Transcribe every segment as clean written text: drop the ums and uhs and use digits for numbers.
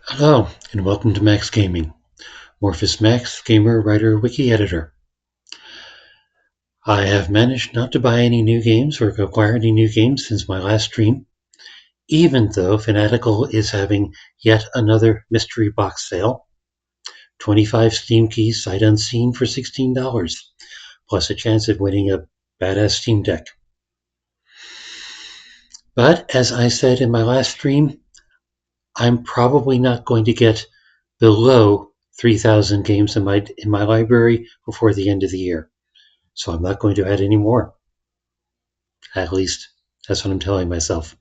Hello, and welcome to Max Gaming. Morphus Max, gamer, writer, wiki editor. I have managed not to buy any new games or acquire any new games since my last stream, even though Fanatical is having yet another mystery box sale. 25 Steam keys sight unseen for $16, plus a chance at winning a badass Steam Deck. But as I said in my last stream, I'm probably not going to get below 3,000 games in my library before the end of the year. So I'm not going to add any more. At least that's what I'm telling myself.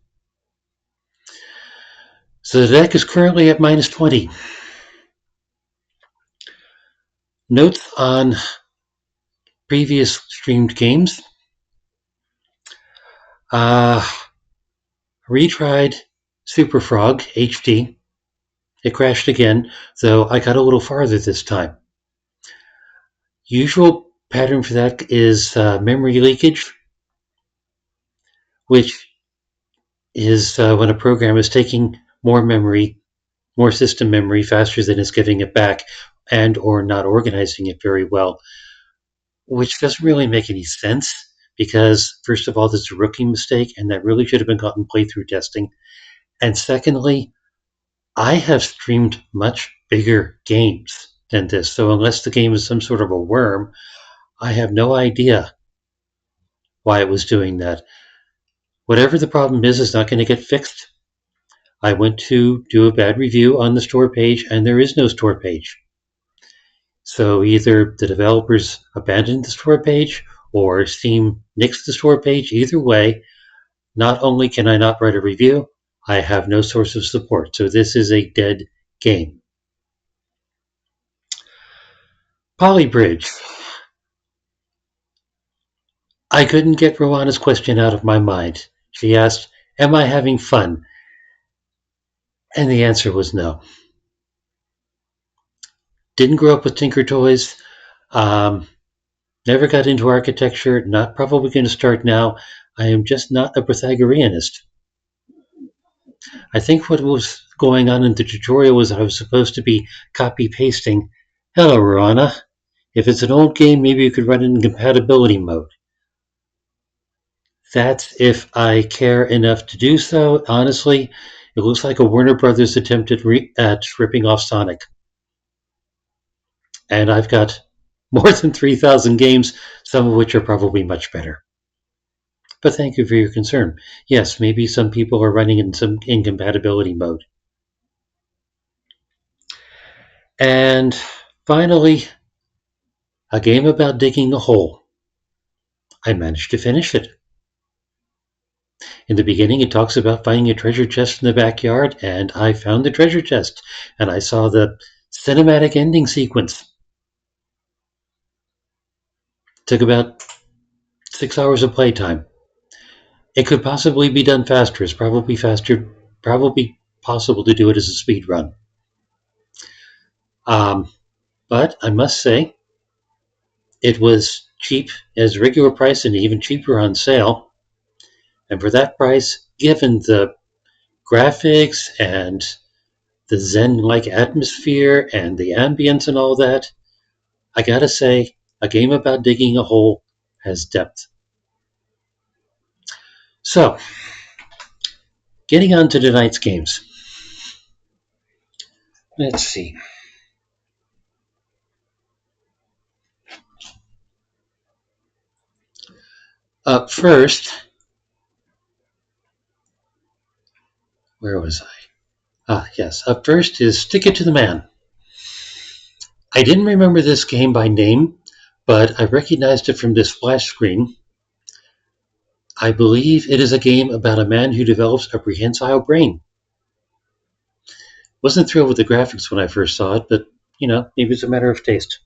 So the deck is currently at minus 20. Notes on previous streamed games. Retried Super Frog HD. It crashed again, though I got a little farther this time. Usual pattern for that is memory leakage, which is when a program is taking more memory, more system memory faster than it's giving it back, and or not organizing it very well, which doesn't really make any sense because, first of all, there's a rookie mistake, and that really should have been caught in playthrough testing. And secondly, I have streamed much bigger games than this, so unless the game is some sort of a worm, I have no idea why it was doing that. Whatever the problem is not going to get fixed. I went to do a bad review on the store page, and there is no store page. So either the developers abandoned the store page or Steam nixed the store page. Either way, not only can I not write a review, I have no source of support. So this is a dead game. Polybridge. I couldn't get Rowanna's question out of my mind. She asked, "Am I having fun?" And the answer was no. Didn't grow up with Tinker Toys. Never got into architecture. Not probably going to start now. I am just not a Pythagoreanist. I think what was going on in the tutorial was I was supposed to be copy-pasting. Hello, Rowanna. If it's an old game, maybe you could run it in compatibility mode. That's if I care enough to do so. Honestly, it looks like a Warner Brothers attempt at ripping off Sonic. And I've got more than 3,000 games, some of which are probably much better. But thank you for your concern. Yes, maybe some people are running in some incompatibility mode. And finally, a game about digging a hole. I managed to finish it. In the beginning, it talks about finding a treasure chest in the backyard, and I found the treasure chest, and I saw the cinematic ending sequence. Took about 6 hours of playtime. It could possibly be done faster. It's probably possible to do it as a speed run. But I must say, it was cheap as regular price and even cheaper on sale. And for that price, given the graphics and the zen-like atmosphere and the ambience and all that, I gotta say, a game about digging a hole has depth. So, getting on to tonight's games. Let's see. Up first, where was I? Yes, up first is Stick It to the Man. I didn't remember this game by name, but I recognized it from this splash screen. I believe it is a game about a man who develops a prehensile brain. Wasn't thrilled with the graphics when I first saw it, but, maybe it's a matter of taste.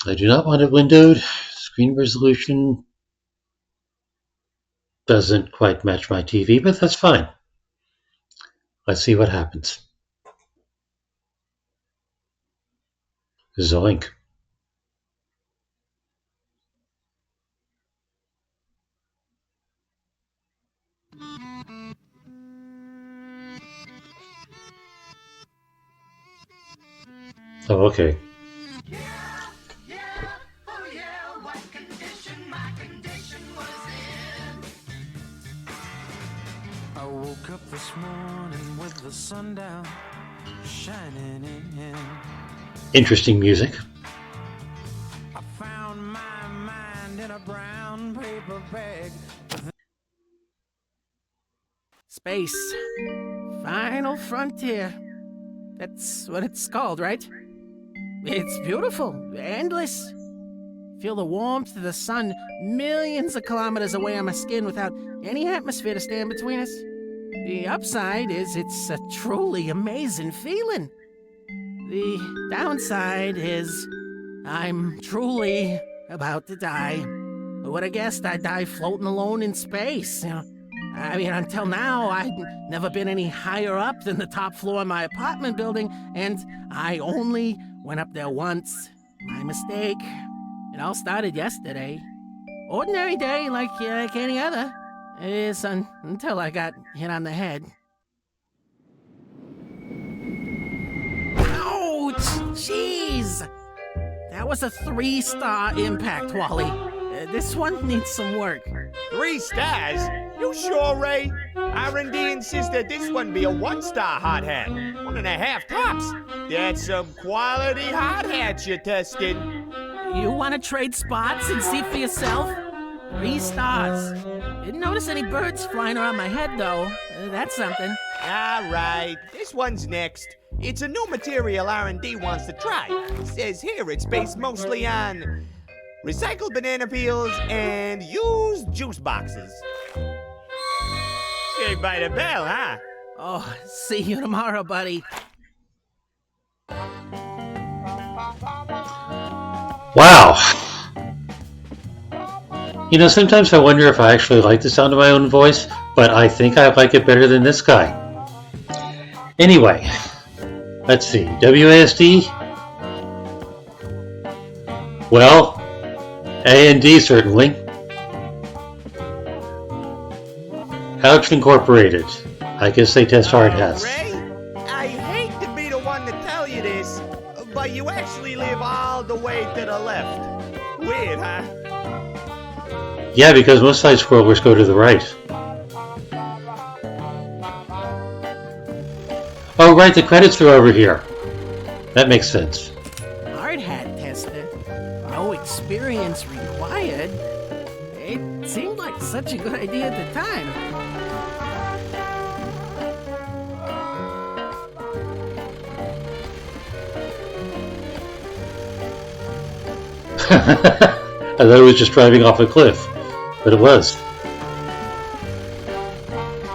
I do not want it windowed. Screen resolution doesn't quite match my TV, but that's fine. Let's see what happens. Zoink. Oh, okay. I woke up this morning with the sun down, shining in. Interesting music. I found my mind in a brown paper bag. Space. Final frontier. That's what it's called, right? It's beautiful, endless. Feel the warmth of the sun millions of kilometers away on my skin without any atmosphere to stand between us. The upside is it's a truly amazing feeling. The downside is I'm truly about to die. Who would have guessed I'd die floating alone in space? I mean, until now, I'd never been any higher up than the top floor of my apartment building, and I only went up there once. My mistake. It all started yesterday. Ordinary day like any other. It is until I got hit on the head. Ouch! Jeez! That was a 3-star impact, Wally. This one needs some work. 3 stars? You sure, Ray? R&D insists that this one be a 1-star hot hat. 1.5 tops. That's some quality hot hats you're testing. You want to trade spots and see for yourself? 3 stars. Didn't notice any birds flying around my head, though. That's something. All right, this one's next. It's a new material R&D wants to try. It says here it's based mostly on recycled banana peels and used juice boxes. Saved by the bell, huh? Oh, see you tomorrow, buddy. Wow. Sometimes I wonder if I actually like the sound of my own voice, but I think I like it better than this guy. Anyway, let's see. WASD? Well, A and D certainly. Ouch Incorporated. I guess they test hard hats. Ray, I hate to be the one to tell you this, but you actually live all the way to the left. Weird, huh? Yeah, because most side scrollers go to the right. Oh, right, the credits are over here. That makes sense. Hard hat tester. No experience required. It seemed like such a good idea at the time. I thought it was just driving off a cliff, but it was.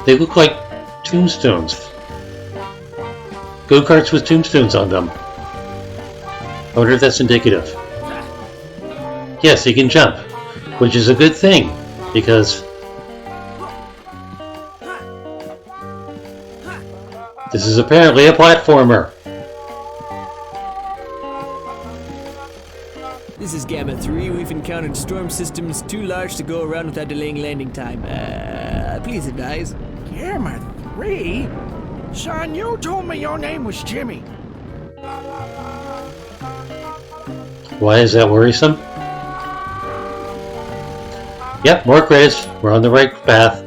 They look like tombstones. Go-karts with tombstones on them. I wonder if that's indicative. Yes, he can jump, which is a good thing, because this is apparently a platformer. This is Gamma 3. We've encountered storm systems too large to go around without delaying landing time. Please advise. Gamma 3? Son, you told me your name was Jimmy. Why is that worrisome? Yep, more credits. We're on the right path.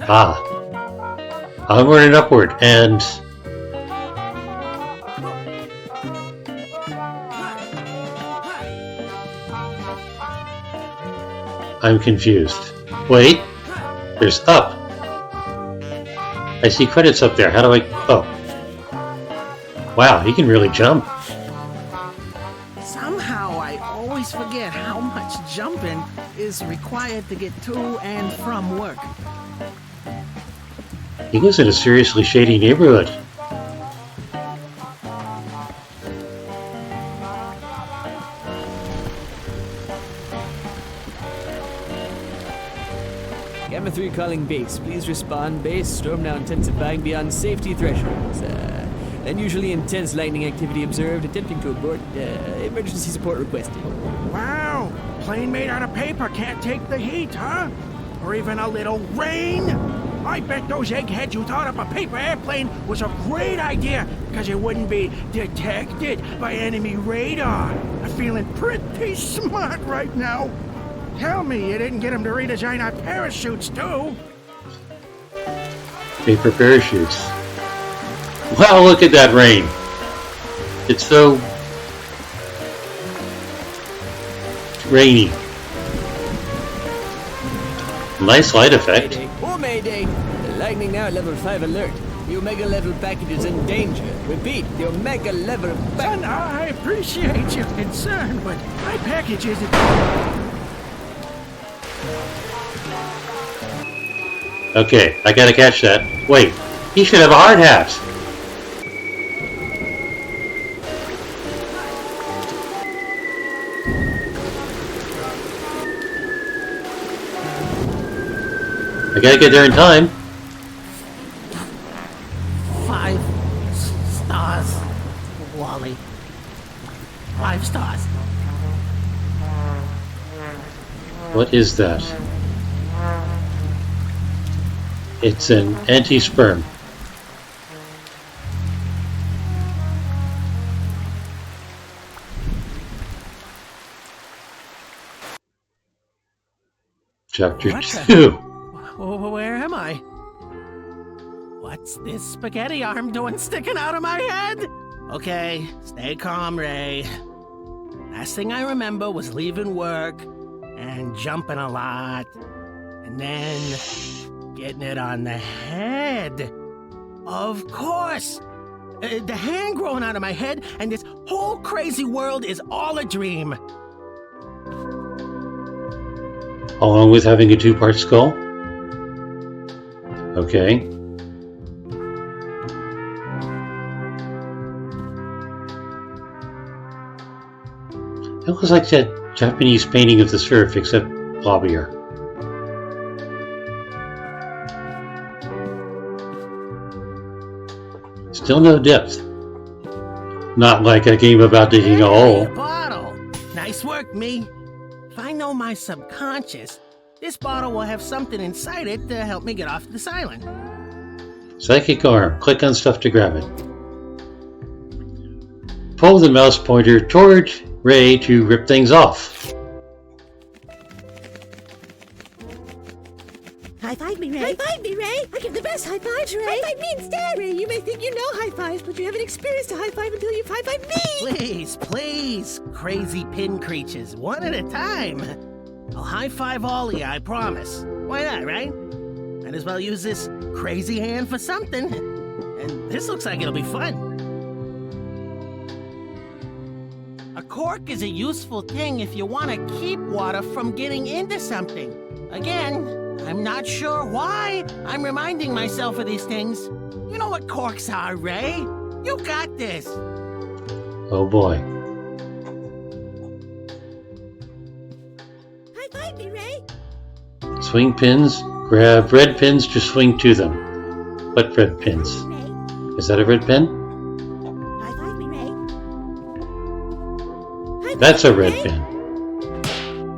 Ah. Onward and upward, and I'm confused. Wait, there's up. I see credits up there. How do I... Oh. Wow, he can really jump. Somehow I always forget how much jumping is required to get to and from work. He lives in a seriously shady neighborhood. Gamma 3 calling base. Please respond. Base. Storm now intensifying beyond safety thresholds. Unusually intense lightning activity observed. Attempting to abort. Emergency support requested. Wow, plane made out of paper can't take the heat, huh? Or even a little rain? I bet those eggheads who thought up a paper airplane was a great idea, because it wouldn't be detected by enemy radar. I'm feeling pretty smart right now. Tell me you didn't get them to redesign our parachutes, too. Paper parachutes. Wow, look at that rain. It's so rainy. Nice light effect. Mayday. Oh, Mayday! The lightning now at level 5 alert. The Omega level packet is in danger. Repeat, the Omega level Son, packet. I appreciate your concern, but my package isn't... Okay, I gotta catch that. Wait, he should have a hard hat. I gotta get there in time. 5 stars, Wally. 5 stars. What is that? It's an anti-sperm. Chapter What the- 2. Where am I? What's this spaghetti arm doing sticking out of my head? Okay, stay calm, Ray. Last thing I remember was leaving work and jumping a lot, and then getting it on the head. Of course! The hand growing out of my head, and this whole crazy world is all a dream. Along with having a 2-part skull? Okay. It looks like that Japanese painting of the surf, except blobbier. Still no depth. Not like a game about digging a Hey, hole. a bottle. Nice work, me. If I know my subconscious, this bottle will have something inside it to help me get off this island. Psychic arm. Click on stuff to grab it. Pull the mouse pointer toward Ray to rip things off. High five me, Ray. High five me, Ray. I give the best high fives, Ray. High five me instead, Ray. You may think you know high fives, but you haven't experienced a high five until you've high fived me. Please, please, crazy pin creatures, one at a time. I'll high five all of you, I promise. Why not, right? Might as well use this crazy hand for something. And this looks like it'll be fun. A cork is a useful thing if you want to keep water from getting into something. Again, I'm not sure why I'm reminding myself of these things. You know what corks are, Ray. You got this. Oh boy. High five me, Ray. Swing pins. Grab red pins to swing to them. What red pins? Ray. Is that a red pin? High five me, Ray. High That's five a me, red Ray. pin.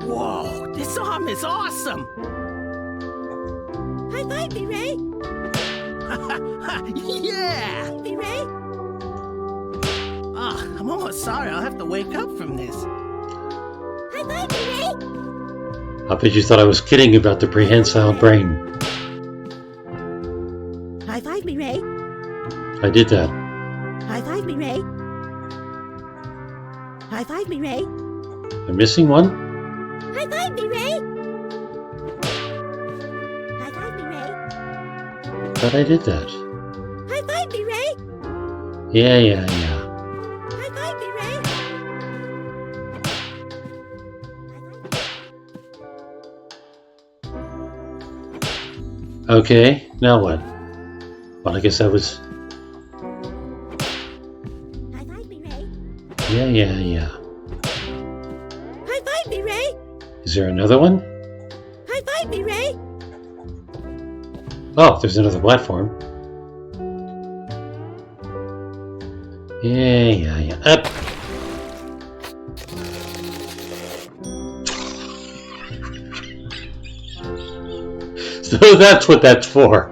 Whoa, this arm is awesome. High five me, Ray. Yeah. Me, Ray. Ah, I'm almost sorry I'll have to wake up from this. High five me, Ray. I bet you thought I was kidding about the prehensile brain. High five me, Ray. I did that. High five me, Ray. High five me, Ray. I'm missing one? High five me, Ray. High five me, Ray. Thought I did that. High five me, Ray. Yeah. High five me, Ray. Okay, now what? Well, I guess that was... High five me, Ray. Yeah. High five me, Ray. Is there another one? High five me, Ray. Oh, there's another platform. Yeah. Up. So that's what that's for.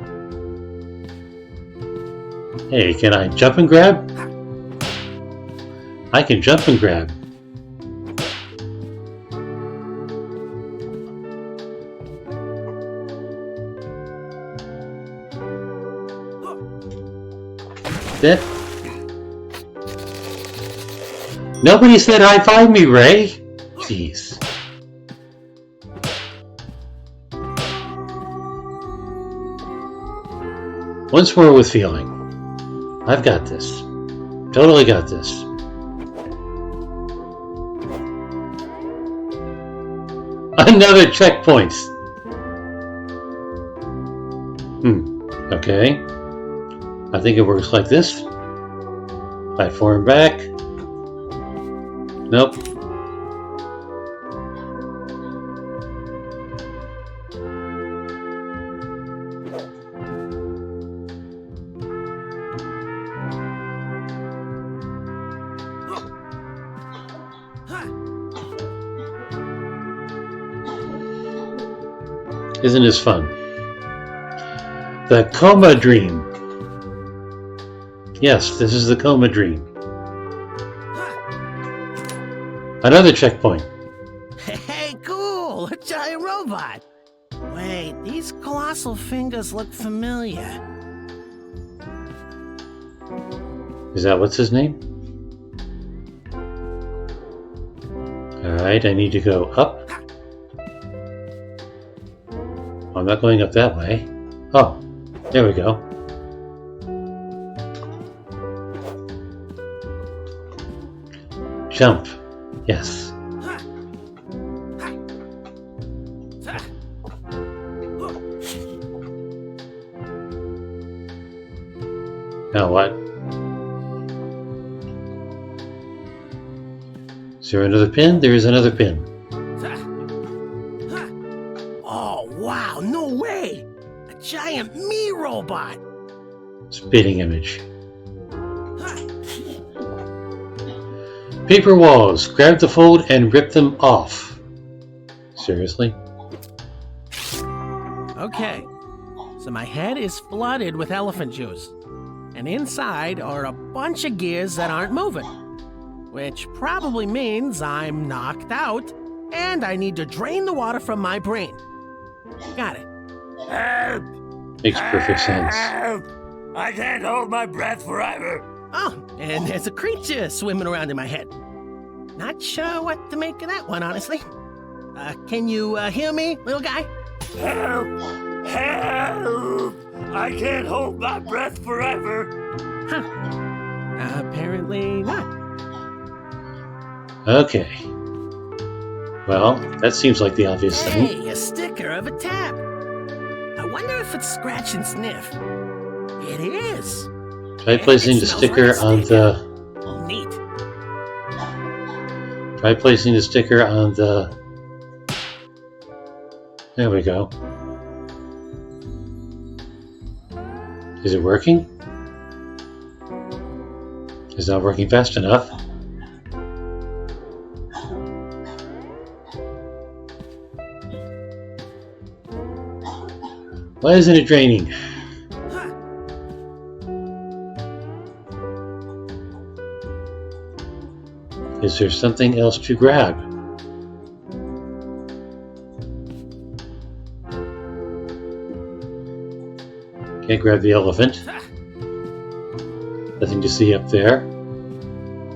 Hey, can I jump and grab? I can jump and grab. That. Nobody said high five me, Ray. Jeez. Once more with feeling. I've got this. Totally got this. Another checkpoint. Okay. I think it works like this. Platform back. Nope. Isn't this fun? The coma dream. Yes, this is the coma dream. Another checkpoint. Hey, cool! A giant robot! Wait, these colossal fingers look familiar. Is that what's his name? Alright, I need to go up. I'm not going up that way. Oh, there we go. Jump. Yes. Now what? Is there another pin? There is another pin. Oh, wow, no way! A giant me robot! Spitting image. Paper walls. Grab the fold and rip them off. Seriously? Okay, so my head is flooded with elephant juice, and inside are a bunch of gears that aren't moving, which probably means I'm knocked out and I need to drain the water from my brain. Got it. Help! Makes perfect sense. Help! I can't hold my breath forever. Oh, and there's a creature swimming around in my head. Not sure what to make of that one, honestly. Can you hear me, little guy? Help! Help! I can't hold my breath forever. Huh. Apparently not. Okay. Well, that seems like the obvious thing. Hey, a sticker of a tap. I wonder if it's scratch and sniff. It is. Try placing the sticker on the... Neat. Try placing the sticker on the... There we go. Is it working? It's not working fast enough. Why isn't it draining? Is there something else to grab? Can't grab the elephant. Nothing to see up there.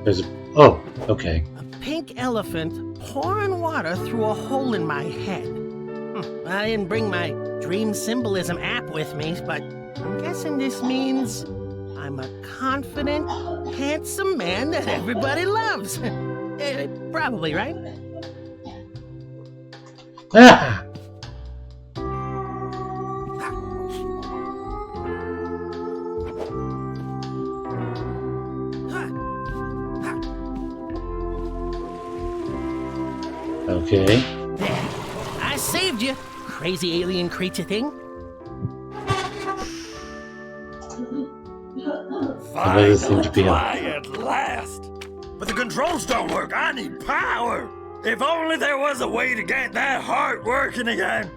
There's a... Oh, okay. A pink elephant pouring water through a hole in my head. I didn't bring my dream symbolism app with me, but I'm guessing this means I'm a confident, handsome man that everybody loves. Probably, right? Ah! Okay. There. I saved you, crazy alien creature thing. Another thing to be on. At last. But the controls don't work. I need power. If only there was a way to get that heart working again.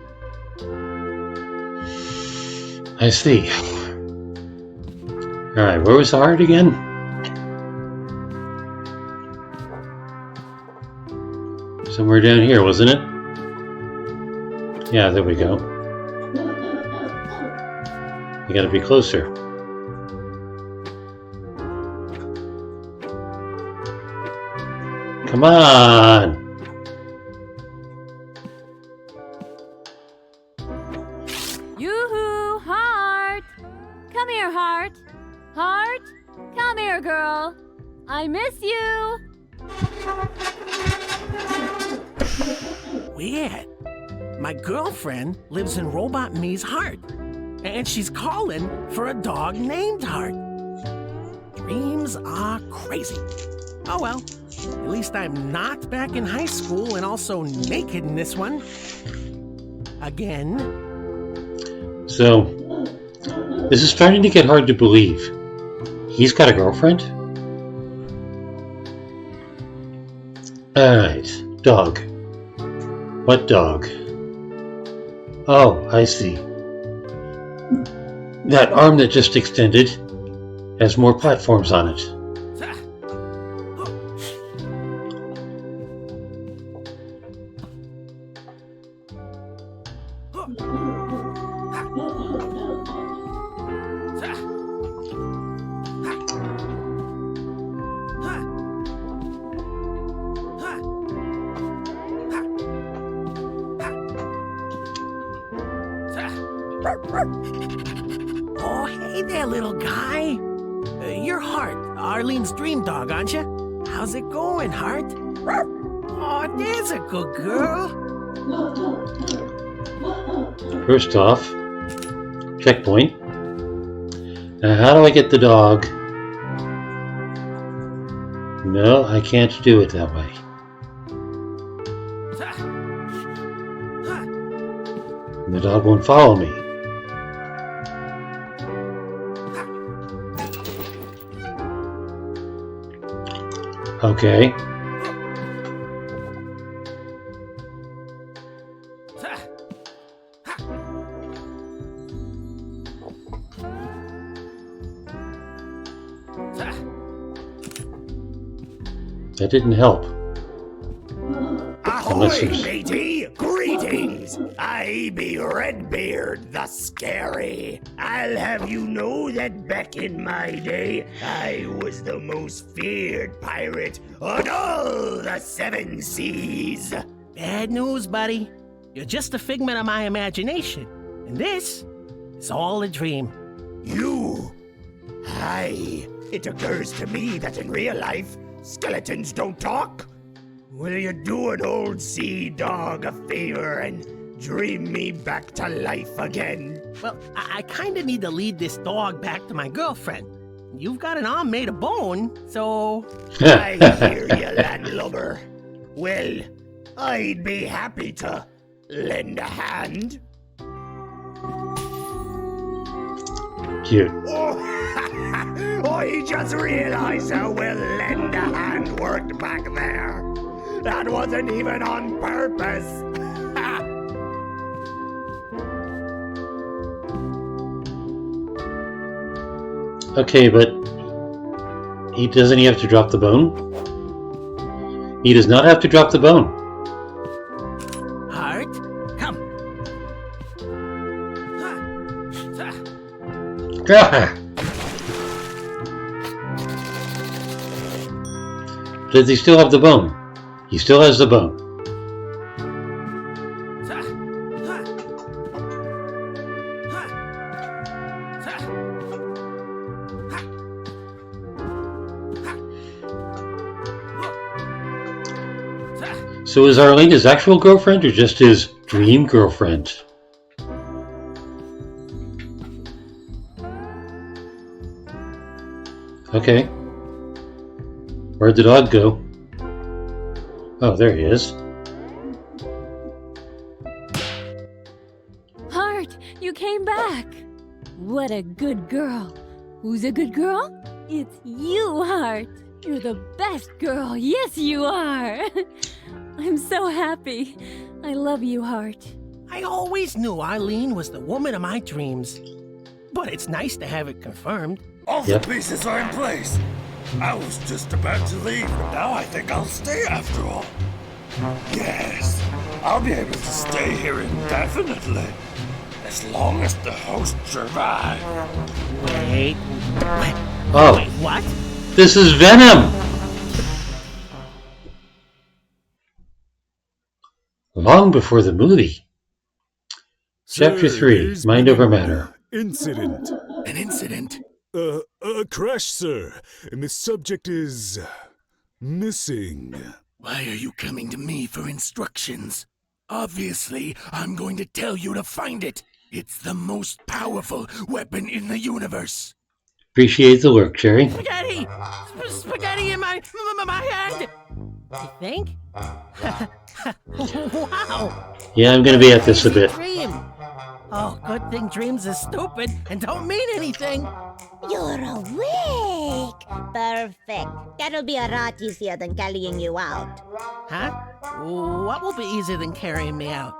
I see. Alright, where was the heart again? Somewhere down here, wasn't it? Yeah, there we go. You gotta be closer. Come on! Yoo-hoo, Heart! Come here, Heart! Heart, come here, girl! I miss you! Weird. My girlfriend lives in Robot Me's heart, and she's calling for a dog named Heart. Dreams are crazy. Oh well, at least I'm not back in high school and also naked in this one. Again. So, this is starting to get hard to believe. He's got a girlfriend? Alright, dog. What dog? Oh, I see. That arm that just extended has more platforms on it. Oh, hey there, little guy. You're Heart, Arlene's dream dog, aren't you? How's it going, Heart? Oh, there's a good girl. First off, checkpoint. Now, how do I get the dog? No, I can't do it that way. The dog won't follow me. Okay. That didn't help. Ahoy, matey! Greetings! I be Redbeard the Scary. I'll have you know that back in my day, I was the most feared pirate on all the seven seas. Bad news, buddy. You're just a figment of my imagination. And this is all a dream. You? Aye, it occurs to me that in real life, skeletons don't talk. Will you do an old sea dog a favor and dream me back to life again? Well, I kinda need to lead this dog back to my girlfriend. You've got an arm made of bone, so... I hear you, landlubber. Well, I'd be happy to lend a hand. Cute. Oh, I just realized how well lend a hand worked back there. That wasn't even on purpose. Okay, but doesn't he have to drop the bone? He does not have to drop the bone. Heart, come. Does he still have the bone? He still has the bone. So is Arlene his actual girlfriend or just his dream girlfriend? Okay. Where'd the dog go? Oh, there he is. Heart, you came back! What a good girl. Who's a good girl? It's you, Heart. You're the best girl. Yes, you are. I'm so happy. I love you, Heart. I always knew Eileen was the woman of my dreams. But it's nice to have it confirmed. All the pieces are in place. I was just about to leave, but now I think I'll stay after all. Yes, I'll be able to stay here indefinitely. As long as the host survive. Wait. Oh, Wait, what? this is Venom! Long before the movie. Chapter 3, Mind Over Matter. Incident. An incident? A crash, sir. And the subject is... missing. Why are you coming to me for instructions? Obviously, I'm going to tell you to find it. It's the most powerful weapon in the universe. Appreciate the work, Jerry. Spaghetti! Spaghetti in my head! You think? Wow! Yeah, I'm gonna be at this a bit. Dream. Oh, good thing dreams are stupid and don't mean anything. You're awake. Perfect. That'll be a lot easier than carrying you out. Huh? What will be easier than carrying me out?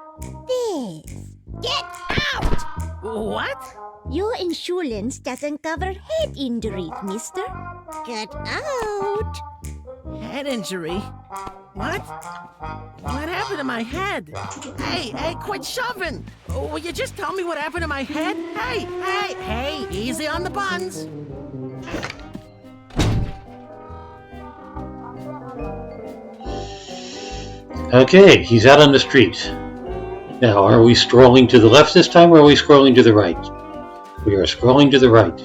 This. Get out! What? Your insurance doesn't cover head injuries, mister. Get out! Head injury? What? What happened to my head? Hey, quit shoving! Will you just tell me what happened to my head? Hey, easy on the buns. Okay, he's out on the street. Now, are we scrolling to the left this time, or are we scrolling to the right? We are scrolling to the right.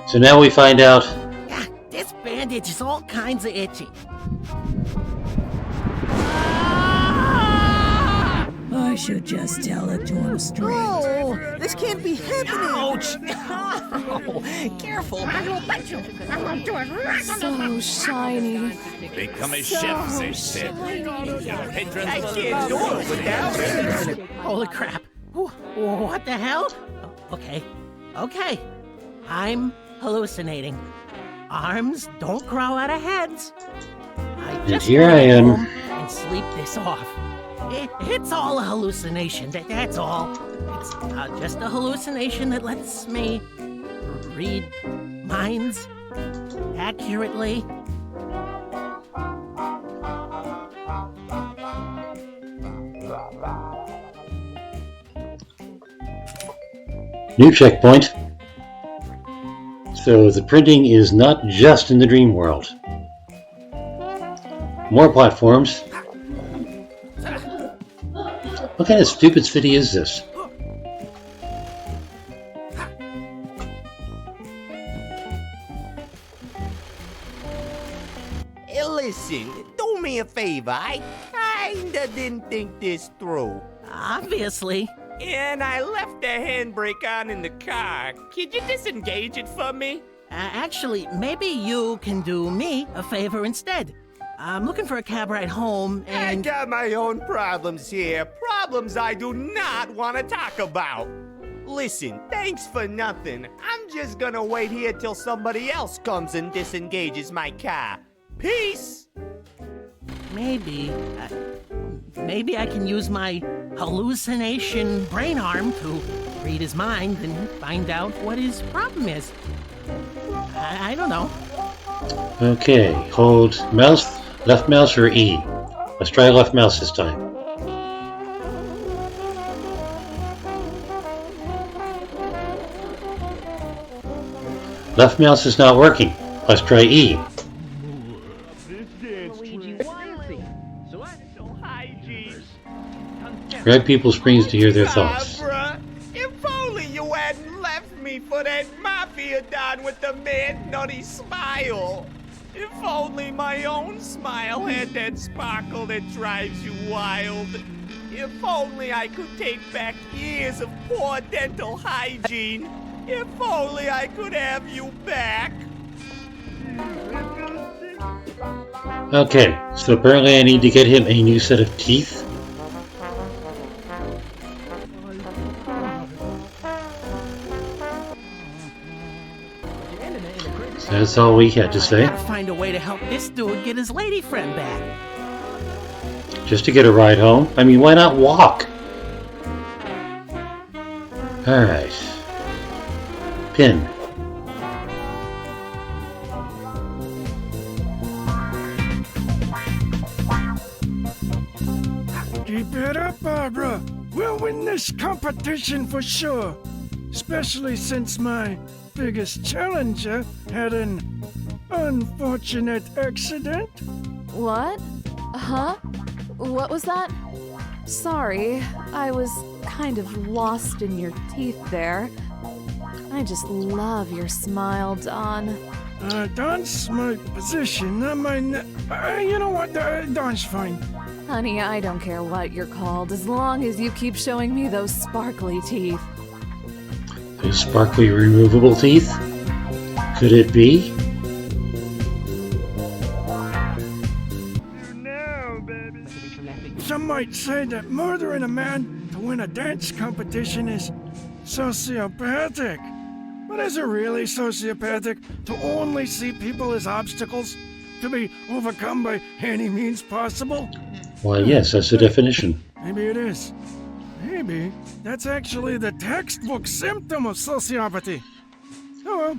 So now we find out... This bandage is all kinds of itchy. I should just tell it to him straight. Oh, this can't be happening. Ouch! No. Careful. So shiny. Become a So chef, they said. shiny. I can't do it without it. Holy crap. What the hell? Okay. I'm hallucinating. Arms don't grow out of heads. And here I am. And sleep this off. It's all a hallucination, that's all. It's just a hallucination that lets me read minds accurately. New checkpoint. So the printing is not just in the dream world. More platforms. What kind of stupid city is this? Hey, listen, do me a favor. I kinda didn't think this through. Obviously. And I left the handbrake on in the car. Could you disengage it for me? Actually, maybe you can do me a favor instead. I'm looking for a cab ride home, I and... got my own problems here. Problems I do not want to talk about. Listen, thanks for nothing. I'm just gonna wait here till somebody else comes and disengages my car. Peace! Maybe I can use my hallucination brain arm to read his mind and find out what his problem is. I don't know. Okay, hold mouse, left mouse or E. Let's try left mouse this time. Left mouse is not working. Let's try E. Red people springs to hear their thoughts. Barbara, if only you hadn't left me for that mafia don with the mad nutty smile. If only my own smile had that sparkle that drives you wild. If only I could take back years of poor dental hygiene. If only I could have you back. Okay, so apparently I need to get him a new set of teeth. That's all we had to say. Gotta find a way to help this dude get his lady friend back. Just to get a ride home? I mean, why not walk? Alright. Pin. Keep it up, Barbara. We'll win this competition for sure. Especially since my biggest challenger had an unfortunate accident. What? Huh? What was that? Sorry, I was kind of lost in your teeth there. I just love your smile, Don. Don's my position, not my you know what? Don's fine. Honey, I don't care what you're called, as long as you keep showing me those sparkly teeth. Those sparkly removable teeth? Could it be? Some might say that murdering a man to win a dance competition is sociopathic. But is it really sociopathic to only see people as obstacles to be overcome by any means possible? Why, yes, that's the definition. Maybe it is. Maybe that's actually the textbook symptom of sociopathy. Oh well,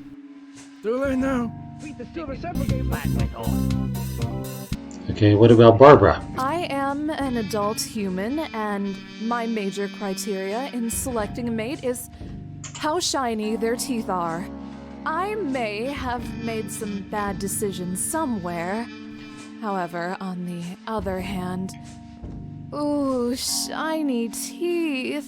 too late now. Okay, what about Barbara? I am an adult human, and my major criteria in selecting a mate is how shiny their teeth are. I may have made some bad decisions somewhere. However, on the other hand, ooh, shiny teeth.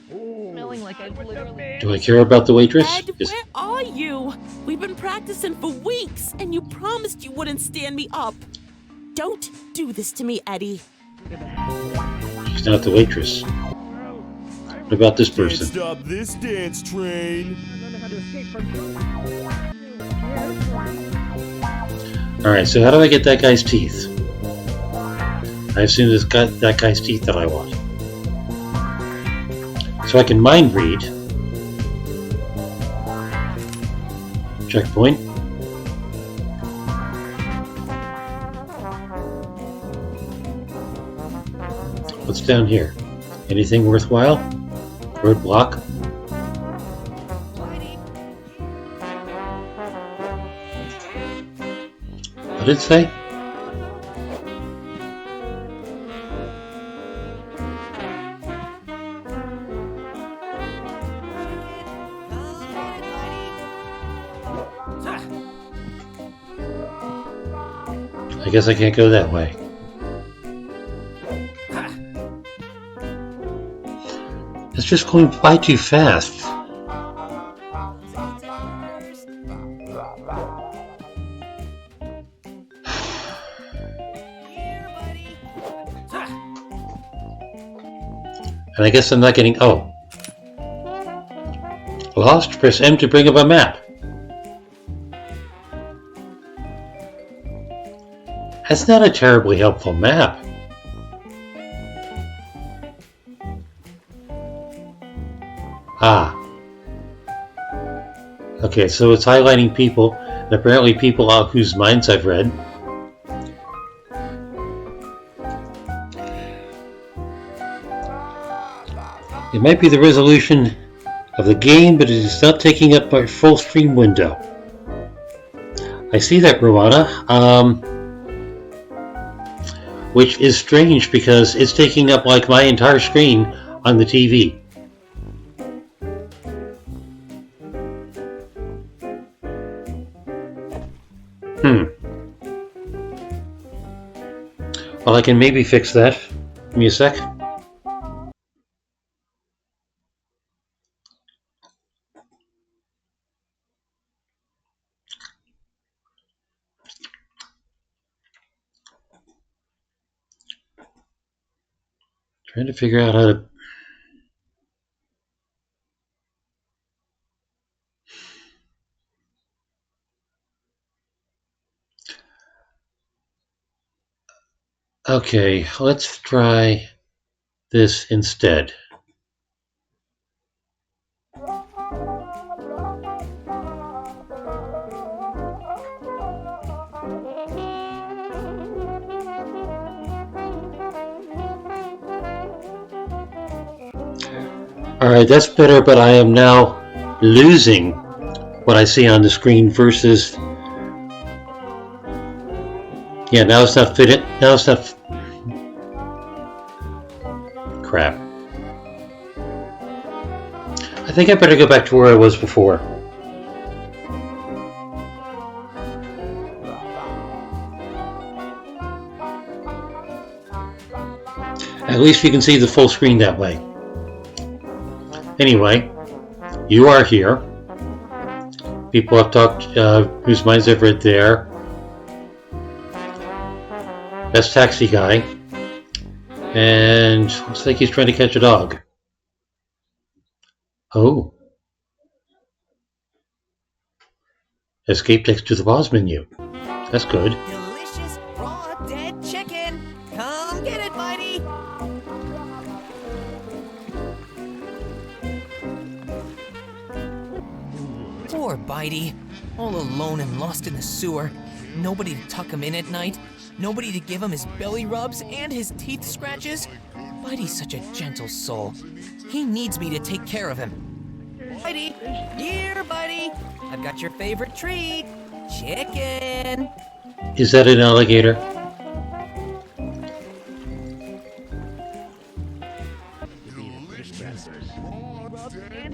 Smelling like I literally... Do I care about the waitress? Ed, where are you? We've been practicing for weeks, and you promised you wouldn't stand me up. Don't do this to me, Eddie. She's not the waitress. What about this person? Stop this dance train. Alright, so how do I get that guy's teeth? I assume it's got that guy's teeth that I want. So I can mind read. Checkpoint. What's down here? Anything worthwhile? Roadblock? What did it say? I guess I can't go that way. It's just going by too fast. And I guess I'm not getting... Oh. Lost? Press M to bring up a map. That's not a terribly helpful map. Ah. Okay, so it's highlighting people, and apparently people out whose minds I've read. It might be the resolution of the game, but it is not taking up my full screen window. I see that, Rowana. Which is strange because it's taking up like my entire screen on the TV. Well, I can maybe fix that. Give me a sec. Trying to figure out how to... Okay, let's try this instead. Alright, that's better, but I am now losing what I see on the screen versus... Yeah, now it's not fitting. Now it's not... Crap. I think I better go back to where I was before. At least you can see the full screen that way. Anyway, you are here. People have talked, whose minds I've read there. Best taxi guy. And looks like he's trying to catch a dog. Oh. Escape text to the pause menu. That's good. Delicious raw dead chicken. Come get it, Mighty. Poor Bitey. All alone and lost in the sewer. Nobody to tuck him in at night. Nobody to give him his belly rubs and his teeth scratches. Bitey's such a gentle soul. He needs me to take care of him. Bitey, here, Bitey. I've got your favorite treat. Chicken. Is that an alligator?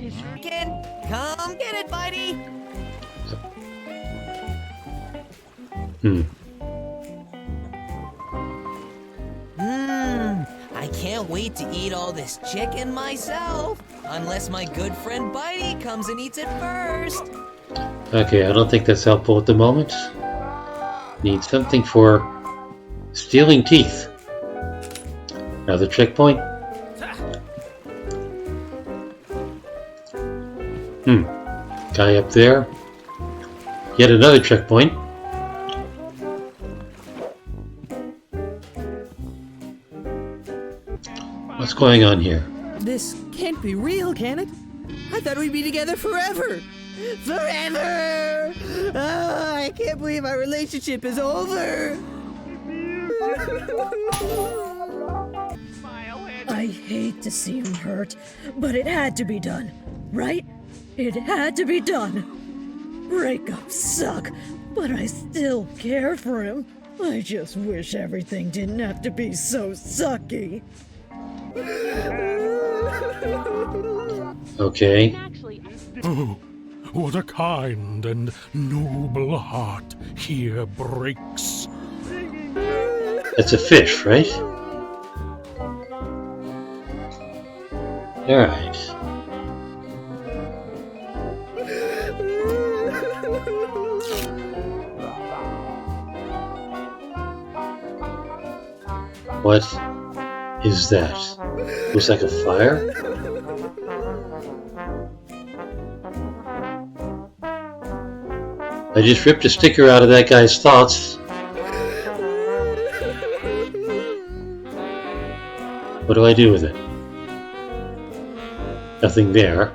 Chicken, come get it, Bitey. I can't wait to eat all this chicken myself. Unless my good friend Bitey comes and eats it first. Okay, I don't think that's helpful at the moment. Need something for stealing teeth. Another checkpoint. Guy up there. Yet another checkpoint. What's going on here? This can't be real, can it? I thought we'd be together forever. Forever! Oh, I can't believe our relationship is over. I hate to see him hurt, but it had to be done, right? It had to be done. Breakups suck, but I still care for him. I just wish everything didn't have to be so sucky. Okay. Oh, what a kind and noble heart here breaks. That's a fish, right? Alright. What is that? Looks like a fire? I just ripped a sticker out of that guy's thoughts. What do I do with it? Nothing there.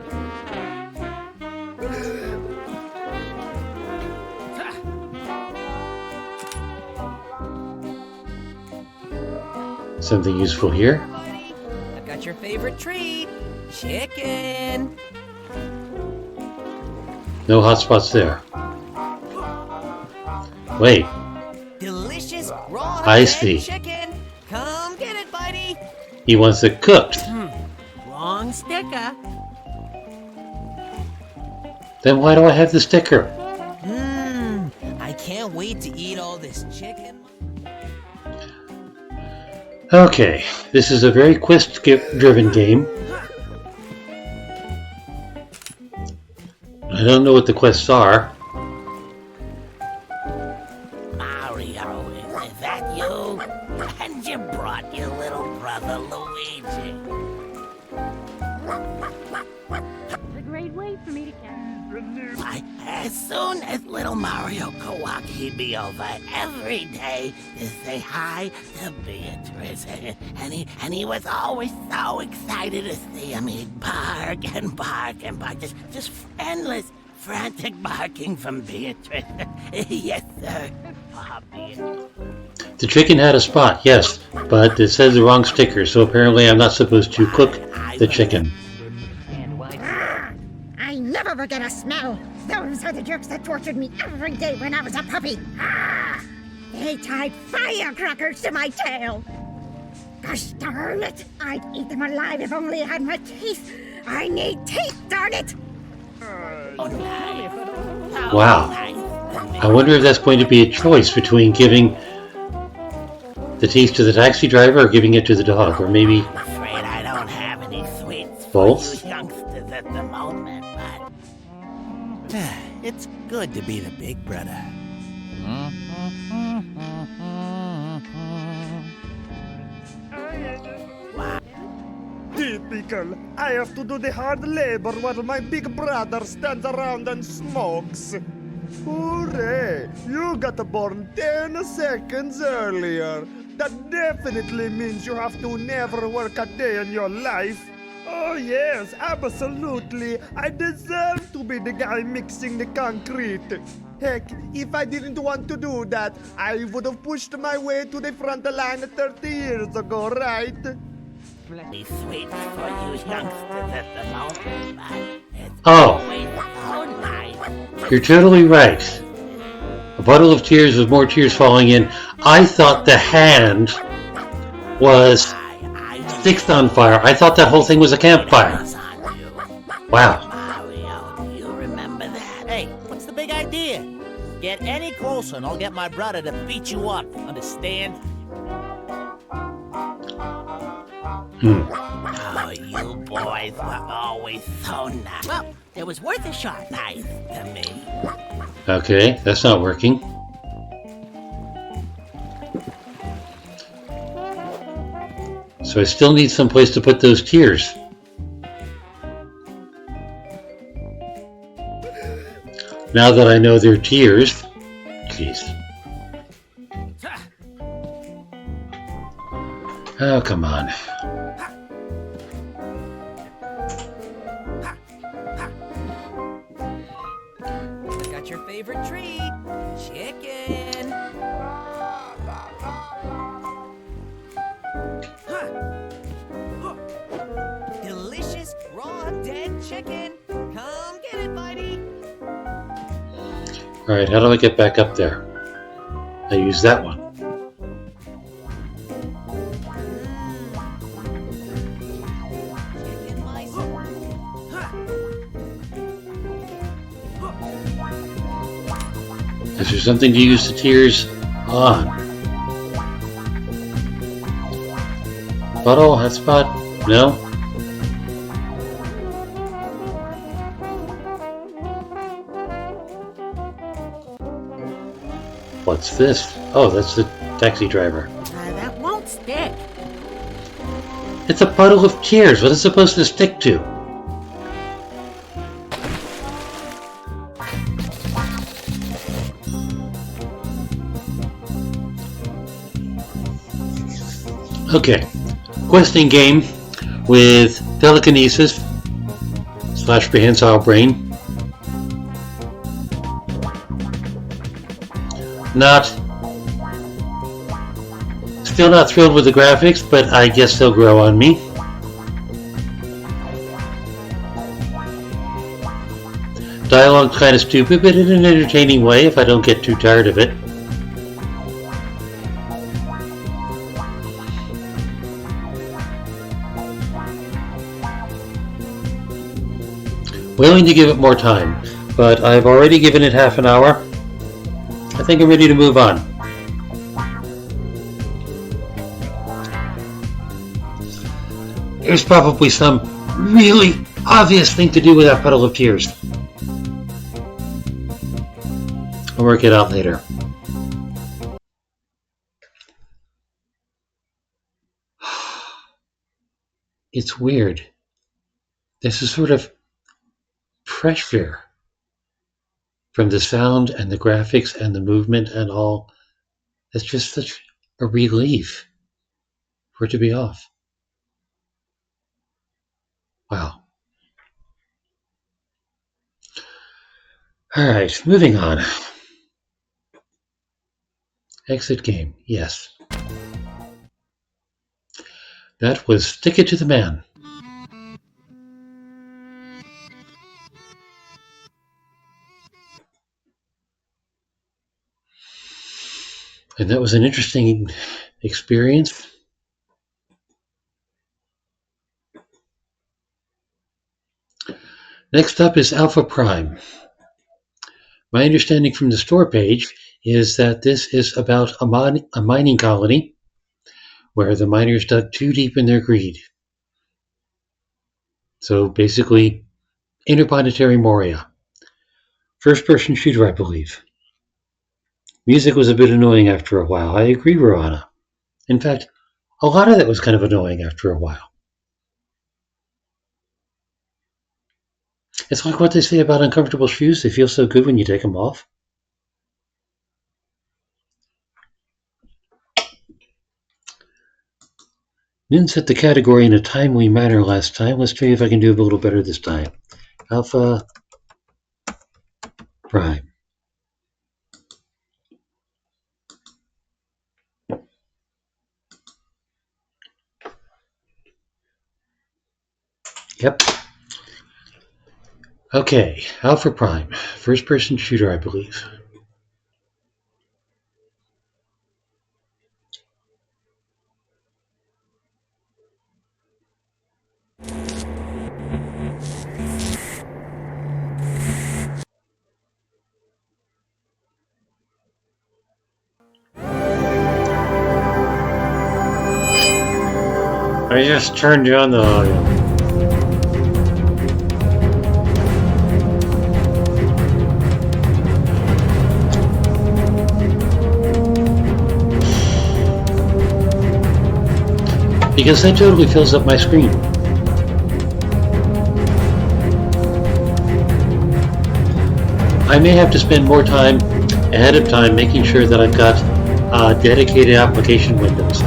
Something useful here? I've got your favorite treat. Chicken. No hot spots there. Wait. Delicious raw I dead see. chicken. Come get it, Bitey. He wants it cooked. Wrong sticker. Then why do I have the sticker? I can't wait to eat all this chicken. Okay, this is a very quest-driven game. I don't know what the quests are. Mario, is that you? And you brought your little brother Luigi. It's a great way for me to catch. Why, as soon as little Mario could walk, he'd be over every day to say hi to Beatrice. And he was always so excited to see him. He'd bark and bark and bark. Just endless, frantic barking from Beatrice. Yes, sir. Ah, Beatrice. The chicken had a spot, yes, but it says the wrong sticker, so apparently I'm not supposed to cook the chicken. never forget a smell. Those are the jerks that tortured me every day when I was a puppy. Ah! They tied firecrackers to my tail. Gosh darn it! I'd eat them alive if only I had my teeth. I need teeth, darn it! Wow. I wonder if that's going to be a choice between giving the teeth to the taxi driver or giving it to the dog, or maybe I'm afraid I don't have any sweets both. for you youngsters at the moment, but it's good to be the big brother. Typical. I have to do the hard labor while my big brother stands around and smokes. Hooray! You got born 10 seconds earlier. That definitely means you have to never work a day in your life. Oh yes, absolutely. I deserve to be the guy mixing the concrete. Heck, if I didn't want to do that, I would have pushed my way to the front line 30 years ago, right? Plenty sweets for you youngsters at the moment, but it's Oh. always so nice. You're totally right. A puddle of tears with more tears falling in. I thought the hand was fixed on fire. I thought that whole thing was a campfire. Wow. You remember that? Hey, what's the big idea? Get any closer and I'll get my brother to beat you up. Understand? Oh, you boys were always so nice. Well, it was worth a shot. Nice to me. Okay, that's not working. So I still need some place to put those tears. Now that I know they're tears, jeez. Oh, come on. I got your favorite treat, chicken. Delicious raw dead chicken. Come get it, buddy. Alright, how do I get back up there? I use that one. Is there something to use the tears on? Bottle, hotspot? No? What's this? Oh, that's the taxi driver. That won't stick. It's a puddle of tears. What is it supposed to stick to? Okay, questing game with telekinesis / prehensile brain. Still not thrilled with the graphics, but I guess they'll grow on me. Dialogue's kind of stupid, but in an entertaining way if I don't get too tired of it. Willing to give it more time, but I've already given it half an hour. I think I'm ready to move on. There's probably some really obvious thing to do with that puddle of tears. I'll work it out later. It's weird. There's a sort of pressure from the sound and the graphics and the movement and all. It's just such a relief for it to be off. Wow. Alright, moving on. Exit game, yes. That was Stick It to the Man. And that was an interesting experience. Next up is Alpha Prime. My understanding from the store page is that this is about a mining colony where the miners dug too deep in their greed. So basically, interplanetary Moria. First-person shooter, I believe. Music was a bit annoying after a while. I agree, Roanna. In fact, a lot of that was kind of annoying after a while. It's like what they say about uncomfortable shoes. They feel so good when you take them off. Didn't set the category in a timely manner last time. Let's try if I can do a little better this time. Alpha Prime. Yep. Okay, Alpha Prime. First-person shooter, I believe. I just turned on the volume. Because that totally fills up my screen. I may have to spend more time ahead of time making sure that I've got dedicated application windows.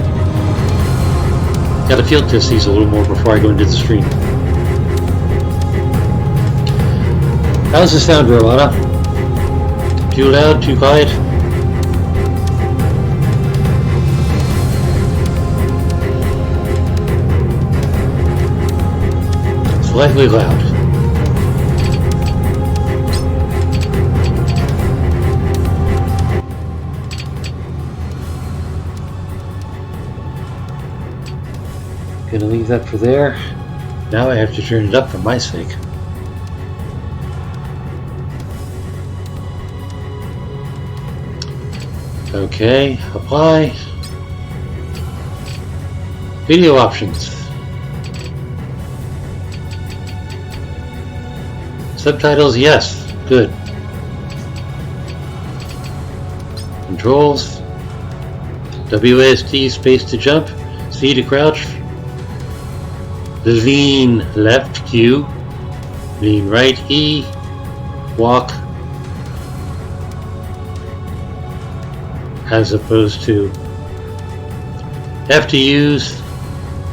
Got to field test these a little more before I go into the stream. How's the sound, Roanna? Too loud? Too quiet? Slightly loud. Gonna leave that for there. Now I have to turn it up for my sake. Okay, apply. Video options. Subtitles, yes. Good. Controls. WASD, space to jump. C to crouch. Lean left Q. Lean right E. Walk. As opposed to have to use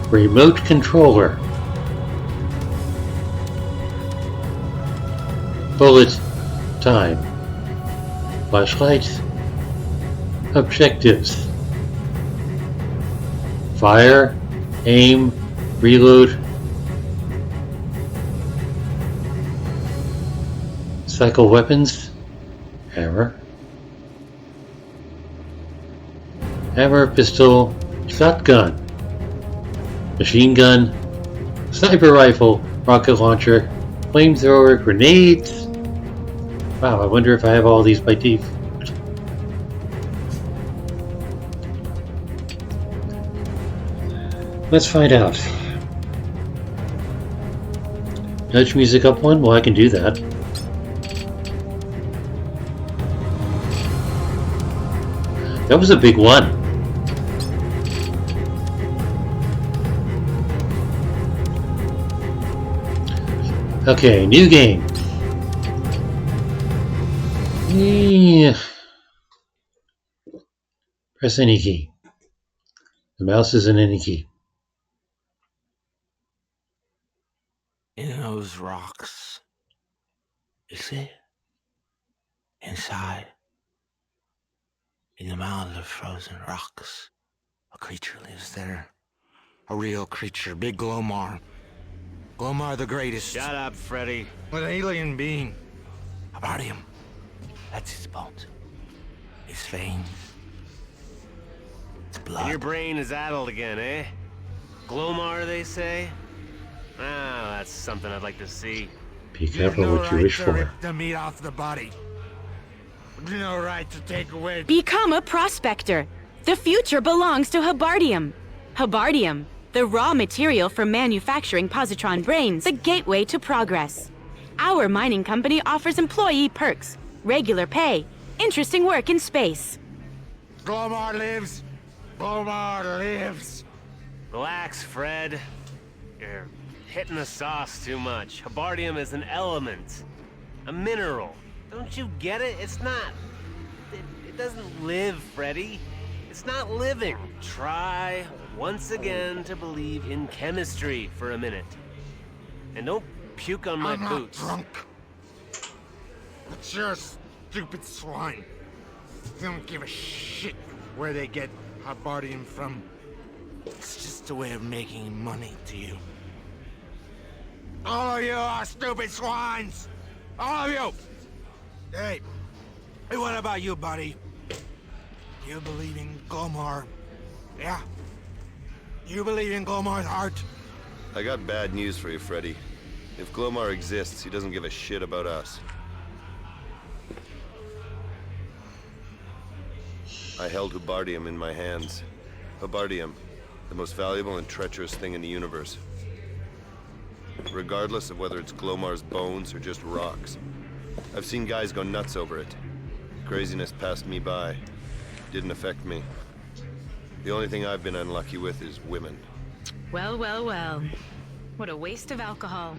remote controller. Bullet time. Flashlight. Objectives. Fire. Aim. Reload. Cycle weapons. Hammer. Hammer, pistol, shotgun, machine gun, sniper rifle, rocket launcher, flamethrower, grenades. Wow, I wonder if I have all these by default. Let's find out. Nudge music up one? Well, I can do that. That was a big one. Okay, new game. Yeah. Press any key. The mouse is in any key. In those rocks, you see? Inside, in the mound of frozen rocks, a creature lives there. A real creature, Big Glomar. Glomar the greatest. Shut up, Freddy. An alien being. A part of him. That's his bones. His veins. And your brain is addled again, eh? Glomar, they say? Ah, that's something I'd like to see. Be careful what you wish to for. rip the meat off the body. No right to take away. Become a prospector. The future belongs to Habardium. Habardium, the raw material for manufacturing positron brains, the gateway to progress. Our mining company offers employee perks, regular pay, interesting work in space. Glomar lives. Glomar lives. Relax, Fred. You're hitting the sauce too much. Habardium is an element. A mineral. Don't you get it? It's not... It doesn't live, Freddy. It's not living. Try once again to believe in chemistry for a minute. And don't puke on my I'm not boots. drunk. It's your stupid swine. They don't give a shit where they get Habardium from. It's just a way of making money to you. All of you are stupid swines! All of you! Hey, what about you, buddy? You believe in Glomar? Yeah? You believe in Glomar's heart? I got bad news for you, Freddy. If Glomar exists, he doesn't give a shit about us. I held Habardium in my hands. Habardium, the most valuable and treacherous thing in the universe. Regardless of whether it's Glomar's bones or just rocks. I've seen guys go nuts over it. Craziness passed me by. Didn't affect me. The only thing I've been unlucky with is women. Well, well, well. What a waste of alcohol.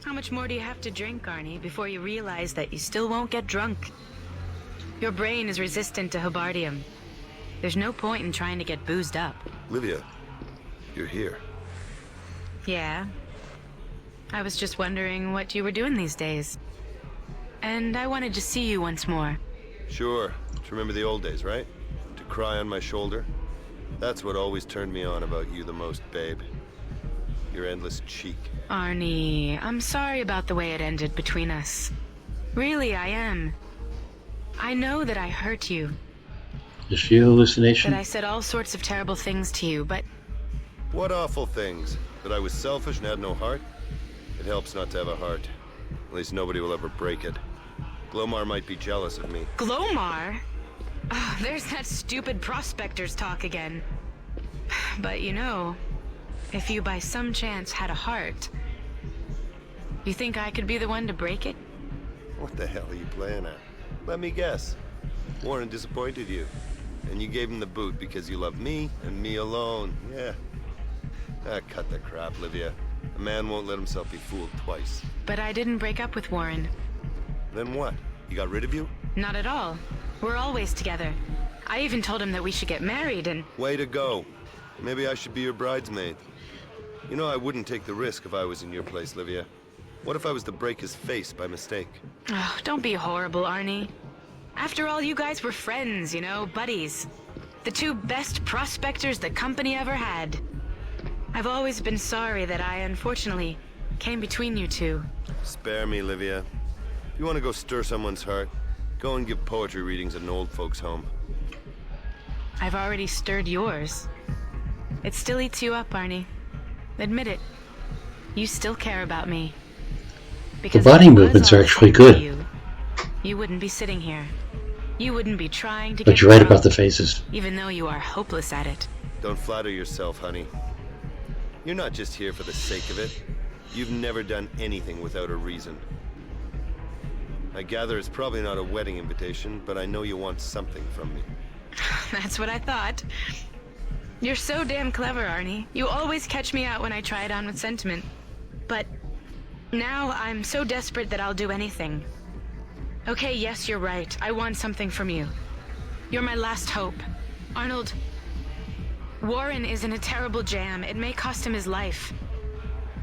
How much more do you have to drink, Arnie, before you realize that you still won't get drunk? Your brain is resistant to Habardium. There's no point in trying to get boozed up. Livia, you're here. Yeah. I was just wondering what you were doing these days. And I wanted to see you once more. Sure. To remember the old days, right? To cry on my shoulder? That's what always turned me on about you the most, babe. Your endless cheek. Arnie, I'm sorry about the way it ended between us. Really, I am. I know that I hurt you. Is she a hallucination? That I said all sorts of terrible things to you, but... What awful things? That I was selfish and had no heart? It helps not to have a heart. At least nobody will ever break it. Glomar might be jealous of me. Glomar? Oh, there's that stupid prospector's talk again. But you know, if you by some chance had a heart, you think I could be the one to break it? What the hell are you playing at? Let me guess. Warren disappointed you. And you gave him the boot because you love me and me alone. Yeah. Ah, cut the crap, Livia. A man won't let himself be fooled twice. But I didn't break up with Warren. Then what? He got rid of you? Not at all. We're always together. I even told him that we should get married and... Way to go. Maybe I should be your bridesmaid. You know, I wouldn't take the risk if I was in your place, Livia. What if I was to break his face by mistake? Oh, don't be horrible, Arnie. After all, you guys were friends, you know, buddies. The two best prospectors the company ever had. I've always been sorry that I, unfortunately, came between you two. Spare me, Livia. If you want to go stir someone's heart, go and give poetry readings at an old folks' home. I've already stirred yours. It still eats you up, Arnie. Admit it. You still care about me. The body movements are actually good. You wouldn't be sitting here. You wouldn't be trying to But get you're right drunk, about the faces. even though you are hopeless at it. Don't flatter yourself, honey. You're not just here for the sake of it. You've never done anything without a reason. I gather it's probably not a wedding invitation, but I know you want something from me. That's what I thought. You're so damn clever, Arnie. You always catch me out when I try it on with sentiment. But now I'm so desperate that I'll do anything. Okay, yes, you're right. I want something from you. You're my last hope. Arnold, Warren is in a terrible jam. It may cost him his life.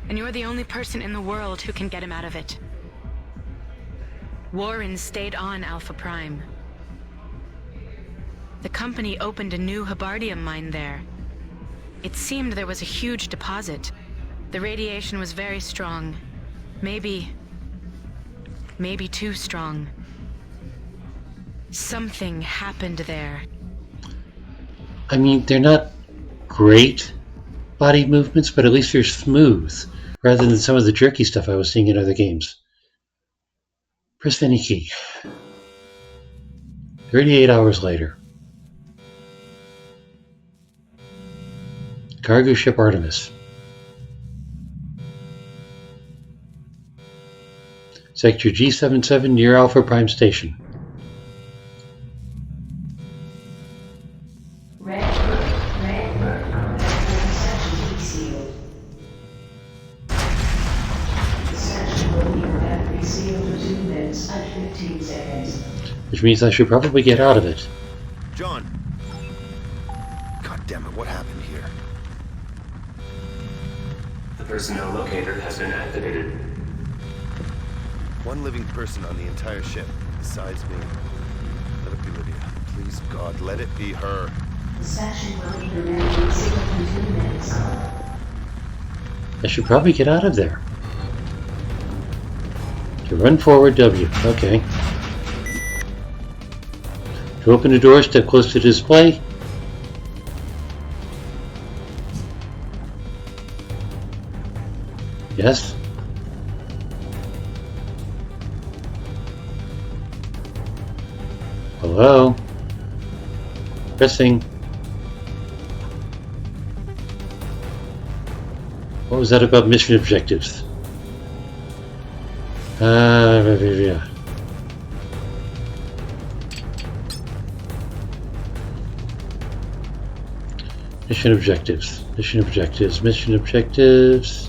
And you're the only person in the world who can get him out of it. Warren stayed on Alpha Prime. The company opened a new Habardium mine there. It seemed there was a huge deposit. The radiation was very strong. Maybe too strong. Something happened there. I mean, they're not great body movements, but at least they're smooth, rather than some of the jerky stuff I was seeing in other games. Press any key. 38 hours later. Cargo ship Artemis. Sector G77 near Alpha Prime Station. Which means I should probably get out of it. John! God damn it, what happened here? The personnel locator has been activated. One living person on the entire ship, besides me. Let it be Lydia. Please, God, let it be her. The session will be in 2 minutes. I should probably get out of there. To run forward, W. Okay. To open the door, step close to display. Yes. Hello. Pressing. What was that about mission objectives? Yeah. Mission objectives. Mission objectives. Mission objectives.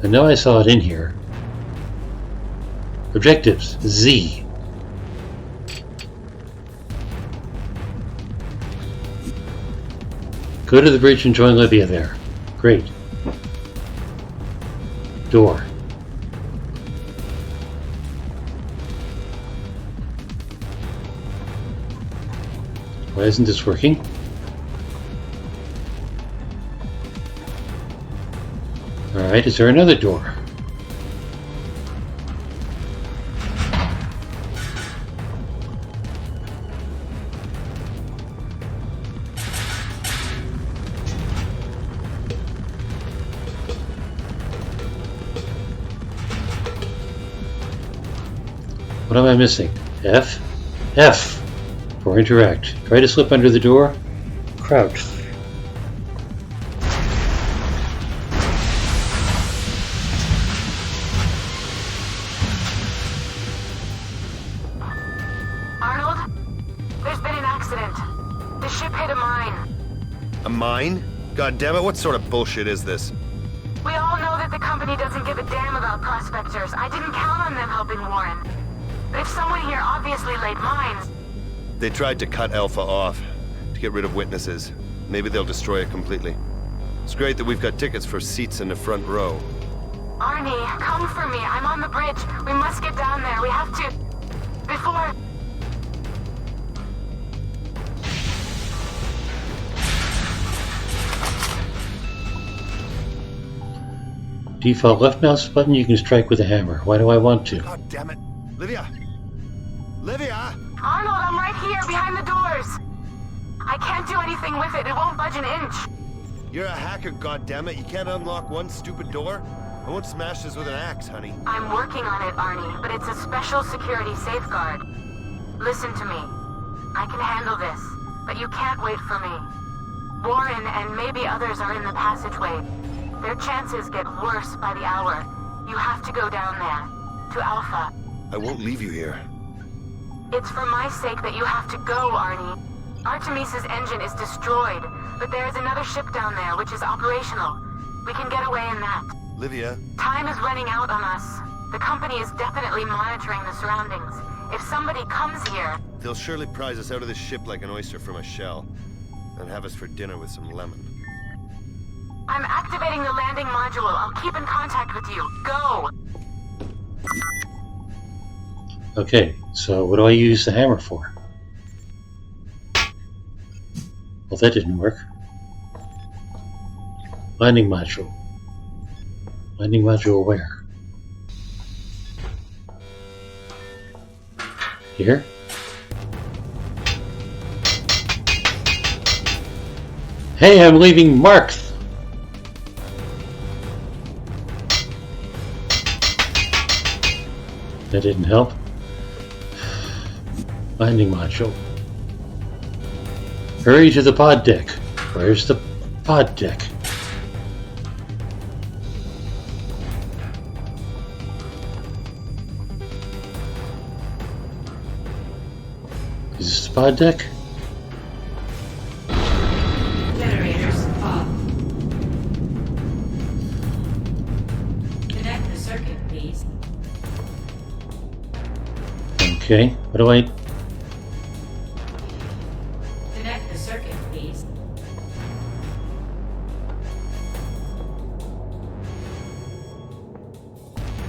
I know I saw it in here. Objectives. Z. Go to the bridge and join Livia there. Great. Door. Why isn't this working? Alright, is there another door? What am I missing? F? F! For interact. Try to slip under the door. Crouch. Arnold? There's been an accident. The ship hit a mine. A mine? God damn it, what sort of bullshit is this? We all know that the company doesn't give a damn about prospectors. I didn't count on them helping Warren. But if someone here obviously laid mines... They tried to cut Alpha off, to get rid of witnesses. Maybe they'll destroy it completely. It's great that we've got tickets for seats in the front row. Arnie, come for me. I'm on the bridge. We must get down there. We have to... Before... Default left mouse button, you can strike with a hammer. Why do I want to? God damn it. Livia! Livia! Arnold, I'm right here, behind the doors. I can't do anything with it. It won't budge an inch. You're a hacker, goddammit. You can't unlock one stupid door? I won't smash this with an axe, honey. I'm working on it, Arnie, but it's a special security safeguard. Listen to me. I can handle this, but you can't wait for me. Warren and maybe others are in the passageway. Their chances get worse by the hour. You have to go down there, to Alpha. I won't leave you here. It's for my sake that you have to go, Arnie. Artemis's engine is destroyed, but there is another ship down there which is operational. We can get away in that. Livia. Time is running out on us. The company is definitely monitoring the surroundings. If somebody comes here... They'll surely prize us out of this ship like an oyster from a shell, and have us for dinner with some lemon. I'm activating the landing module. I'll keep in contact with you. Go! Okay, so what do I use the hammer for? Well, that didn't work. Landing module. Landing module where? Here? Hey, I'm leaving Mark. That didn't help. Landing module. Hurry to the pod deck. Where's the pod deck? Is this the pod deck? Generators off. Connect the circuit, please. Okay, what do I... Connect the circuit, please.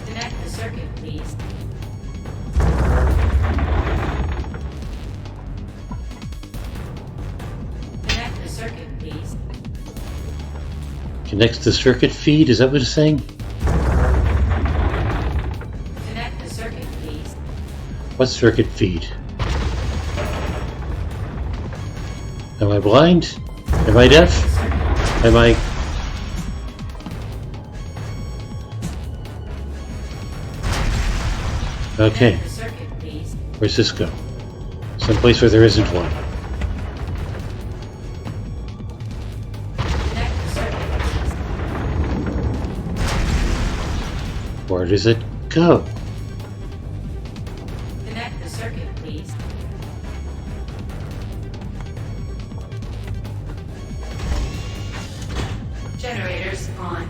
Connect the circuit, please. Connect the circuit, please. Connects the circuit feed, is that what it's saying? Connect the circuit, please. What circuit feed? Am I blind? Am I deaf? Am I... Okay. Connect the circuit, please. Where's this go? Someplace where there isn't one. Connect the circuit, please. Where does it go? Connect the circuit, please. Generators on.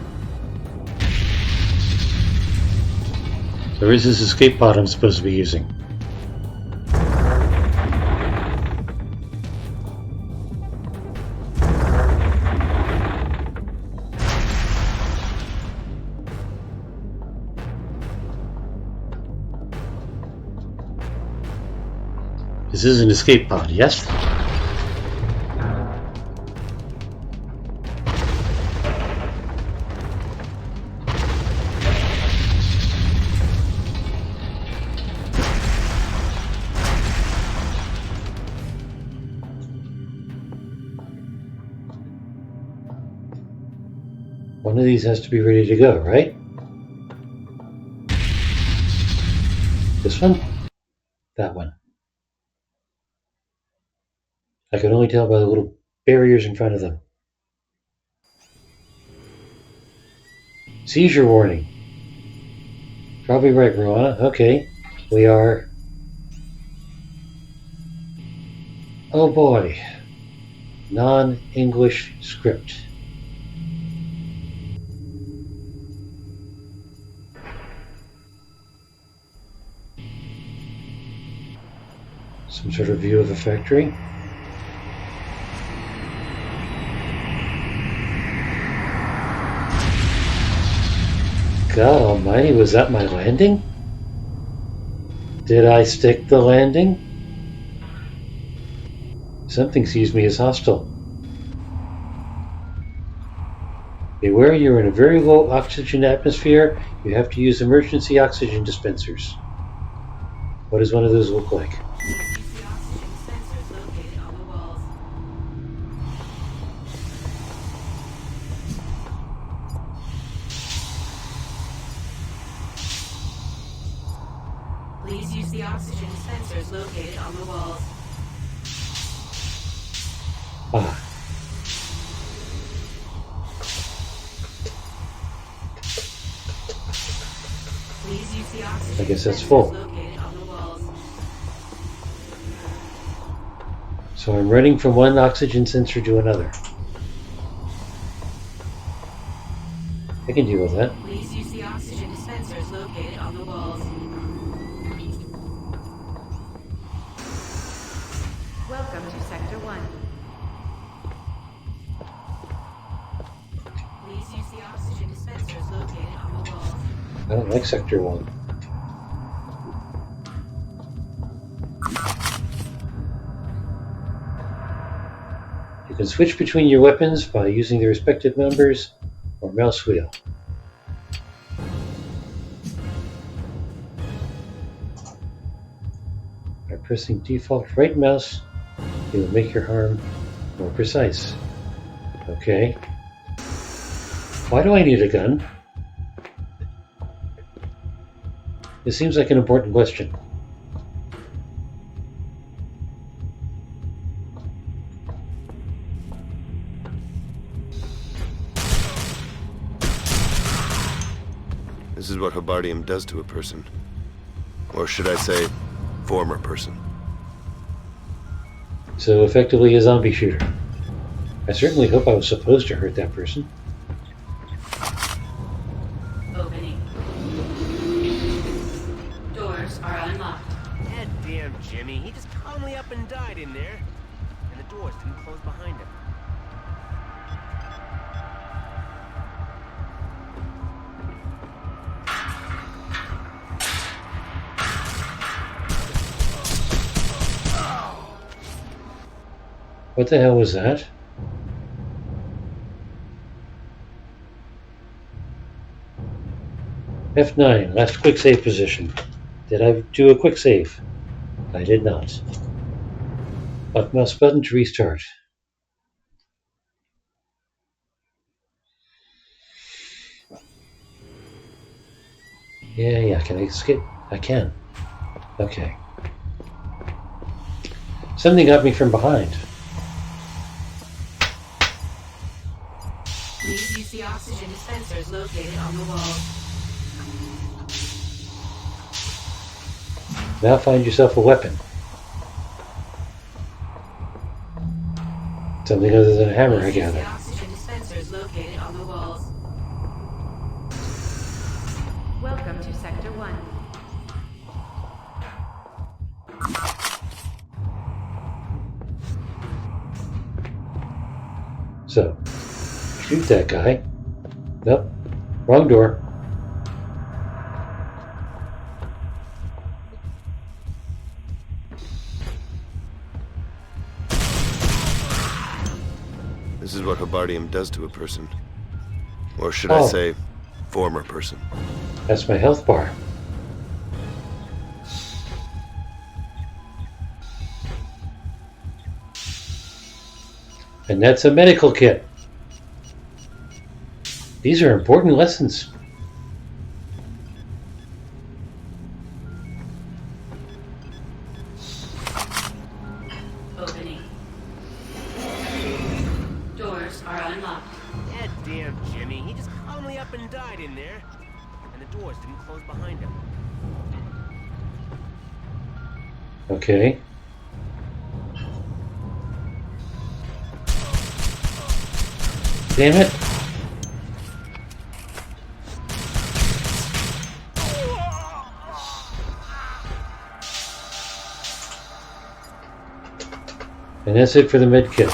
So where's this escape pod I'm supposed to be using? This is an escape pod, yes? One of these has to be ready to go, right? This one? That one. I can only tell by the little barriers in front of them. Seizure warning. Probably right, Rowana. Okay. We are... Oh boy. Non-English script. Some sort of view of the factory. God almighty, was that my landing? Did I stick the landing? Something sees me as hostile. Beware, you're in a very low oxygen atmosphere. You have to use emergency oxygen dispensers. What does one of those look like? Please use the oxygen dispensers located on the walls. Ah. Please use the oxygen I guess that's dispensers full. located on the walls. So I'm running from one oxygen sensor to another. I can deal with that. Please use the oxygen dispensers located on the walls. Welcome to Sector 1. Please use the oxygen dispensers located on the walls. I don't like Sector 1. You can switch between your weapons by using the respective numbers or mouse wheel. By pressing default right mouse, it will make your harm more precise. Okay. Why do I need a gun? It seems like an important question. This is what Hobardium does to a person. Or should I say, former person. So effectively a zombie shooter. I certainly hope I was supposed to hurt that person. Opening. Doors are unlocked. God damn, Jimmy. He just calmly up and died in there. And the doors didn't close behind him. What the hell was that? F9, last quick save position. Did I do a quick save? I did not. Left mouse button to restart. Yeah, can I skip? I can. Okay. Something got me from behind. Please use the oxygen dispensers located on the walls. Now find yourself a weapon. Something other than a hammer, I gather. The oxygen dispensers located on the walls. Welcome to Sector 1. So, shoot that guy. Nope, wrong door. This is what Hobardium does to a person. Or should I say, former person. That's my health bar. And that's a medical kit. These are important lessons. Opening. Doors are unlocked. God damn, Jimmy. He just calmly up and died in there. And the doors didn't close behind him. Okay. Damn it. And that's it for the med kit.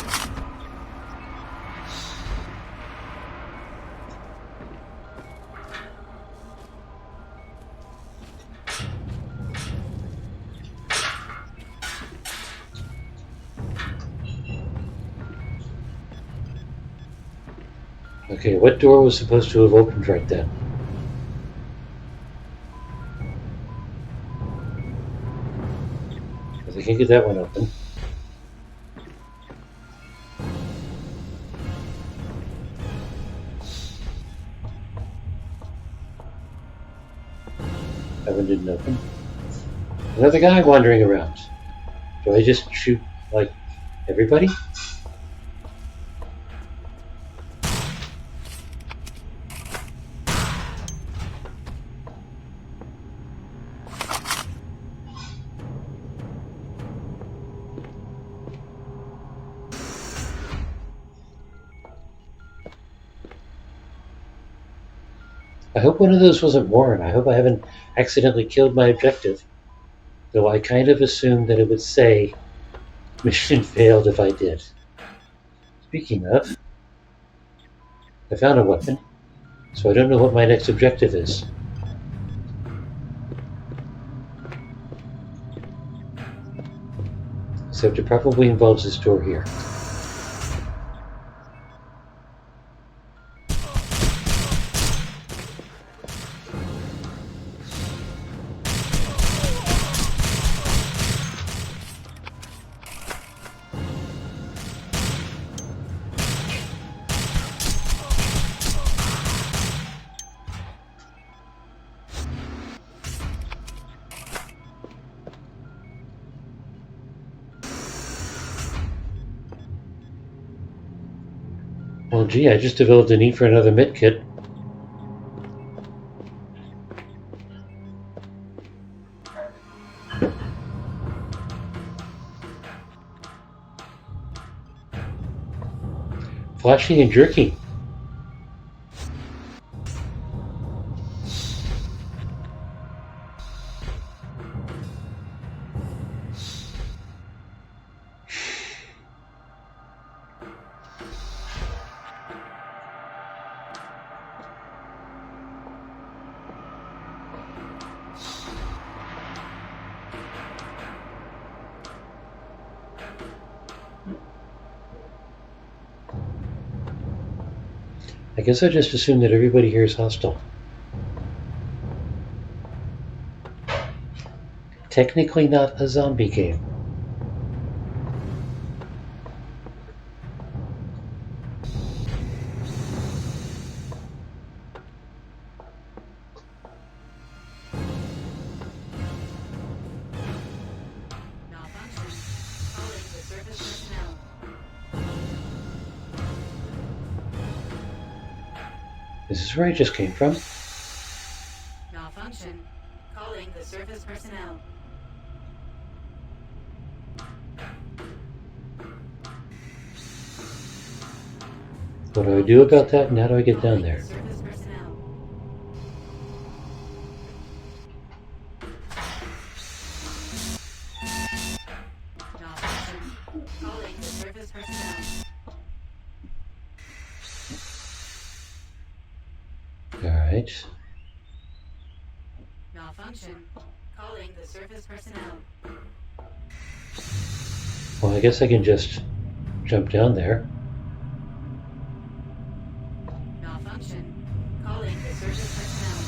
Okay, what door was supposed to have opened right then? Because I can't get that one open. That one didn't open. Another guy wandering around. Do I just shoot, like, everybody? I hope one of those wasn't Warren. I hope I haven't accidentally killed my objective. Though I kind of assumed that it would say, mission failed if I did. Speaking of, I found a weapon, so I don't know what my next objective is. Except it probably involves this door here. Well, gee, I just developed a need for another medkit. Flashy and jerky. I guess I just assume that everybody here is hostile. Technically not a zombie game. Is this where I just came from? Malfunction. Calling the surface personnel. What do I do about that, and how do I get down there? Calling the surface personnel. Alright. Malfunction. Calling the surface personnel. Well, I guess I can just jump down there. Malfunction. Calling the surface personnel.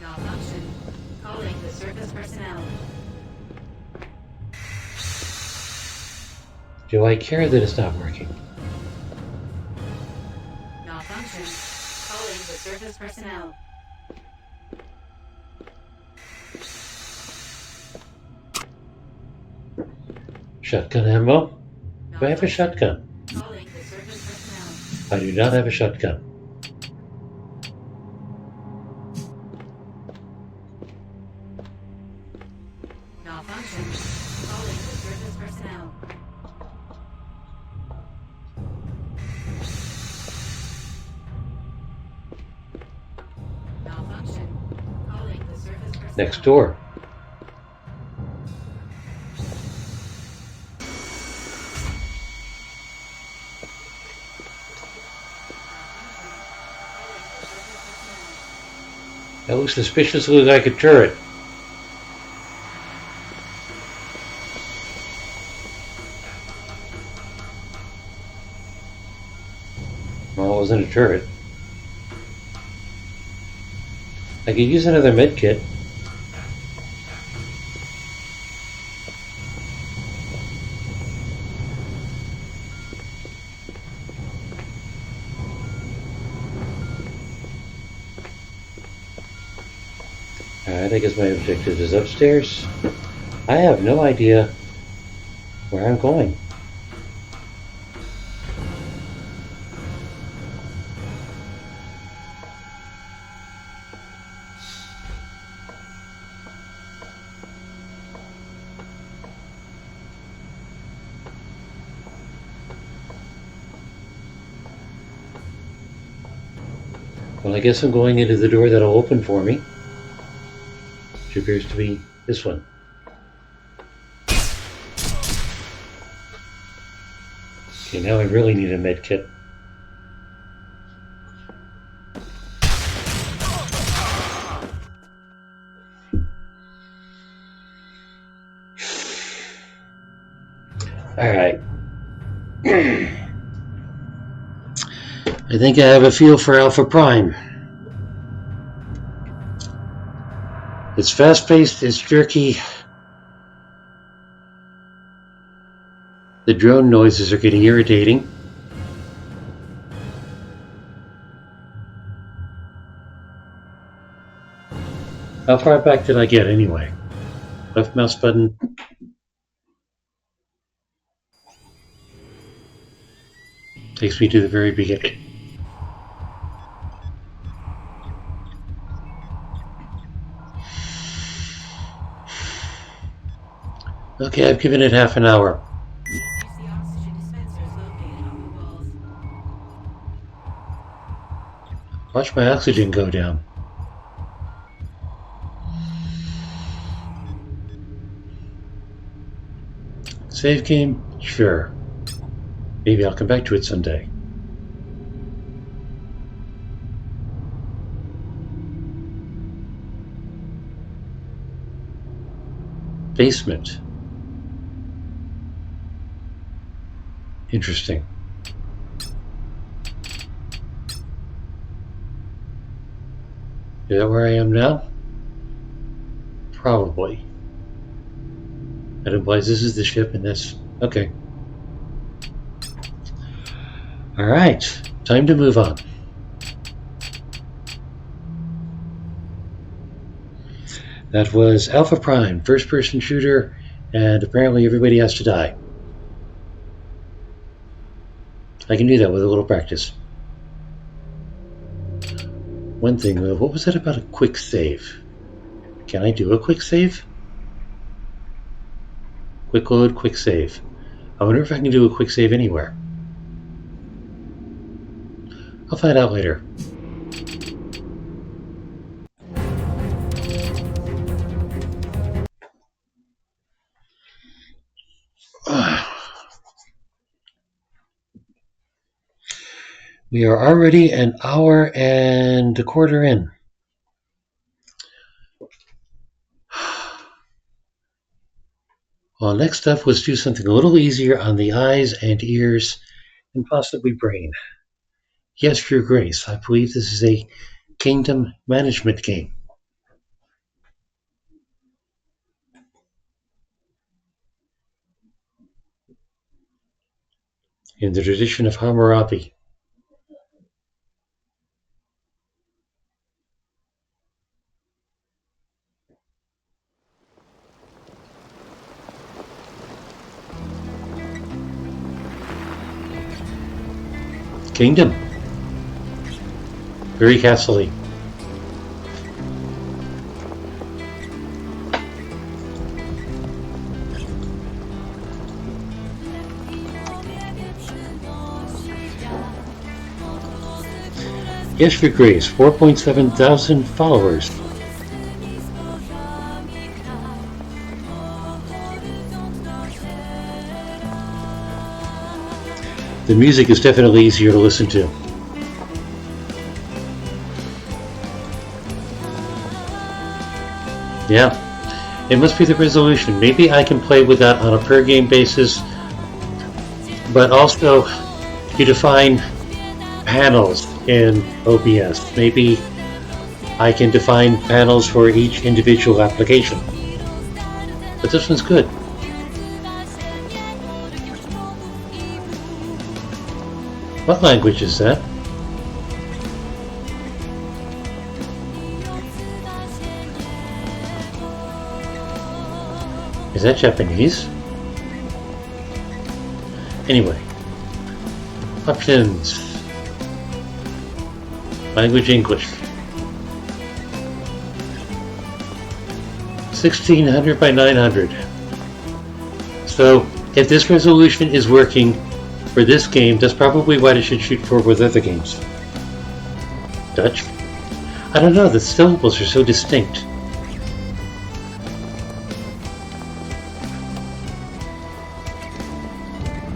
Malfunction. Calling the surface personnel. Do I care that it's not working? Malfunction. Calling the surface personnel. Shotgun ammo? Do I have a shotgun? Calling the surface personnel. I do not have a shotgun. Malfunction. Calling the surface personnel. Malfunction. Calling the surface personnel. Next door. That looks suspiciously like a turret. Well, it wasn't a turret. I could use another medkit. Alright, I guess my objective is upstairs. I have no idea where I'm going. Well, I guess I'm going into the door that'll open for me. Which appears to be this one. Okay, now I really need a med kit. Alright. I think I have a feel for Alpha Prime. It's fast-paced, it's jerky. The drone noises are getting irritating. How far back did I get anyway? Left mouse button. Takes me to the very beginning. Okay, I've given it half an hour. Watch my oxygen go down. Save game? Sure. Maybe I'll come back to it someday. Basement. Interesting. Is that where I am now? Probably. That implies this is the ship and this. Okay. Alright. Time to move on. That was Alpha Prime, first-person shooter, and apparently everybody has to die. I can do that with a little practice. One thing though, what was that about a quick save? Can I do a quick save? Quick load, quick save. I wonder if I can do a quick save anywhere. I'll find out later. We are already an hour and a quarter in. Well, next up, let's do something a little easier on the eyes and ears and possibly brain. Yes, Your Grace, I believe this is a kingdom management game. In the tradition of Hammurabi. Kingdom. Very castle-y. Yes, Your Grace, 4.7 thousand followers. The music is definitely easier to listen to. Yeah, it must be the resolution. Maybe I can play with that on a per game basis, but also you define panels in OBS. Maybe I can define panels for each individual application. But this one's good. What language is that? Is that Japanese? Anyway. Options. Language English. 1600 by 900. So, if this resolution is working for this game, that's probably what it should shoot for with other games. Dutch? I don't know, the syllables are so distinct.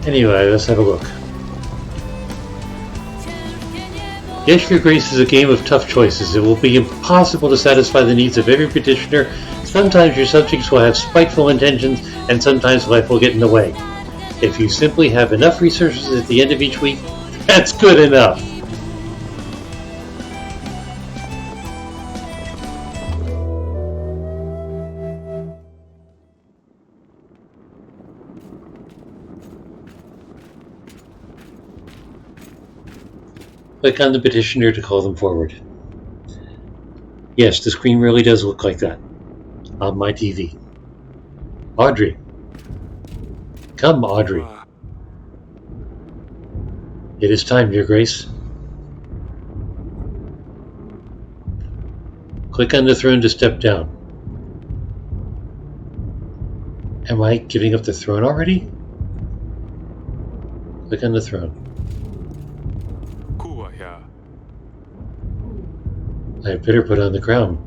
Anyway, let's have a look. Yes, Your Grace is a game of tough choices. It will be impossible to satisfy the needs of every petitioner. Sometimes your subjects will have spiteful intentions, and sometimes life will get in the way. If you simply have enough resources at the end of each week, that's good enough. Click on the petitioner to call them forward. Yes, the screen really does look like that on my TV. Audrey. Come, Audrey. It is time, Your Grace. Click on the throne to step down. Am I giving up the throne already? Click on the throne. I had better put on the crown.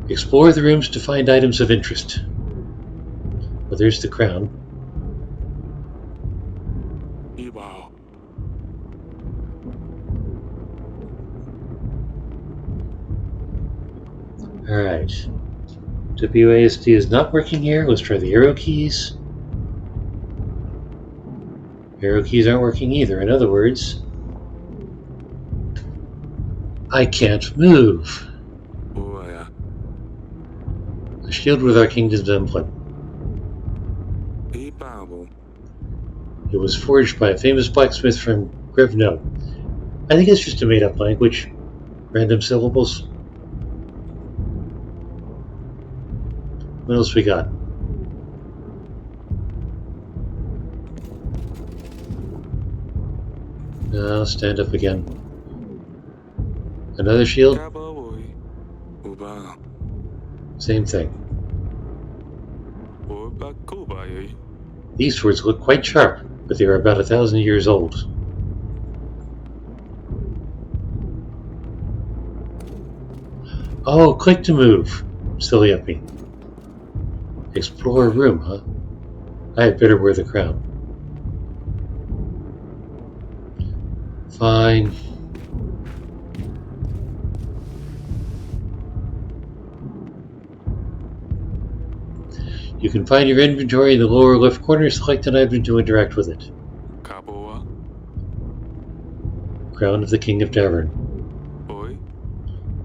Explore the rooms to find items of interest. Well, there's the crown. Alright. WASD is not working here. Let's try the arrow keys. Arrow keys aren't working either. In other words, I can't move. A shield with our kingdom's emblem. It was forged by a famous blacksmith from Grevno. I think it's just a made-up language. Random syllables. What else we got? Now stand up again. Another shield? Same thing. These swords look quite sharp, but they are about 1,000 years old. Oh, click to move. Silly of me. Explore a room, huh? I had better wear the crown. Fine. You can find your inventory in the lower left corner. Select an item to interact with it. Crown of the King of Tavern.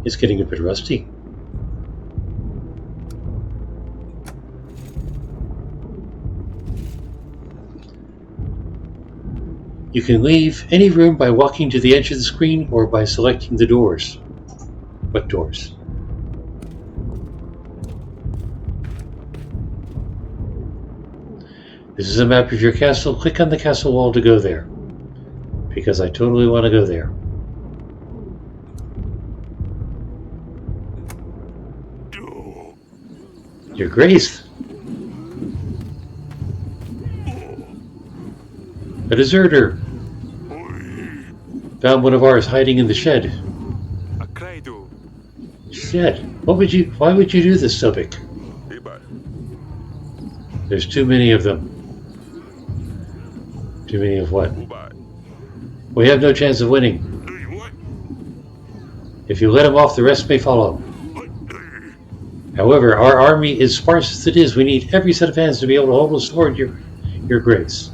It's getting a bit rusty. You can leave any room by walking to the edge of the screen or by selecting the doors. What doors? This is a map of your castle. Click on the castle wall to go there. Because I totally want to go there. Your Grace! A deserter! Found one of ours hiding in the shed. Shed? Why would you do this, Sobek? There's too many of them. Too many of what? We have no chance of winning. If you let him off, the rest may follow. However, our army is sparse as it is. We need every set of hands to be able to hold a sword, Your Grace.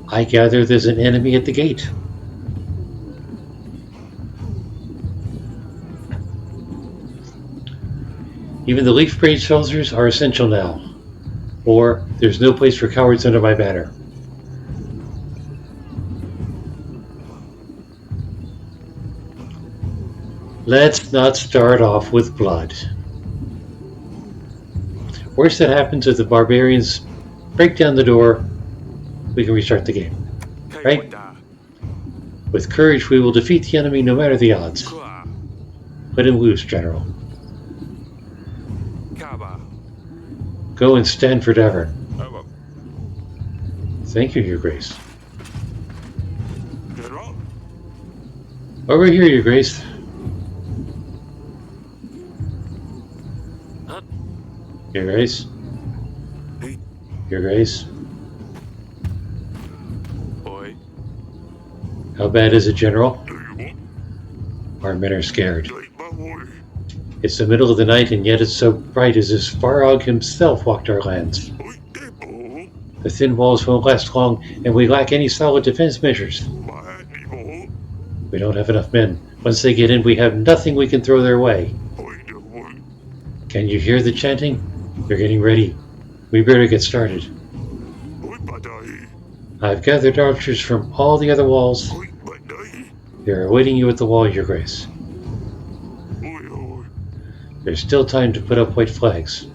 I gather there's an enemy at the gate. Even the leaf braid soldiers are essential now. Or, there's no place for cowards under my banner. Let's not start off with blood. Worst that happens if the barbarians break down the door, we can restart the game. Right? With courage, we will defeat the enemy no matter the odds. Let him loose, General. Go and stand for Davern. Thank you, Your Grace. Over here, Your Grace. Your Grace? Your Grace? How bad is it, General? Our men are scared. It's the middle of the night, and yet it's so bright as if Svarog himself walked our lands. The thin walls won't last long, and we lack any solid defense measures. We don't have enough men. Once they get in, we have nothing we can throw their way. Can you hear the chanting? They're getting ready. We better get started. I've gathered archers from all the other walls. They're awaiting you at the wall, Your Grace. There's still time to put up white flags.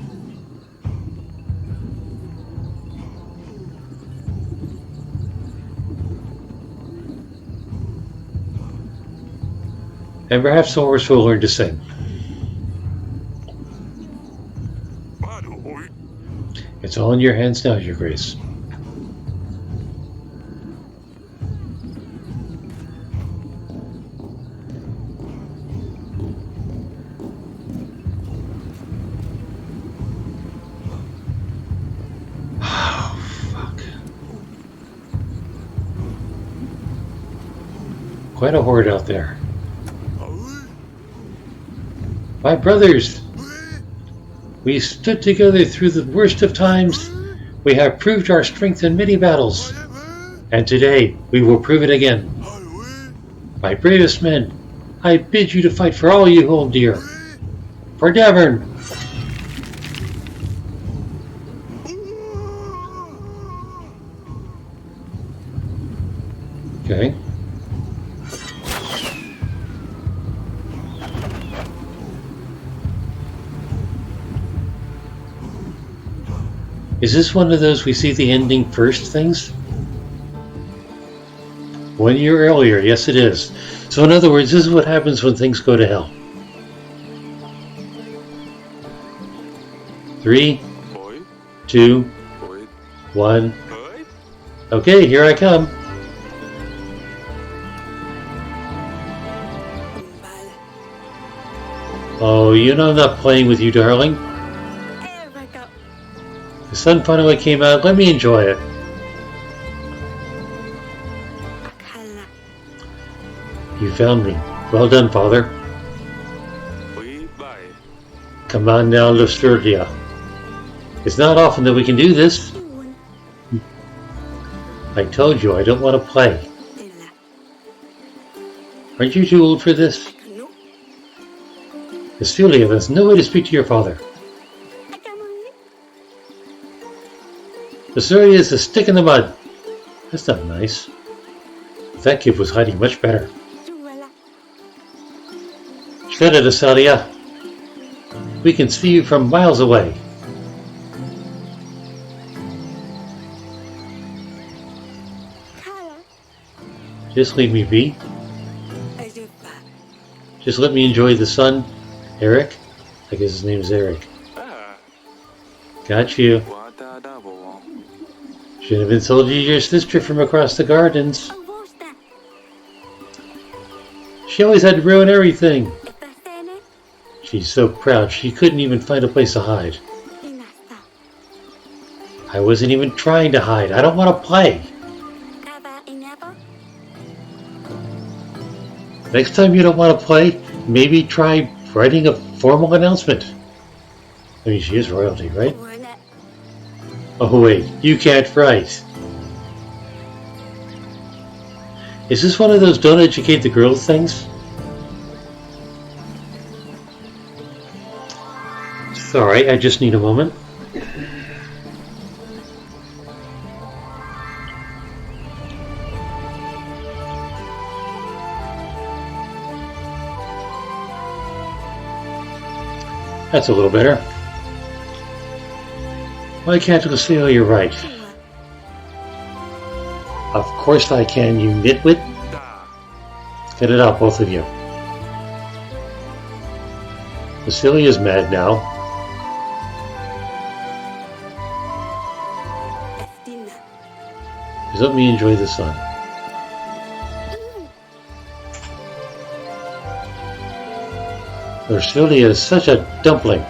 And perhaps the horse will learn to sing. It's all in your hands now, Your Grace. Oh, fuck. Quite a horde out there. My brothers! We stood together through the worst of times. We have proved our strength in many battles. And today, we will prove it again. My bravest men, I bid you to fight for all you hold dear. For Davern! Okay. Is this one of those we see the ending first things? 1 year earlier, yes it is. So in other words, this is what happens when things go to hell. 3, 2, 1. Okay, here I come. Oh, you know I'm not playing with you, darling. The sun finally came out. Let me enjoy it. You found me. Well done, Father. Come on now, Lustrudia. It's not often that we can do this. I told you I don't want to play. Aren't you too old for this? Vesulia, there's no way to speak to your father. Vesulia is a stick in the mud. That's not nice. That kid was hiding much better. Shut it, Vesulia. We can see you from miles away. Just leave me be. Just let me enjoy the sun. Eric? I guess his name is Eric. Got you. Should have insulted your sister from across the gardens. She always had to ruin everything. She's so proud she couldn't even find a place to hide. I wasn't even trying to hide. I don't want to play. Next time you don't want to play, maybe try writing a formal announcement. I mean, she is royalty, right? Oh wait, you can't write. Is this one of those don't educate the girls things? It's alright, I just need a moment. That's a little better. Why can't Lucia write? Of course I can, you nitwit. Get it out, both of you. Lucilia's mad now. Just let me enjoy the sun. Lucilia is such a dumpling.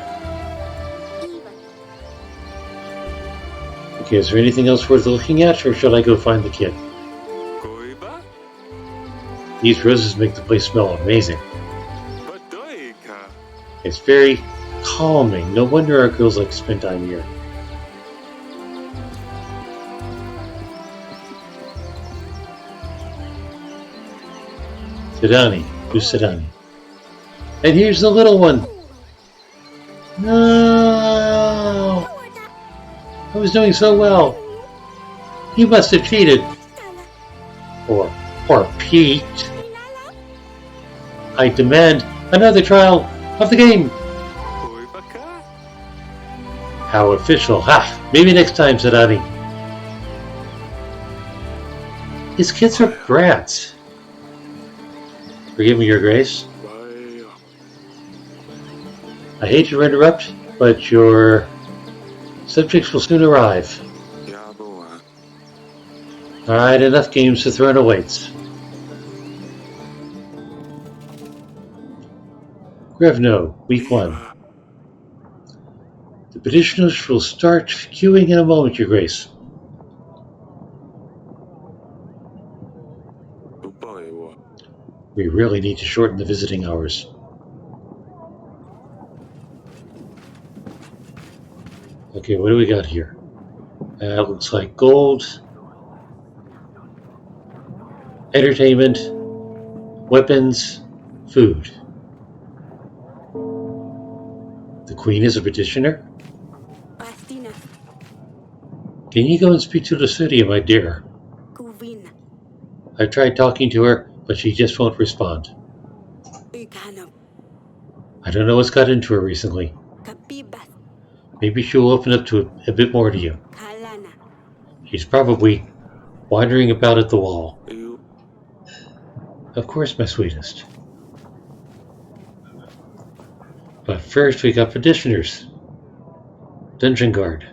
Okay, is there anything else worth looking at, or shall I go find the kid? These roses make the place smell amazing. It's very calming. No wonder our girls like to spend time here. Sidani. Who's Sidani? And here's the little one. No! I was doing so well. You must have cheated. Or Pete. I demand another trial of the game. How official. Ha! Maybe next time, said Ani. These kids are brats. Forgive me, Your Grace. I hate to interrupt, but your subjects will soon arrive. Alright, enough games to throw awaits. Grevno, Week 1. The petitioners will start queuing in a moment, Your Grace. We really need to shorten the visiting hours. Okay, what do we got here? Looks like gold, entertainment, weapons, food. The Queen is a petitioner? Can you go and speak to Lucidia, my dear? I've tried talking to her, but she just won't respond. I don't know what's got into her recently. Maybe she'll open up to a bit more to you. She's probably wandering about at the wall. Of course, my sweetest. But first we got petitioners. Dungeon Guard.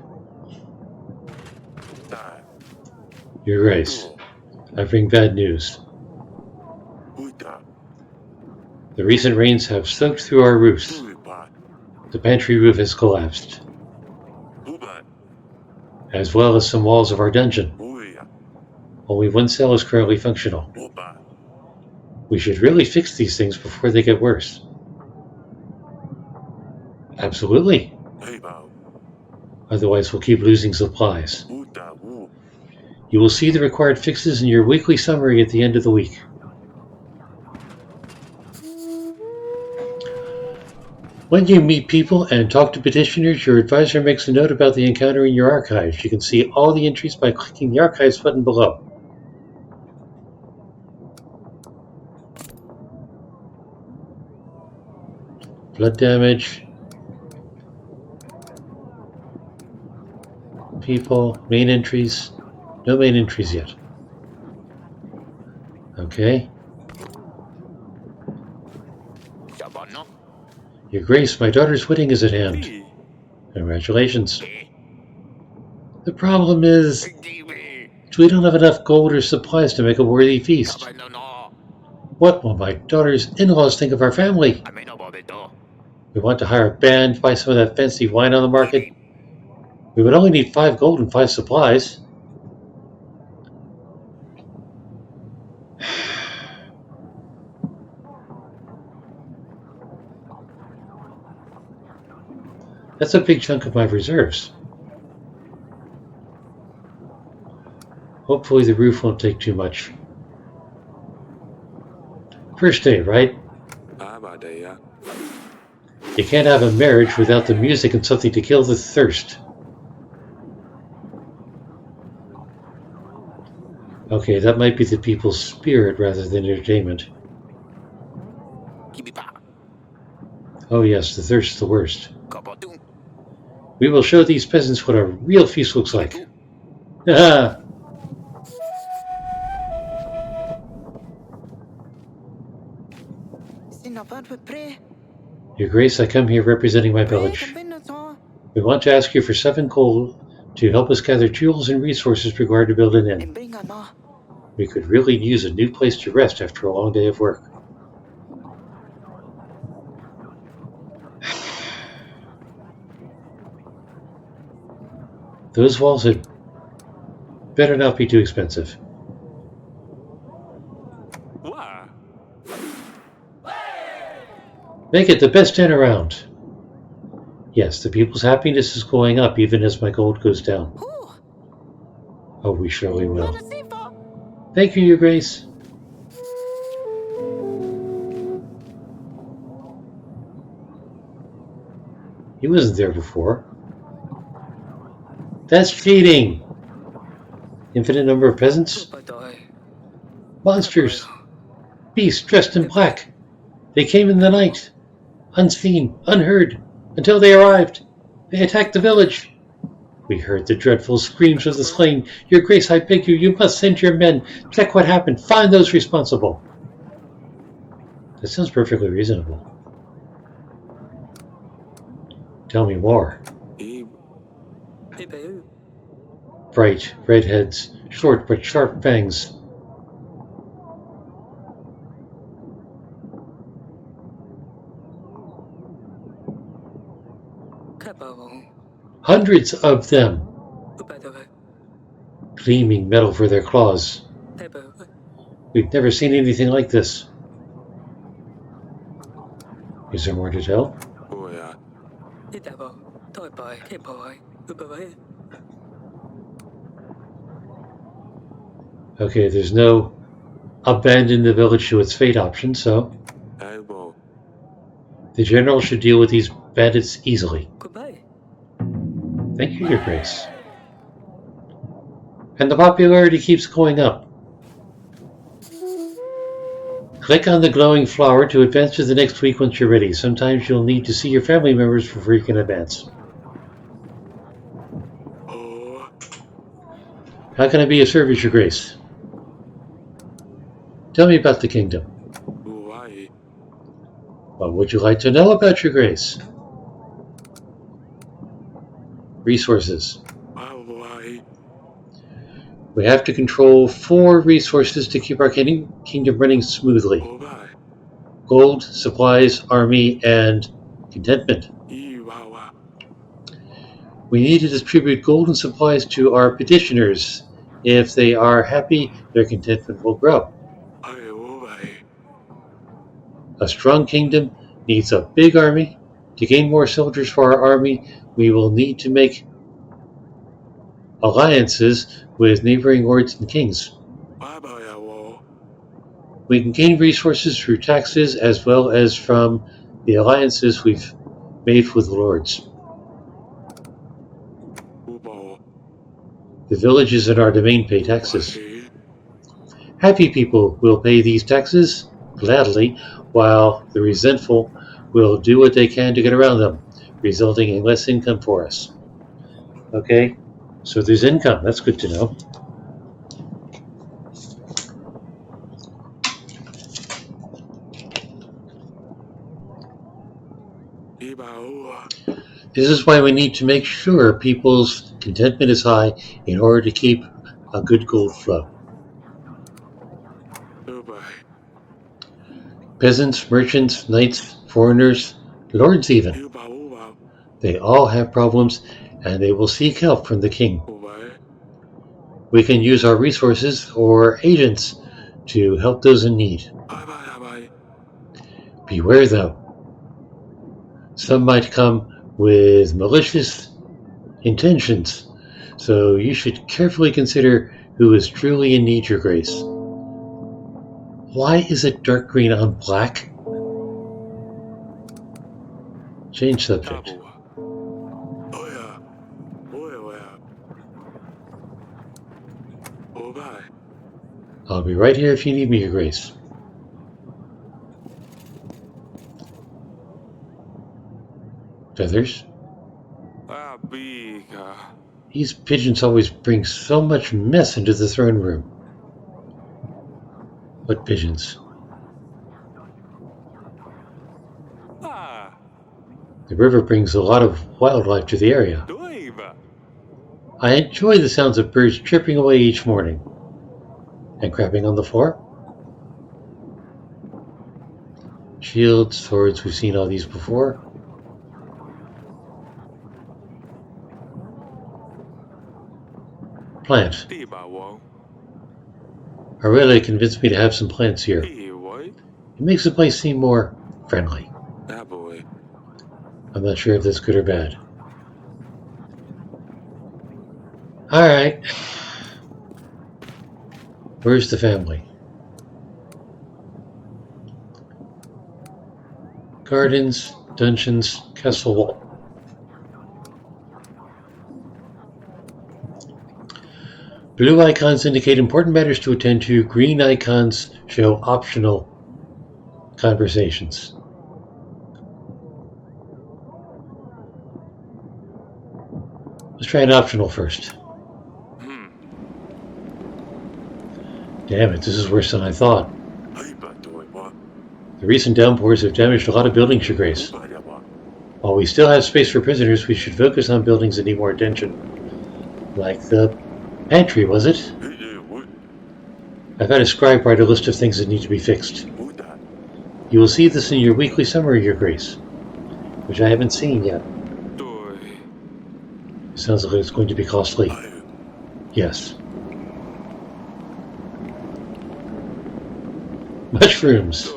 Your Grace, I bring bad news. The recent rains have soaked through our roofs. The pantry roof has collapsed, as well as some walls of our dungeon. Only one cell is currently functional. We should really fix these things before they get worse. Absolutely. Otherwise we'll keep losing supplies. You will see the required fixes in your weekly summary at the end of the week. When you meet people and talk to petitioners, your advisor makes a note about the encounter in your archives. You can see all the entries by clicking the Archives button below. Blood damage. People. Main entries. No main entries yet. Okay. Your Grace, my daughter's wedding is at hand. Congratulations. The problem is, we don't have enough gold or supplies to make a worthy feast. What will my daughter's in-laws think of our family? We want to hire a band, buy some of that fancy wine on the market. We would only need 5 gold and 5 supplies. That's a big chunk of my reserves. Hopefully the roof won't take too much. First day, right? You can't have a marriage without the music and something to kill the thirst. Okay, that might be the people's spirit rather than entertainment. Oh yes, the thirst's the worst. We will show these peasants what a real feast looks like. Haha! Your Grace, I come here representing my village. We want to ask you for 7 gold to help us gather tools and resources required to build an inn. We could really use a new place to rest after a long day of work. Those walls had better not be too expensive. Make it the best inn around. Yes, the people's happiness is going up even as my gold goes down. Oh, we surely will. Thank you, Your Grace. He wasn't there before. That's cheating! Infinite number of peasants? Monsters! Beasts dressed in black! They came in the night, unseen, unheard, until they arrived. They attacked the village. We heard the dreadful screams of the slain. Your Grace, I beg you, you must send your men. Check what happened. Find those responsible. That sounds perfectly reasonable. Tell me more. Bright red heads, short but sharp fangs. Hundreds of them. Gleaming metal for their claws. We've never seen anything like this. Is there more to tell? Okay, there's no abandon the village to its fate option, so the general should deal with these bandits easily. Thank you, Your Grace. And the popularity keeps going up. Click on the glowing flower to advance to the next week once you're ready. Sometimes you'll need to see your family members for free in advance. How can I be of service, Your Grace? Tell me about the kingdom. What would you like to know about, Your Grace? Resources. We have to control 4 resources to keep our kingdom running smoothly. Gold, supplies, army, and contentment. We need to distribute gold and supplies to our petitioners. If they are happy, their contentment will grow. A strong kingdom needs a big army. To gain more soldiers for our army, we will need to make alliances with neighboring lords and kings. We can gain resources through taxes as well as from the alliances we've made with lords. The villages in our domain pay taxes. Happy people will pay these taxes gladly, while the resentful will do what they can to get around them, resulting in less income for us. Okay, so there's income. That's good to know. This is why we need to make sure people's contentment is high in order to keep a good gold flow. Peasants, merchants, knights, foreigners, lords even. They all have problems and they will seek help from the king. We can use our resources or agents to help those in need. Beware though. Some might come with malicious intentions, so you should carefully consider who is truly in need, Your Grace. Why is it dark green on black? Change subject. I'll be right here if you need me, Your Grace. Feathers? These pigeons always bring so much mess into the throne room. What pigeons? The river brings a lot of wildlife to the area. I enjoy the sounds of birds chirping away each morning. And crapping on the floor. Shields, swords, we've seen all these before. Plant. Aurelia convinced me to have some plants here. It makes the place seem more friendly. I'm not sure if that's good or bad. Alright. Where's the family? Gardens, dungeons, castle wall. Blue icons indicate important matters to attend to. Green icons show optional conversations. Let's try an optional first. Damn it, this is worse than I thought. The recent downpours have damaged a lot of buildings, Your Grace. While we still have space for prisoners, we should focus on buildings that need more attention. Like the pantry, was it? I've had a scribe write a list of things that need to be fixed. You will see this in your weekly summary, Your Grace, which I haven't seen yet. Sounds like it's going to be costly. Yes. Mushrooms!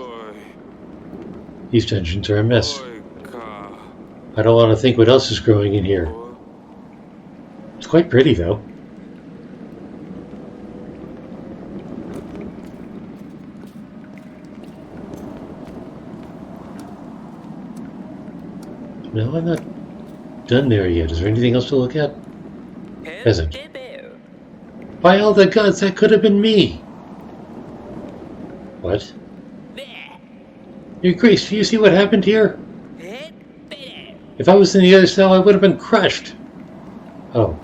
These dungeons are a mess. I don't want to think what else is growing in here. It's quite pretty, though. No, I'm not done there yet. Is there anything else to look at? Peasant. By all the gods, that could have been me! What? Your Grace, do you see what happened here? If I was in the other cell, I would have been crushed. Oh.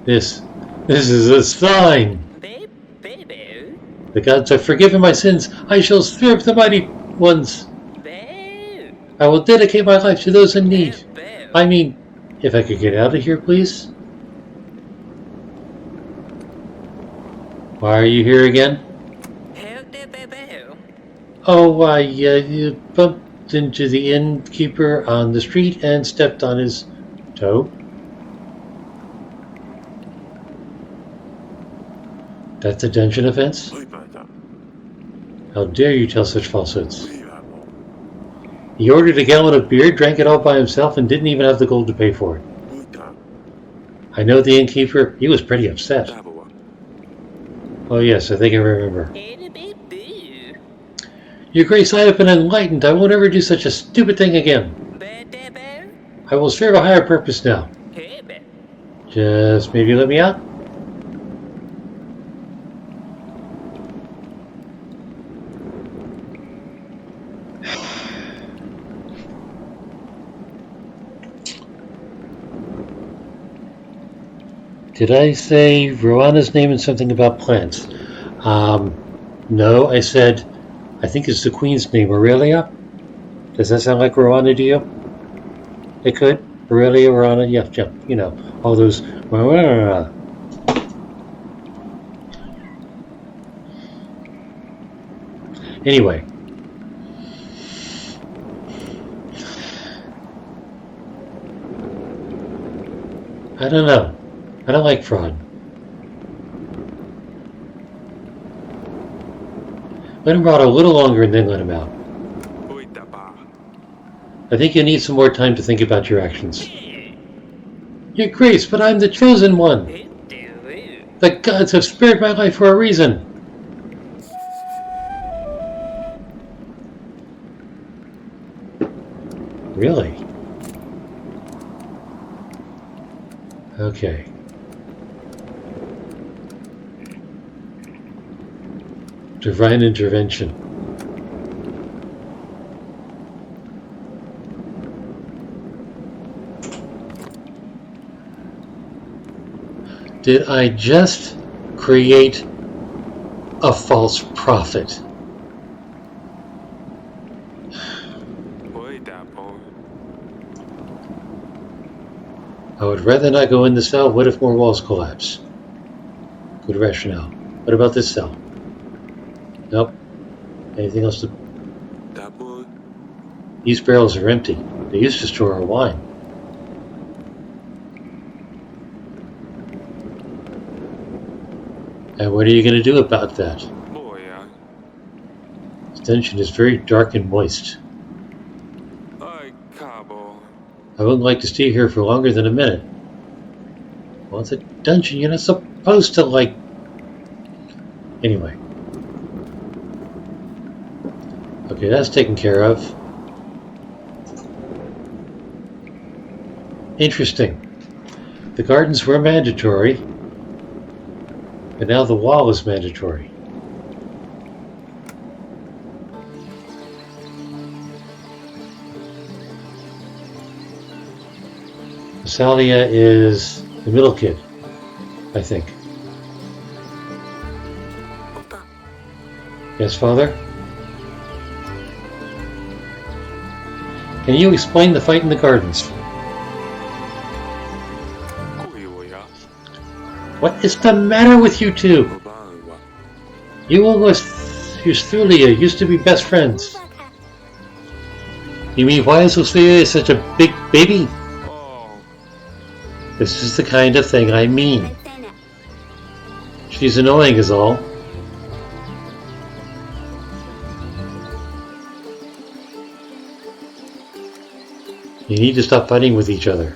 This is a sign! The gods have forgiven my sins. I shall serve the mighty ones. I will dedicate my life to those in need. I mean, if I could get out of here, please. Why are you here again? Oh, you bumped into the innkeeper on the street and stepped on his toe. That's a dungeon offense? How dare you tell such falsehoods? He ordered a gallon of beer, drank it all by himself, and didn't even have the gold to pay for it. I know the innkeeper. He was pretty upset. Oh yes, I think I remember. Your Grace, I have been enlightened. I won't ever do such a stupid thing again. I will serve a higher purpose now. Just maybe let me out? Did I say Roanna's name and something about plants? No, I said, I think it's the Queen's name, Aurelia? Does that sound like Roanna to you? It could. Aurelia, Roanna, yeah, you know, all those. Anyway. I don't know. I don't like fraud. Let him rot a little longer and then let him out. I think you need some more time to think about your actions. Your Grace, but I'm the chosen one! The gods have spared my life for a reason! Really? Okay. Divine intervention. Did I just create a false prophet? I would rather not go in the cell. What if more walls collapse? Good rationale. What about this cell? Nope. Anything else to... These barrels are empty. They used to store our wine. And what are you going to do about that? This dungeon is very dark and moist. I wouldn't like to stay here for longer than a minute. Well, it's a dungeon. You're not supposed to, like... Anyway. Okay, that's taken care of. Interesting. The gardens were mandatory, but now the wall is mandatory. Salia is the middle kid, I think. Yes, Father? Can you explain the fight in the gardens? What is the matter with you two? You and Thulia used to be best friends. You mean why is Thulia such a big baby? This is the kind of thing I mean. She's annoying is all. You need to stop fighting with each other.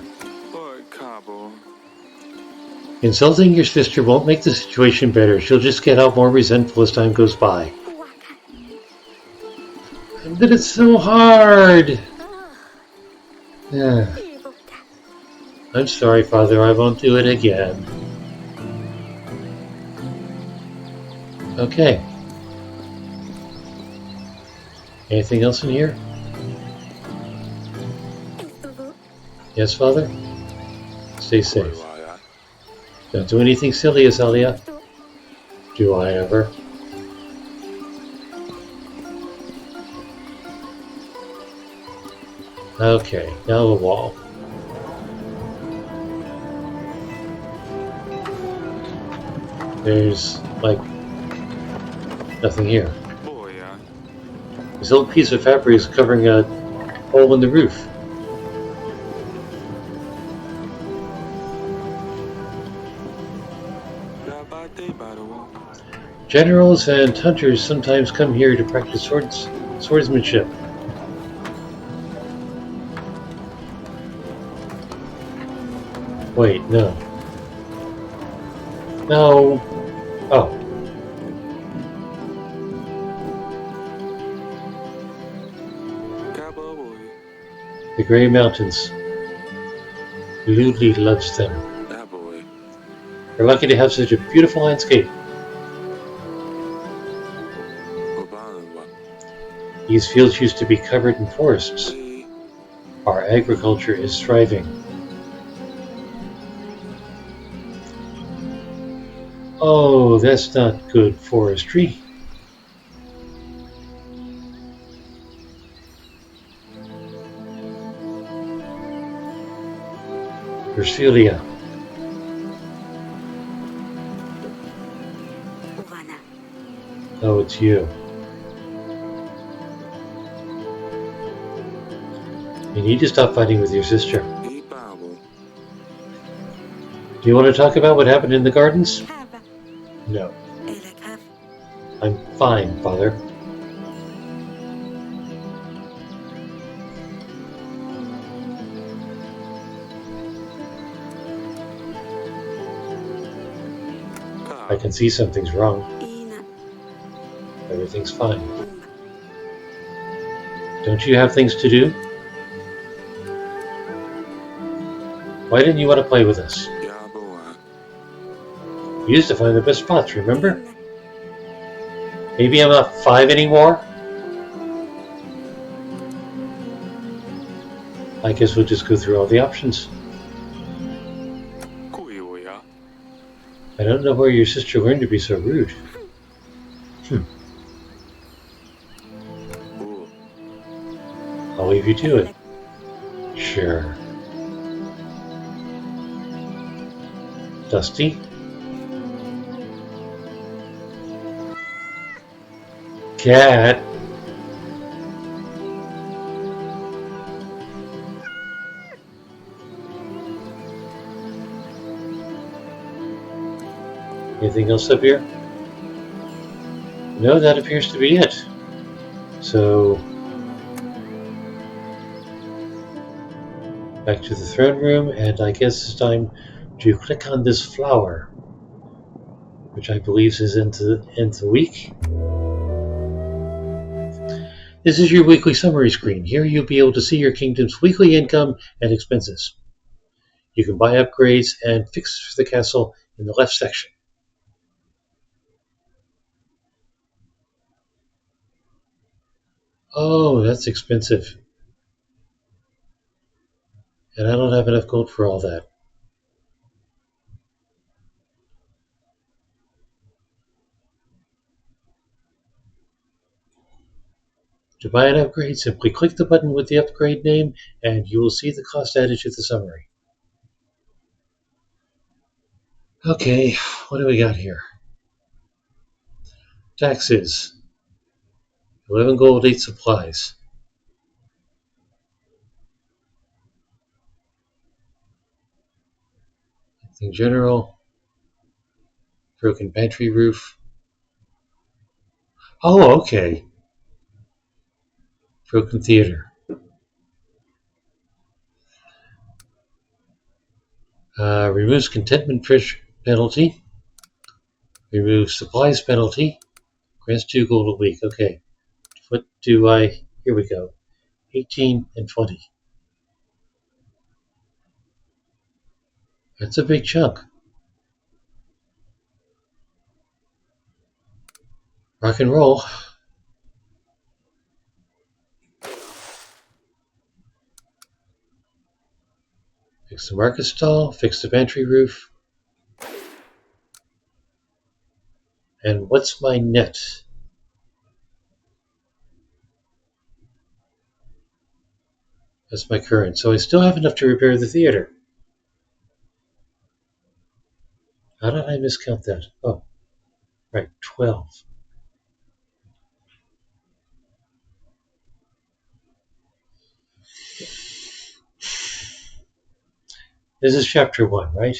Insulting your sister won't make the situation better. She'll just get out more resentful as time goes by. But it's so hard. Yeah. I'm sorry, Father. I won't do it again. Okay. Anything else in here? Yes, Father? Stay safe. Don't do anything silly, Azalia. Do I ever? Okay, now the wall. There's, like, nothing here. This little piece of fabric is covering a hole in the roof. Generals and hunters sometimes come here to practice swordsmanship. Wait, no. No. Oh. The Grey Mountains. Luli loves them. We're lucky to have such a beautiful landscape. These fields used to be covered in forests. Our agriculture is thriving. Oh, that's not good forestry. There's Philia. Oh, it's you. You need to stop fighting with your sister. Do you want to talk about what happened in the gardens? No. I'm fine, Father. I can see something's wrong. Everything's fine. Don't you have things to do? Why didn't you want to play with us? You used to find the best spots, remember? Maybe I'm not 5 anymore? I guess we'll just go through all the options. I don't know where your sister learned to be so rude. I'll leave you to it. Sure. Dusty? Cat? Anything else up here? No, that appears to be it. So, back to the throne room, and I guess it's time to click on this flower, which I believe is into the week. This is your weekly summary screen. Here you'll be able to see your kingdom's weekly income and expenses. You can buy upgrades and fix the castle in the left section. Oh, that's expensive. And I don't have enough gold for all that. To buy an upgrade, simply click the button with the upgrade name and you will see the cost added to the summary. Okay, what do we got here? Taxes. 11 gold, 8 supplies. Anything general. Broken pantry roof. Oh, okay. Broken theater. Removes contentment penalty. Removes supplies penalty. Grants 2 gold a week. Okay. What do I... Here we go. 18 and 20. That's a big chunk. Rock and roll. Fix the market stall. Fix the pantry roof. And what's my net? That's my current. So I still have enough to repair the theater. How did I miscount that? Oh, right, 12. This is chapter 1, right?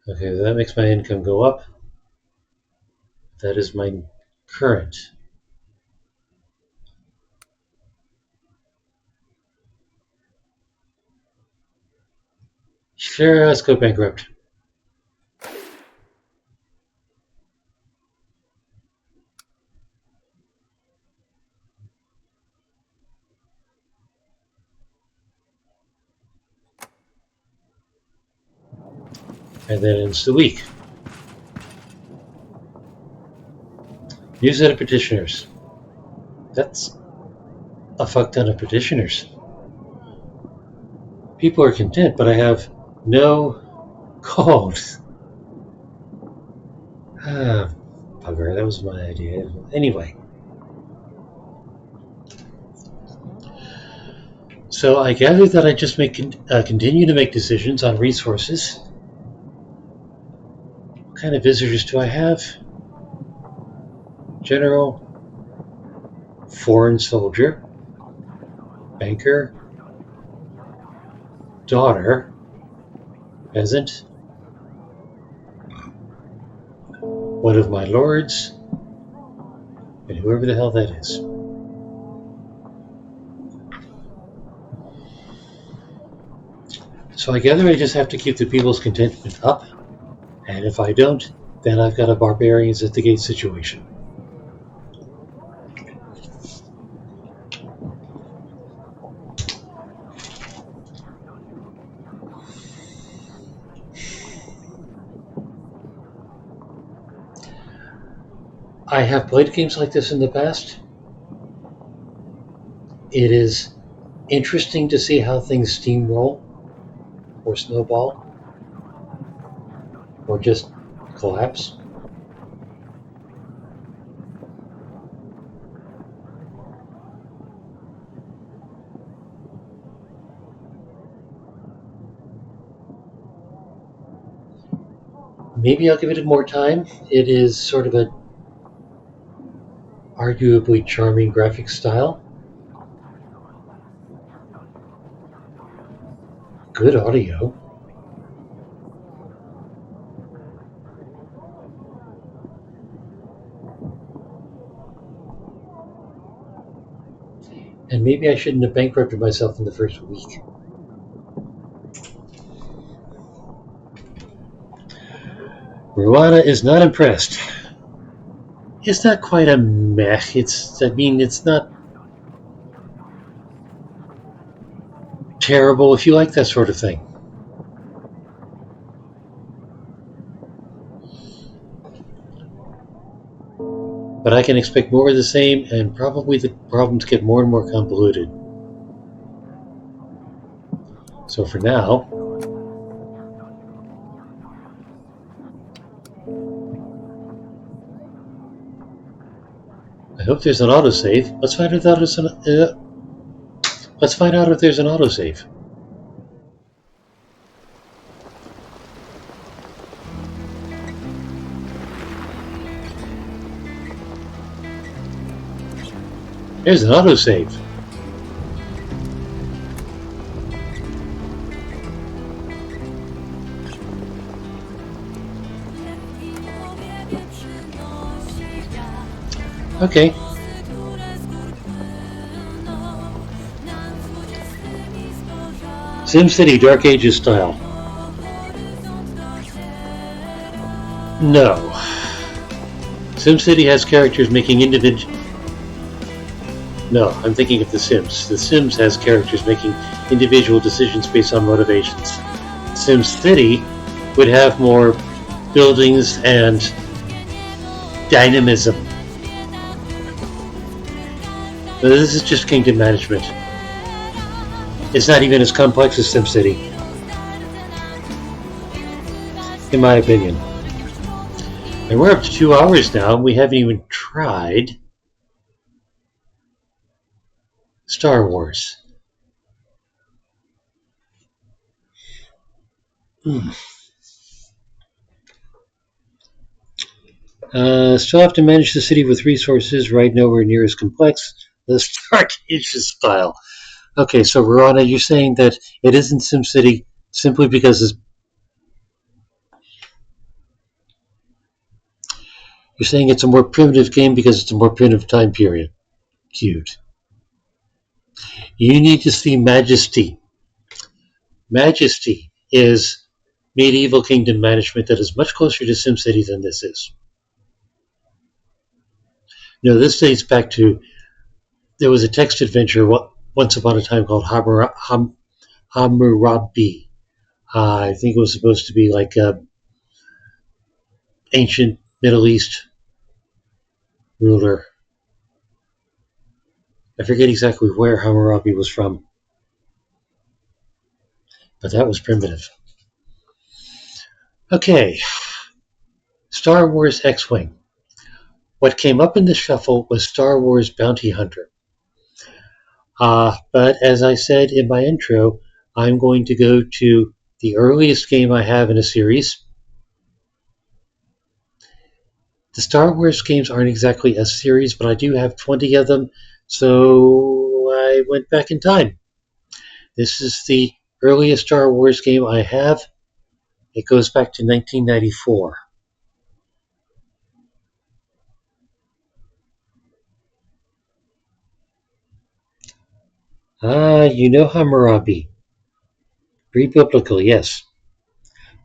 Okay, that makes my income go up. That is my current. Sure, let's go bankrupt. And then ends the week. New set of petitioners. That's a fuck ton of petitioners. People are content, but I have no gold. Ah, bugger, that was my idea. Anyway. So I gather that I just continue to make decisions on resources. What kind of visitors do I have? General, foreign soldier, banker, daughter, peasant, one of my lords, and whoever the hell that is. So I gather I just have to keep the people's contentment up, and if I don't, then I've got a barbarians at the gate situation. I have played games like this in the past. It is interesting to see how things steamroll or snowball or just collapse. Maybe I'll give it more time. It is sort of a arguably charming graphic style. Good audio. And maybe I shouldn't have bankrupted myself in the first week. Ruana is not impressed. It's not quite a meh. It's not terrible if you like that sort of thing. But I can expect more of the same, and probably the problems get more and more convoluted. So for now, I hope there's an autosave. Let's find out if there's an autosave. There's an autosave. Okay. SimCity Dark Ages style. No. SimCity has characters making individual... No, I'm thinking of The Sims. The Sims has characters making individual decisions based on motivations. SimCity would have more buildings and dynamism. But this is just kingdom management. It's not even as complex as SimCity, in my opinion. And we're up to 2 hours now, and we haven't even tried Star Wars. Still have to manage the city with resources, right? Nowhere near as complex. The Dark Ages style. Okay, so Verona, you're saying that it isn't SimCity simply because you're saying it's a more primitive game because it's a more primitive time period. Cute. You need to see Majesty. Majesty is medieval kingdom management that is much closer to SimCity than this is. No, this dates back to, there was a text adventure once upon a time called Hammurabi. I think it was supposed to be like ancient Middle East ruler. I forget exactly where Hammurabi was from, but that was primitive. Okay, Star Wars X-Wing. What came up in the shuffle was Star Wars Bounty Hunter. But as I said in my intro, I'm going to go to the earliest game I have in a series. The Star Wars games aren't exactly a series, but I do have 20 of them, so I went back in time. This is the earliest Star Wars game I have. It goes back to 1994. You know Hammurabi. Pre-biblical, yes.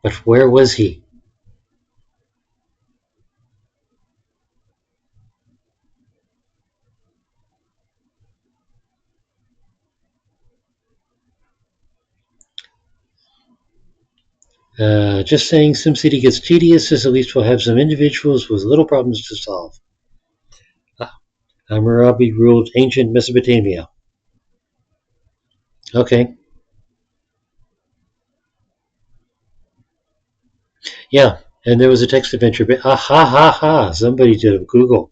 But where was he? Just saying SimCity gets tedious, as at least we'll have some individuals with little problems to solve. Hammurabi ruled ancient Mesopotamia. Okay. Yeah, and there was a text adventure. Somebody did a Google.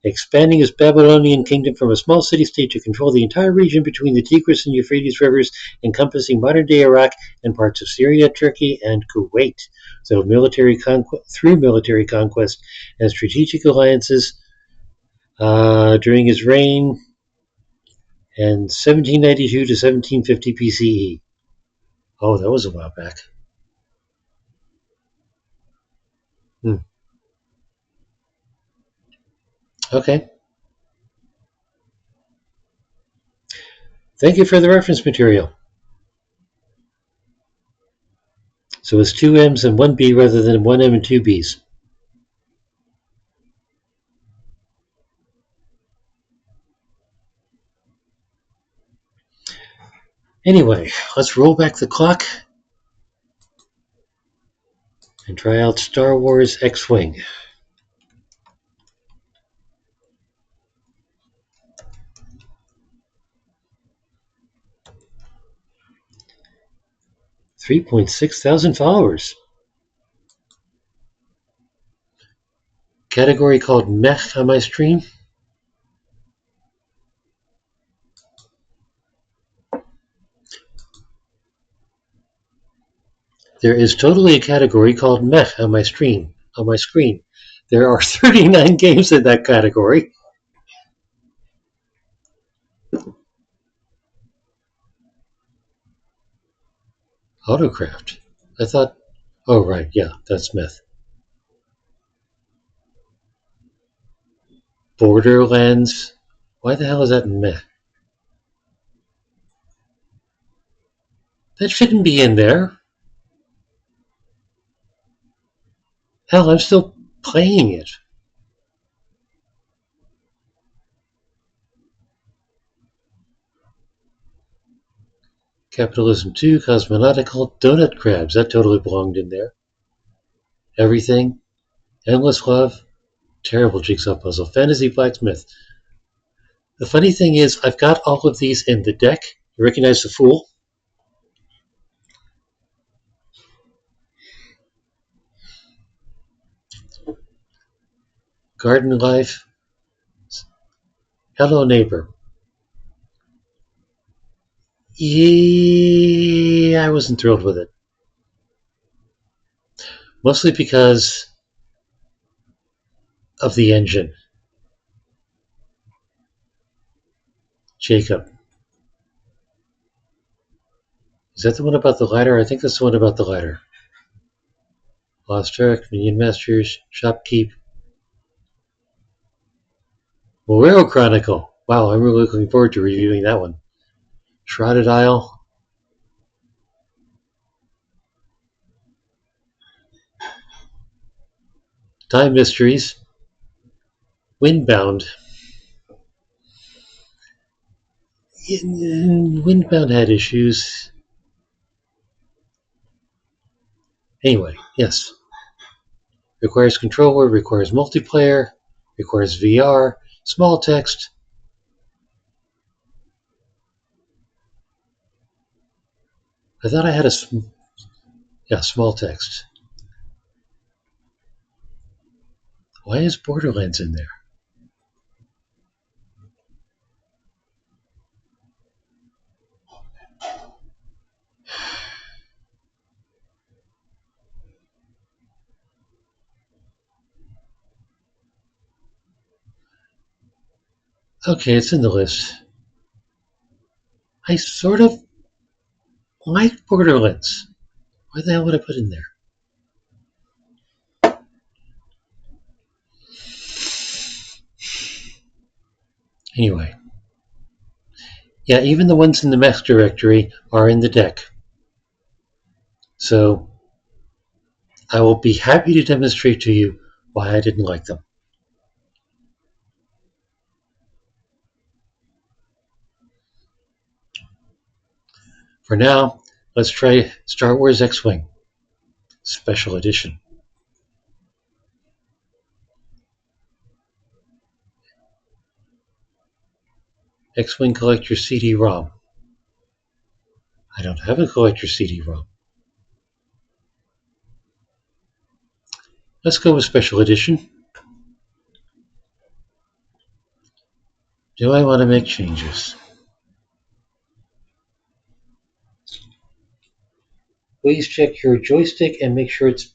Expanding his Babylonian kingdom from a small city-state to control the entire region between the Tigris and Euphrates rivers, encompassing modern-day Iraq and parts of Syria, Turkey, and Kuwait. So through military conquest and strategic alliances during his reign in 1792 to 1750 BCE. Oh, that was a while back. Okay. Thank you for the reference material. So it's 2 M's and 1 B rather than 1 M and 2 B's. Anyway, let's roll back the clock and try out Star Wars X-Wing. 3.6 thousand followers. Category called Mech on my stream. There is totally a category called Mech on my stream. On my screen, there are 39 games in that category. Autocraft. I thought. Oh right, yeah, that's Myth. Borderlands. Why the hell is that Meh? That shouldn't be in there. Hell, I'm still playing it. Capitalism 2, Cosmonautical, Donut Crabs. That totally belonged in there. Everything. Endless Love. Terrible jigsaw puzzle. Fantasy Blacksmith. The funny thing is, I've got all of these in the deck. You recognize the Fool? Garden Life. Hello Neighbor. Yeah, I wasn't thrilled with it. Mostly because of the engine. Jacob. Is that the one about the ladder? I think that's the one about the ladder. Lost Ark, Minion Masters, Shopkeep. Morero Chronicle. Wow, I'm really looking forward to reviewing that one. Shrouded Isle. Time Mysteries. Windbound. Windbound had issues. Anyway, yes. Requires controller, requires multiplayer, requires VR, small text. I thought I had small text. Why is Borderlands in there? Okay, it's in the list. I sort of like Borderlands. Why the hell would I put in there? Anyway. Yeah, even the ones in the mech directory are in the deck. So I will be happy to demonstrate to you why I didn't like them. For now, let's try Star Wars X-Wing Special Edition. X-Wing Collector CD-ROM. I don't have a Collector CD-ROM. Let's go with Special Edition. Do I want to make changes? Please check your joystick and make sure it's...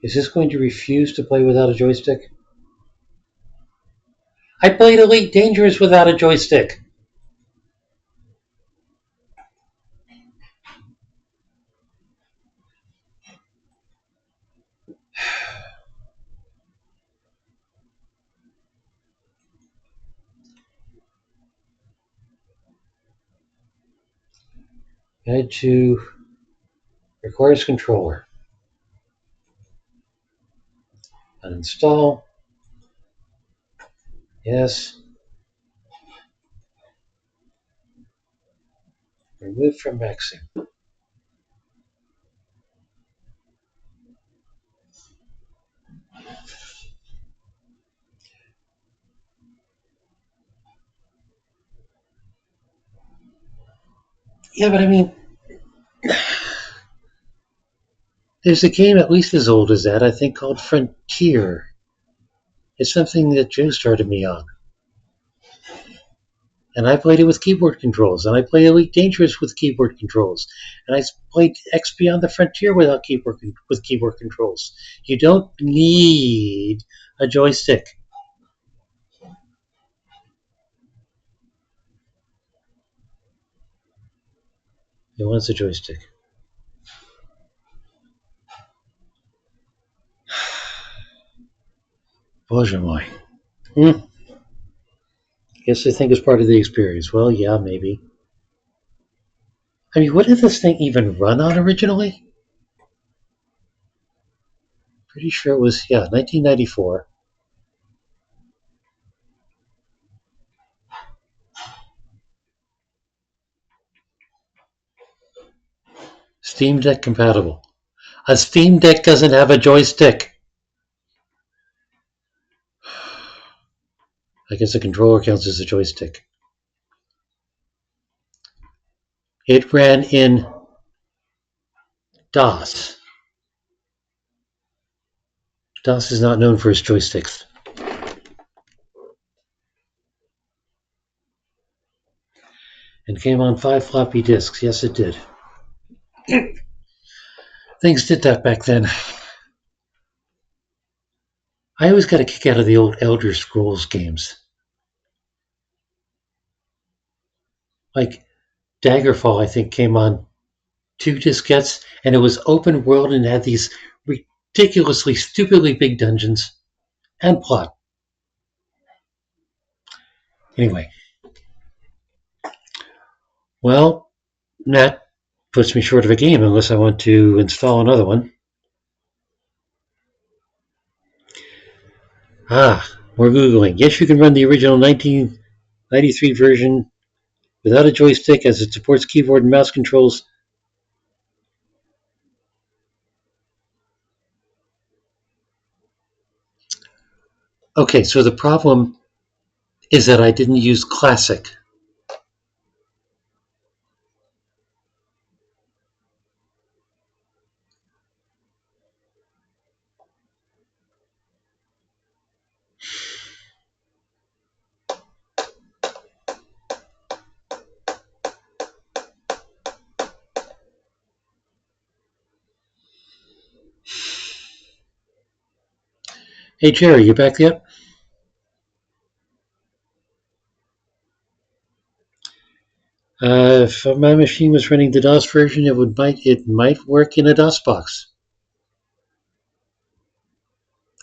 Is this going to refuse to play without a joystick? I played Elite Dangerous without a joystick. Guide to requires controller. Uninstall. Yes. Remove from Maxim. Yeah, but I mean, there's a game at least as old as that, I think, called Frontier. It's something that Joe started me on. And I played it with keyboard controls, and I played Elite Dangerous with keyboard controls, and I played X Beyond the Frontier with keyboard controls. You don't need a joystick. It wants a joystick. Bоже mой. Guess I think it's part of the experience. Well, yeah, maybe. I mean, what did this thing even run on originally? Pretty sure it was, 1994. Steam Deck compatible. A Steam Deck doesn't have a joystick. I guess the controller counts as a joystick. It ran in DOS. DOS is not known for its joysticks. And came on 5 floppy disks. Yes, it did. Things did that back then. I always got a kick out of the old Elder Scrolls games. Like Daggerfall, I think, came on 2 diskettes, and it was open world and had these ridiculously, stupidly big dungeons and plot. Anyway. Well, that puts me short of a game unless I want to install another one. More Googling. Yes, you can run the original 1993 version without a joystick as it supports keyboard and mouse controls. Okay, so the problem is that I didn't use Classic. Hey, Jerry, you back yet? If my machine was running the DOS version, it might work in a DOS box.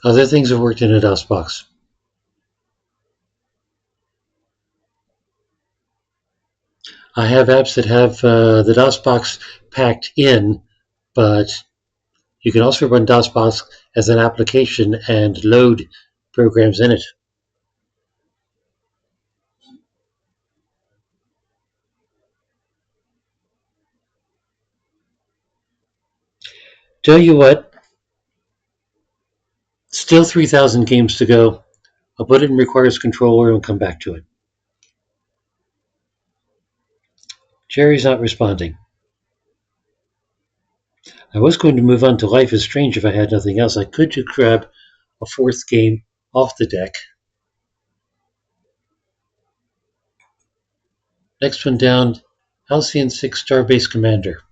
Other things have worked in a DOS box. I have apps that have the DOS box packed in, but you can also run DOS box as an application and load programs in it. Tell you what, still 3,000 games to go. I'll put it in requires controller and come back to it. Jerry's not responding. I was going to move on to Life is Strange if I had nothing else. I could just grab a 4th game off the deck. Next one down, Halcyon 6 Starbase Commander.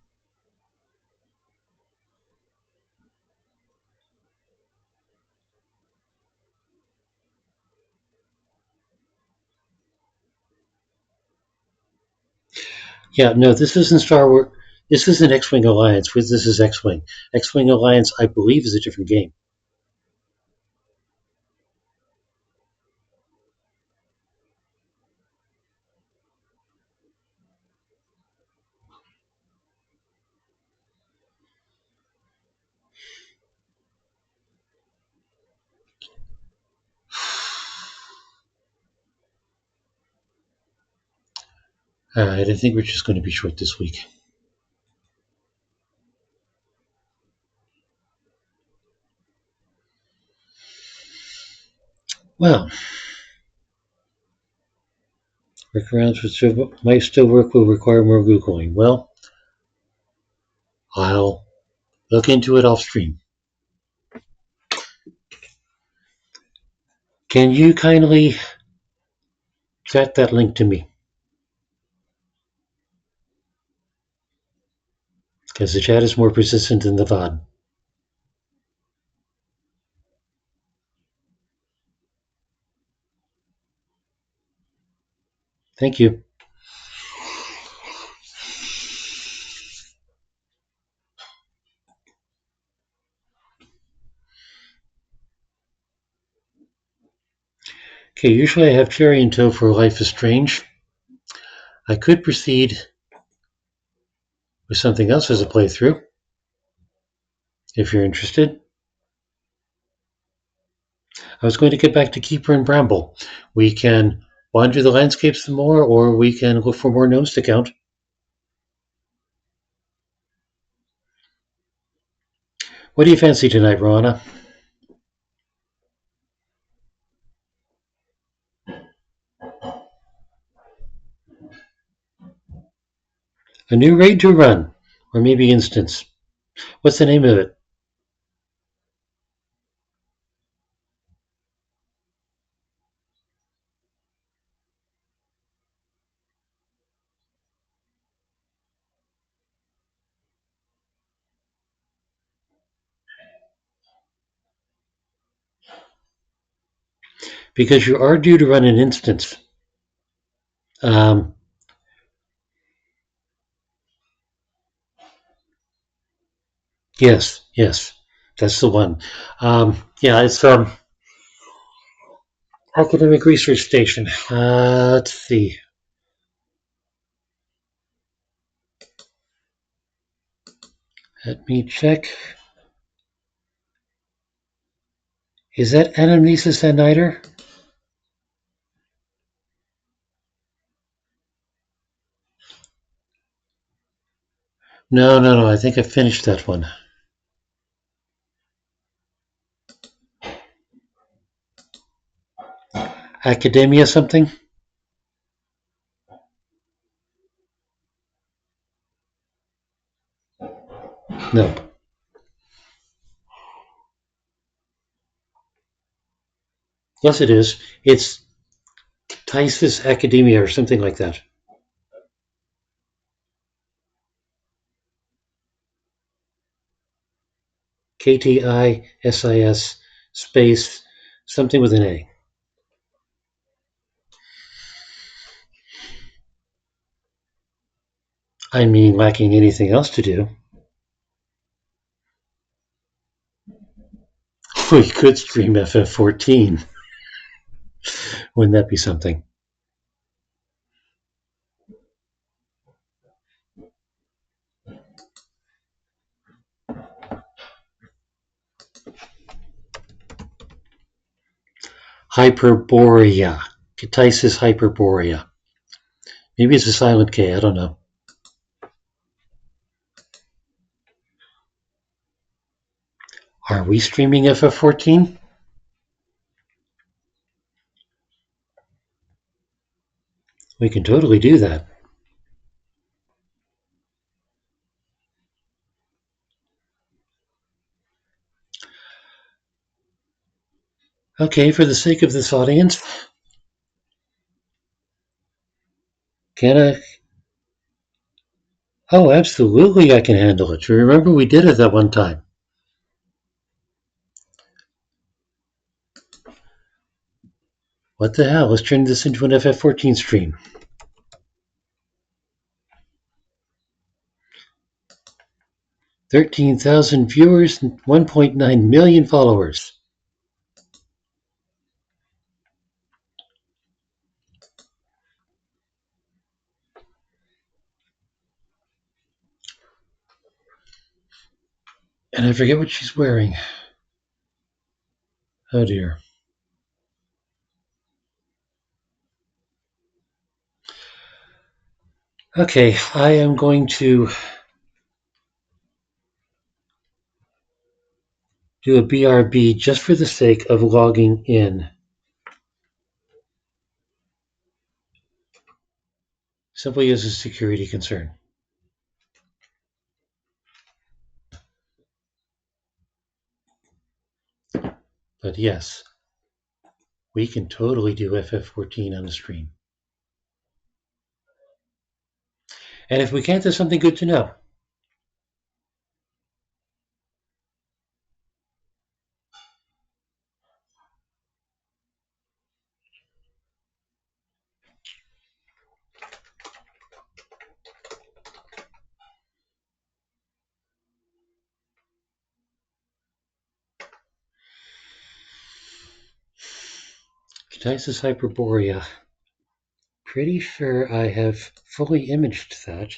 Yeah, no, this isn't Star Wars. This isn't X-Wing Alliance. This is X-Wing. X-Wing Alliance, I believe, is a different game. All right, I think we're just going to be short this week. Well, workarounds which might still work will require more Googling. Well, I'll look into it off stream. Can you kindly chat that link to me? Because the chat is more persistent than the VOD. Thank you. Okay, usually I have Cherry in tow for Life is Strange. I could proceed with something else as a playthrough, if you're interested. I was going to get back to Keeper and Bramble. We can wander the landscapes some more, or we can look for more gnomes to count. What do you fancy tonight, Roanna? A new raid to run, or maybe instance. What's the name of it? Because you are due to run an instance. Yes, that's the one. Yeah, it's Academic Research Station. Let's see. Let me check. Is that Anamnesis and Niter? No. I think I finished that one. Academia something? No. Yes, it is. It's Tisis Academia or something like that. KTISIS space something with an A. I mean, lacking anything else to do. We could stream FF14. Wouldn't that be something? Hyperborea. Katisis hyperborea. Maybe it's a silent K, I don't know. Are we streaming FF14? We can totally do that. Okay, for the sake of this audience, can I? Oh, absolutely, I can handle it. You remember we did it that one time. What the hell? Let's turn this into an FF14 stream. 13,000 viewers and 1.9 million followers. And I forget what she's wearing. Oh dear. Okay, I am going to do a BRB just for the sake of logging in. Simply as a security concern. But yes, we can totally do FF14 on the stream. And if we can't, there's something good to know. Ctisis Hyperborea. Pretty sure I have fully imaged that.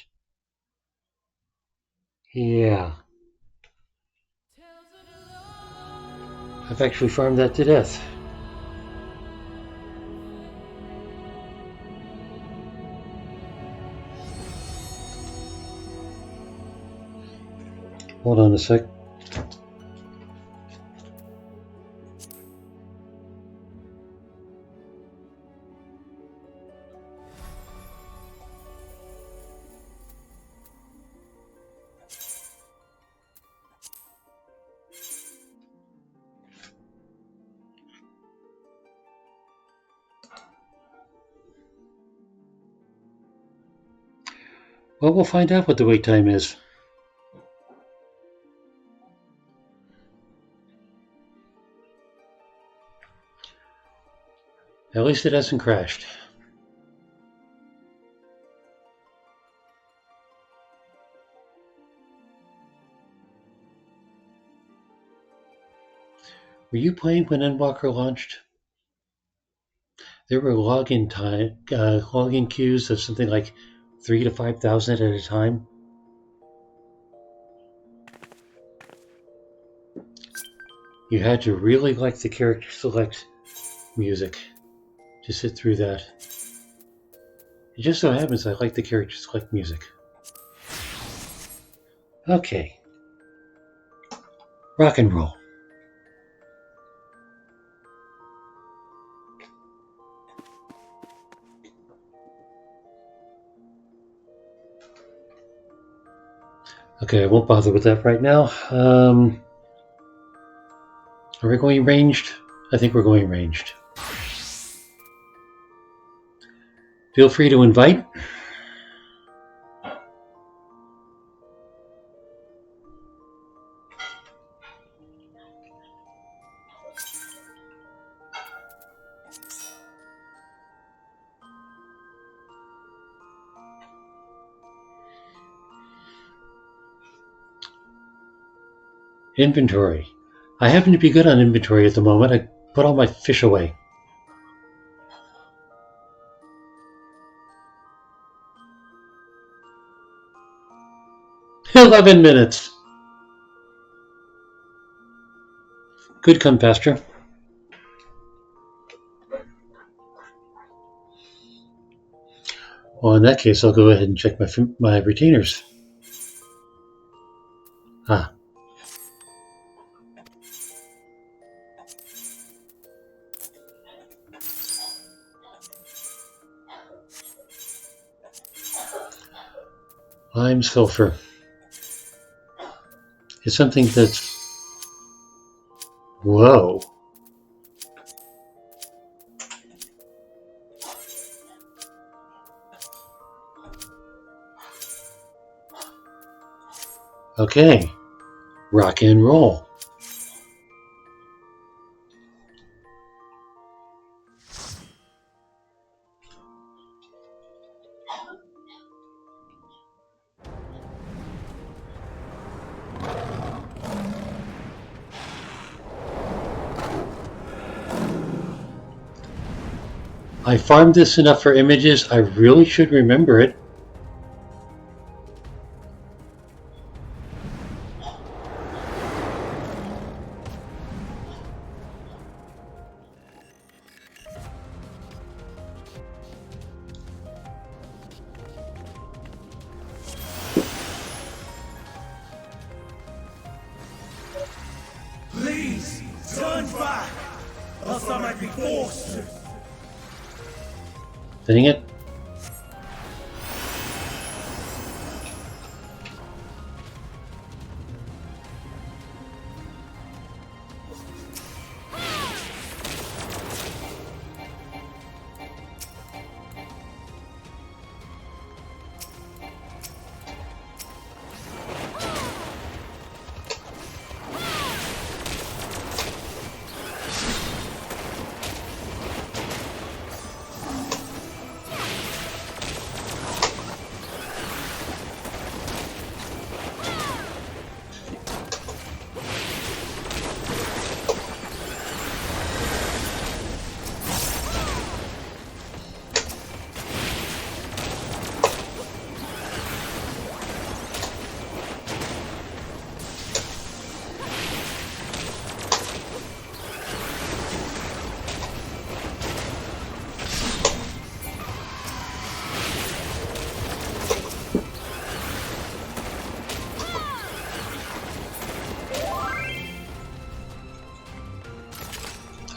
Yeah. I've actually farmed that to death. Hold on a sec. Well, we'll find out what the wait time is. At least it hasn't crashed. Were you playing when Endwalker launched? There were login queues of something like 3,000 to 5,000 at a time. You had to really like the character select music to sit through that. It just so happens I like the character select music. Okay. Rock and roll. Okay, I won't bother with that right now. Are we going ranged? I think we're going ranged. Feel free to invite. Inventory. I happen to be good on inventory at the moment. I put all my fish away. "11 minutes. Could come faster. Well, in that case, I'll go ahead and check my retainers. Ah. Lime sulfur. It's something that's... Whoa. Okay. Rock and roll. I farmed this enough for images. I really should remember it. Turn back, else I might be forced to. Dang it.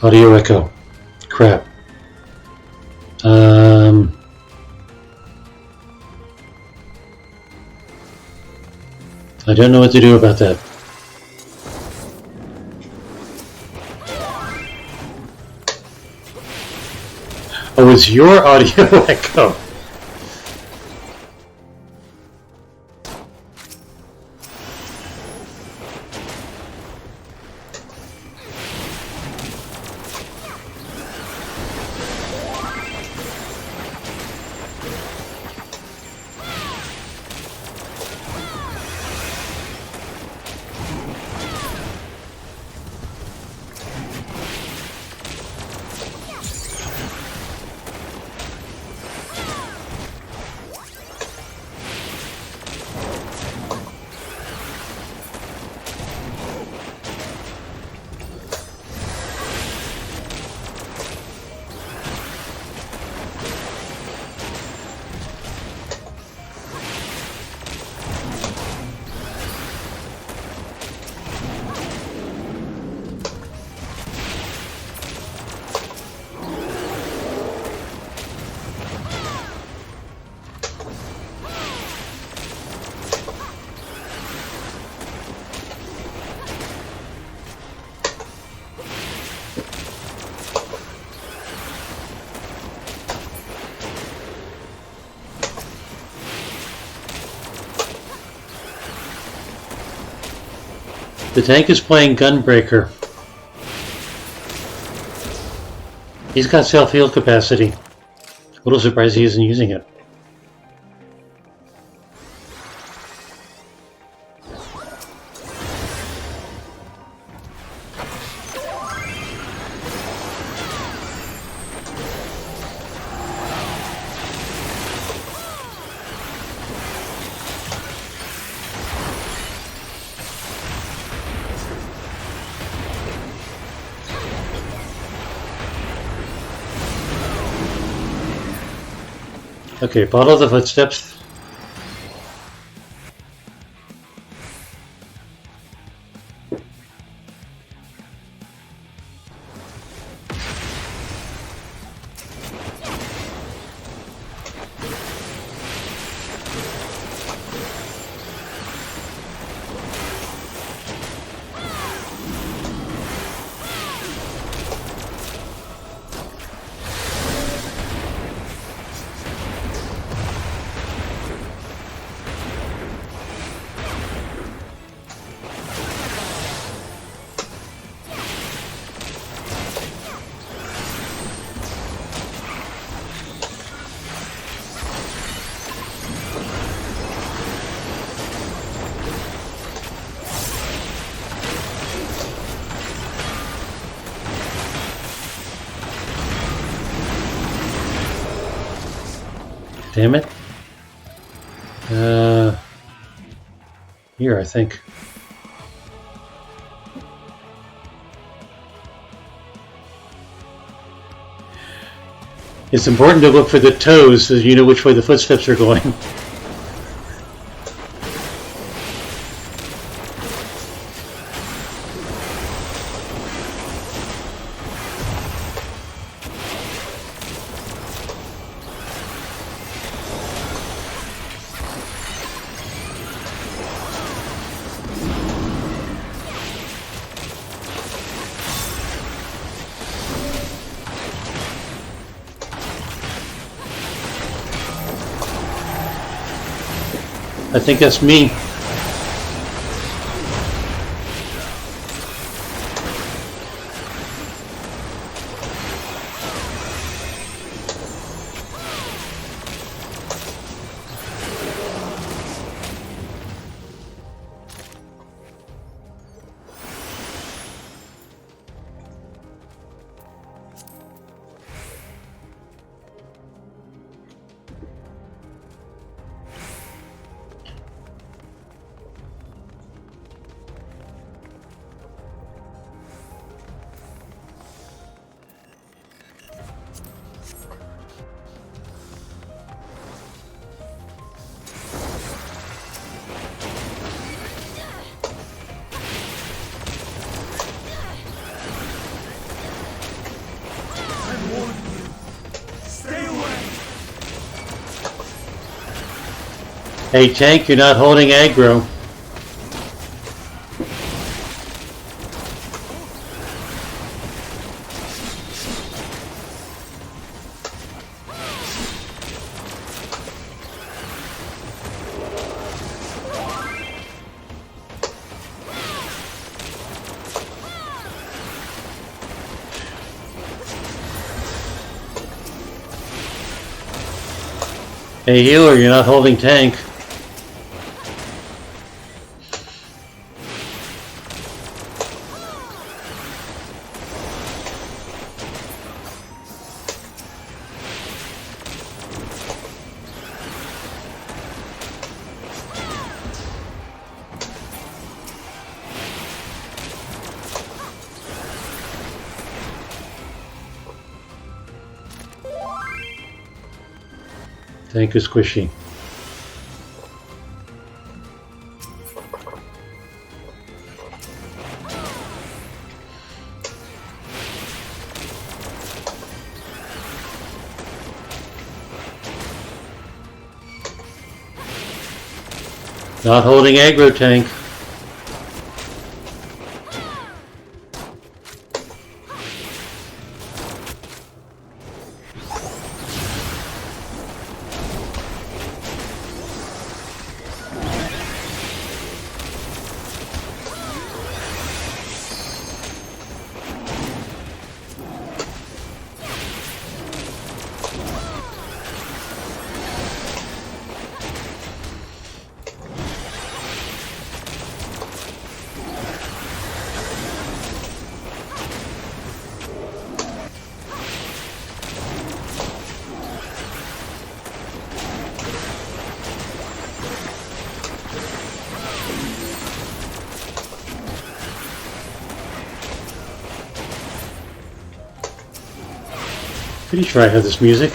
Audio echo. Crap. I don't know what to do about that. Oh, it's your audio echo. The tank is playing Gunbreaker. He's got self-heal capacity. A little surprised he isn't using it. Okay, follow the footsteps. Damn it. Here, I think. It's important to look for the toes so you know which way the footsteps are going. I think that's me. Hey, Tank, you're not holding aggro. Hey, healer, you're not holding tank. Tank is squishy. Not holding aggro, Tank. Pretty sure I have this music.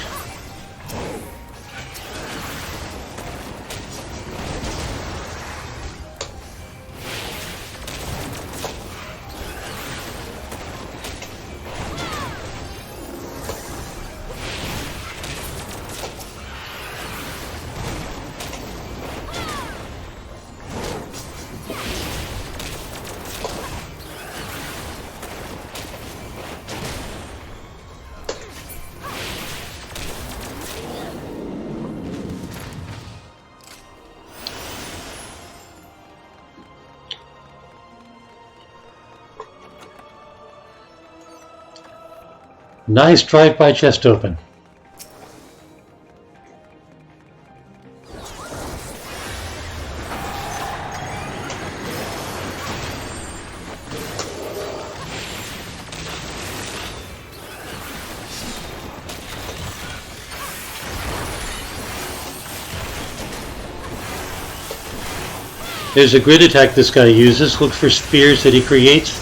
Nice drive-by chest open. There's a grid attack this guy uses. Look for spears that he creates.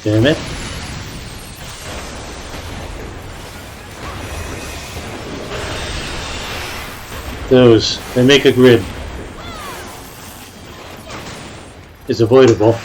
Damn it. Those, they make a grid. It's avoidable.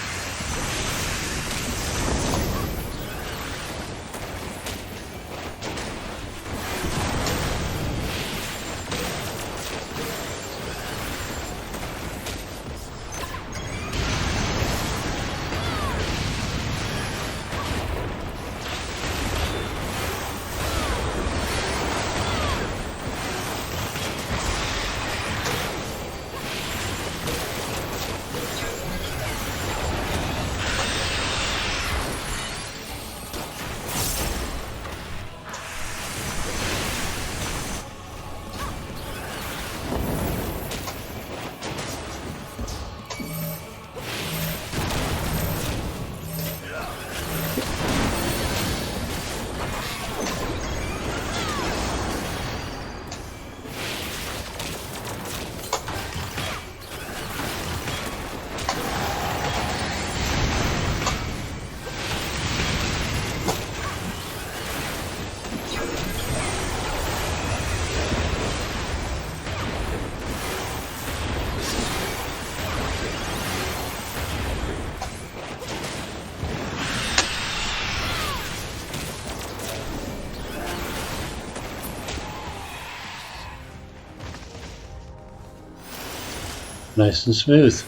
Nice and smooth.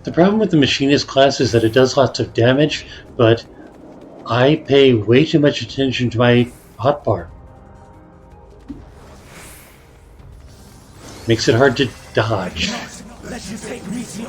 The problem with the machinist class is that it does lots of damage, but I pay way too much attention to my hotbar. Makes it hard to dodge. Let you take mission.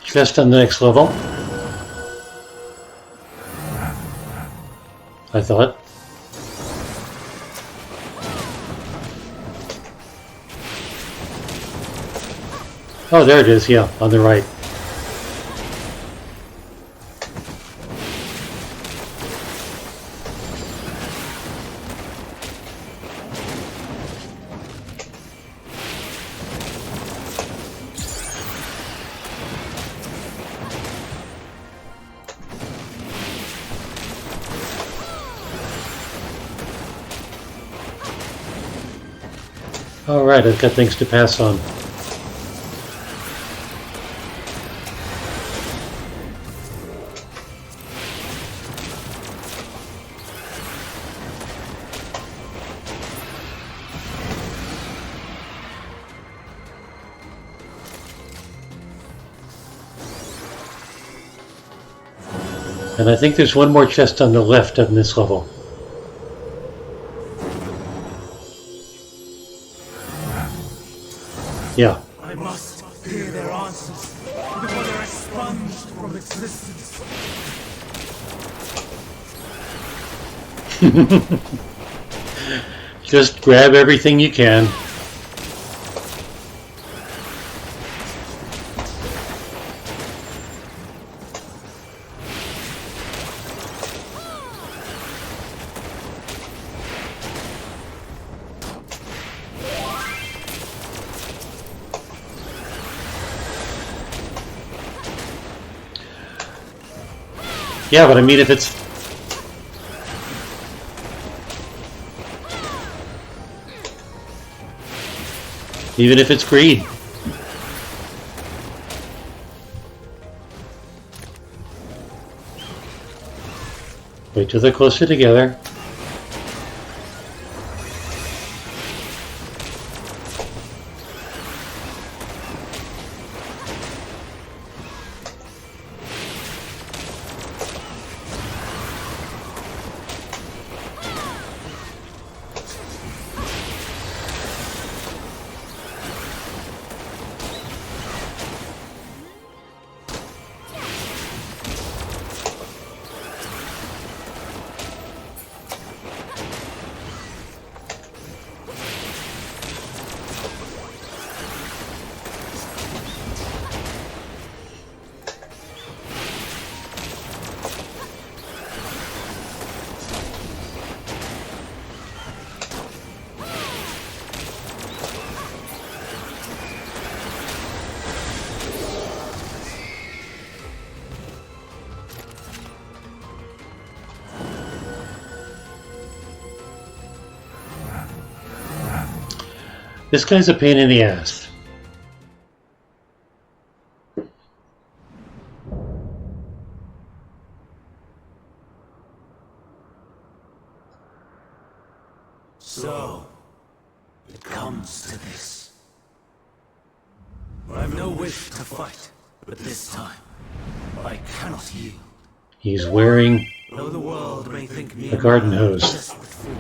Just on the next level. I thought. Oh, there it is, yeah, on the right. Alright, I've got things to pass on. And I think there's one more chest on the left on this level. Yeah. I must hear their answers before they're expunged from existence. Just grab everything you can. Yeah, but I mean, if it's... Even if it's greed. Wait till they're closer together. This guy's a pain in the ass. So, it comes to this. I've no wish to fight, but this time, I cannot yield. He's wearing Though the world may think me a garden hose. desperate fool,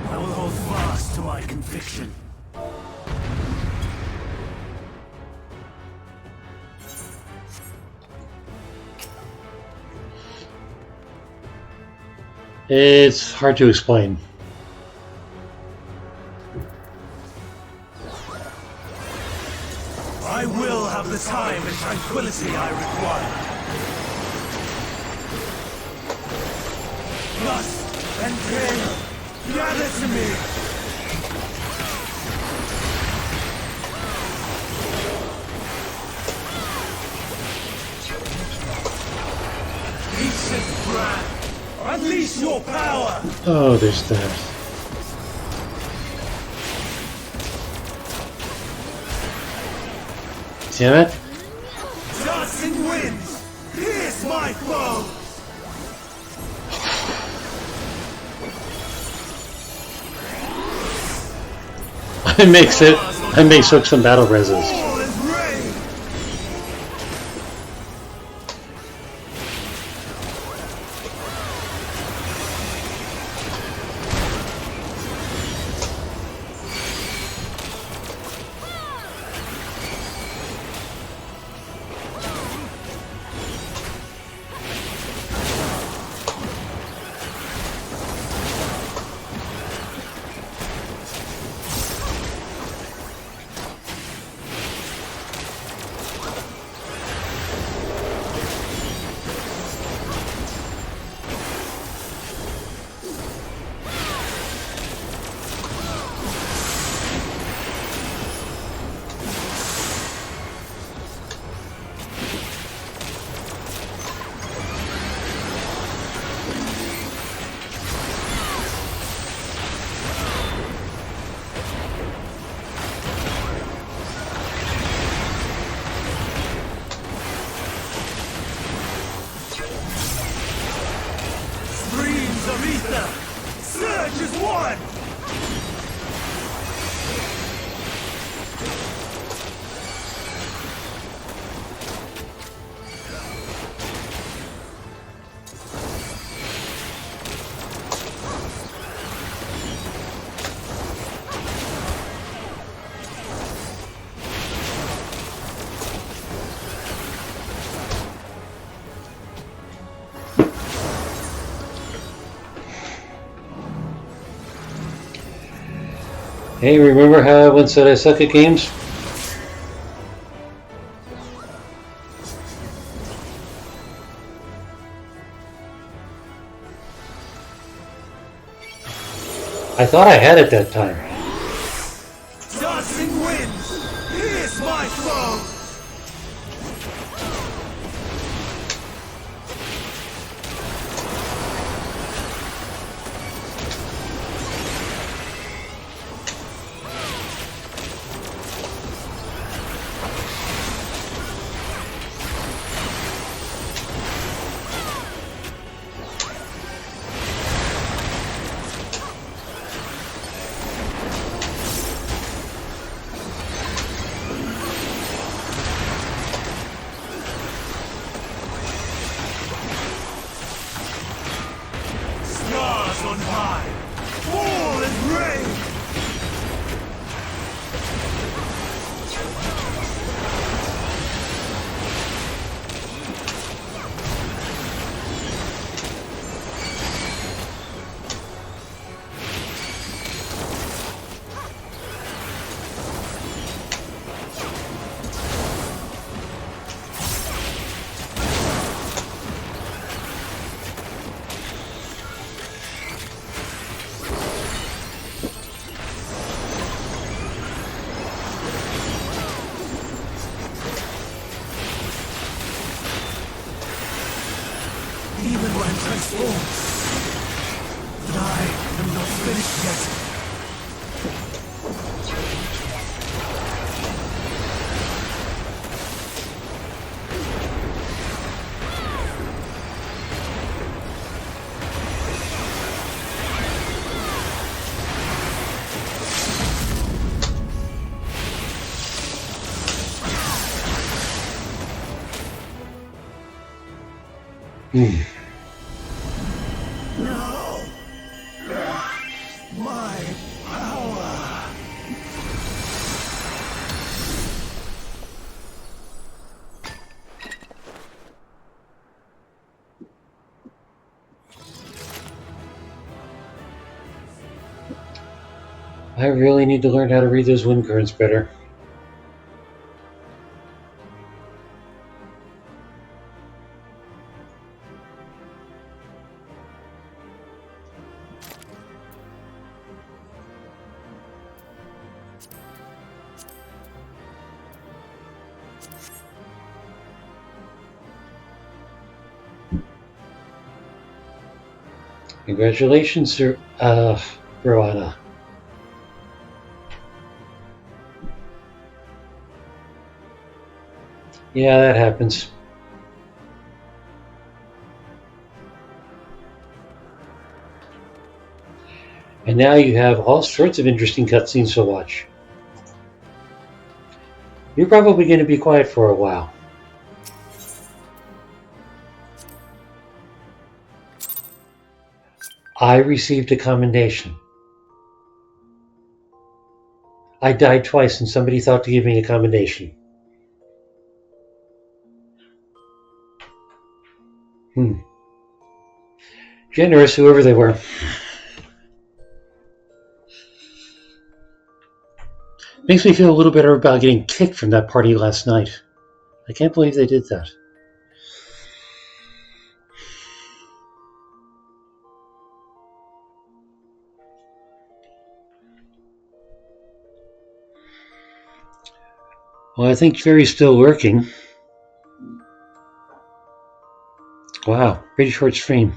I will hold fast to my conviction. It's hard to explain. I will have the time and tranquility I require. Lust and pain, gather to me. Ancient brand, unleash your power. Oh, there's that. Damn it. Dancing winds, pierce my foe. I make Sook some battle resist. Streams of ether, surge as one. Hey, remember how I once said I suck at games? I thought I had it that time. Dancing winds, pierce my foe. But I am not finished yet. No! My power! I really need to learn how to read those wind currents better. Congratulations, Sir Roanna. Yeah, that happens. And now you have all sorts of interesting cutscenes to watch. You're probably going to be quiet for a while. I received a commendation. I died twice and somebody thought to give me a commendation. Generous, whoever they were. Makes me feel a little better about getting kicked from that party last night. I can't believe they did that. Well, I think Jerry's still lurking. Wow, pretty short stream.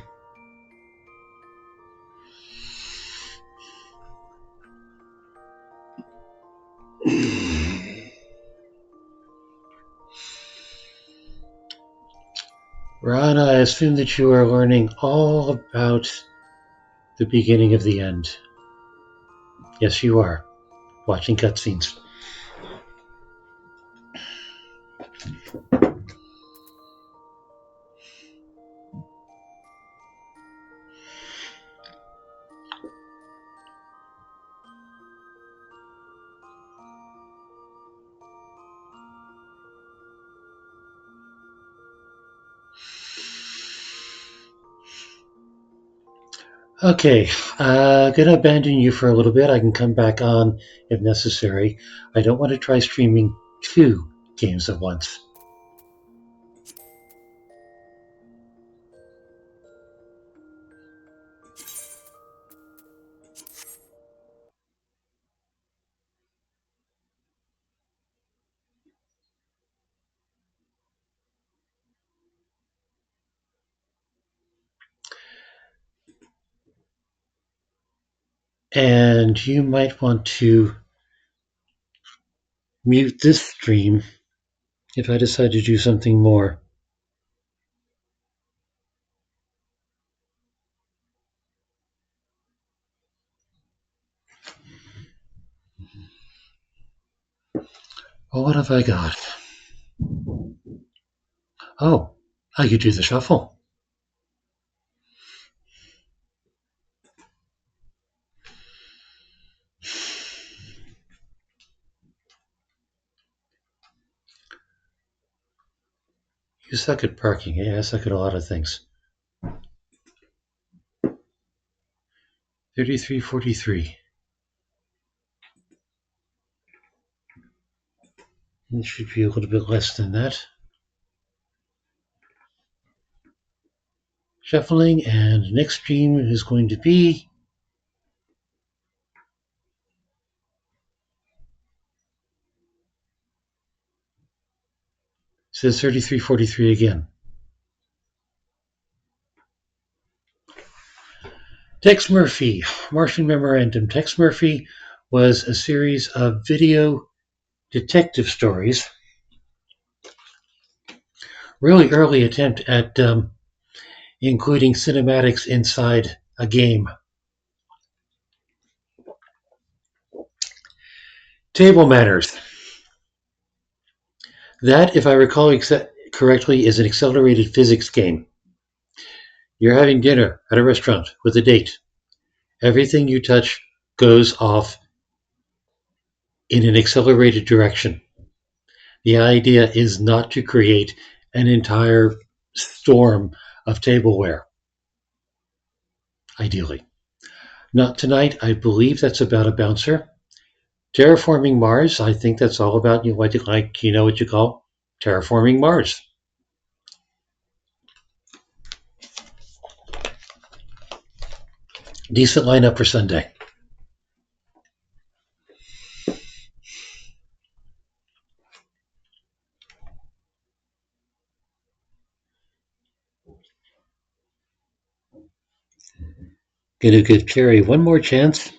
Ron, I assume that you are learning all about the beginning of the end. Yes, you are. Watching cutscenes. Okay, gonna abandon you for a little bit. I can come back on if necessary. I don't want to try streaming 2 games at once. And you might want to mute this stream if I decide to do something more. Well, what have I got? Oh, I could do the shuffle. You suck at parking. Yeah, I suck at a lot of things. 3343. It should be a little bit less than that. Shuffling, and the next stream is going to be says 3343 again. Tex Murphy, Martian Memorandum. Tex Murphy was a series of video detective stories. Really early attempt at including cinematics inside a game. Table Manners. That, if I recall correctly, is an accelerated physics game. You're having dinner at a restaurant with a date. Everything you touch goes off in an accelerated direction. The idea is not to create an entire storm of tableware, ideally. Not tonight. I believe that's about a bouncer. Terraforming Mars. I think that's all about what you call terraforming Mars. Decent lineup for Sunday. Gonna give Carrie one more chance.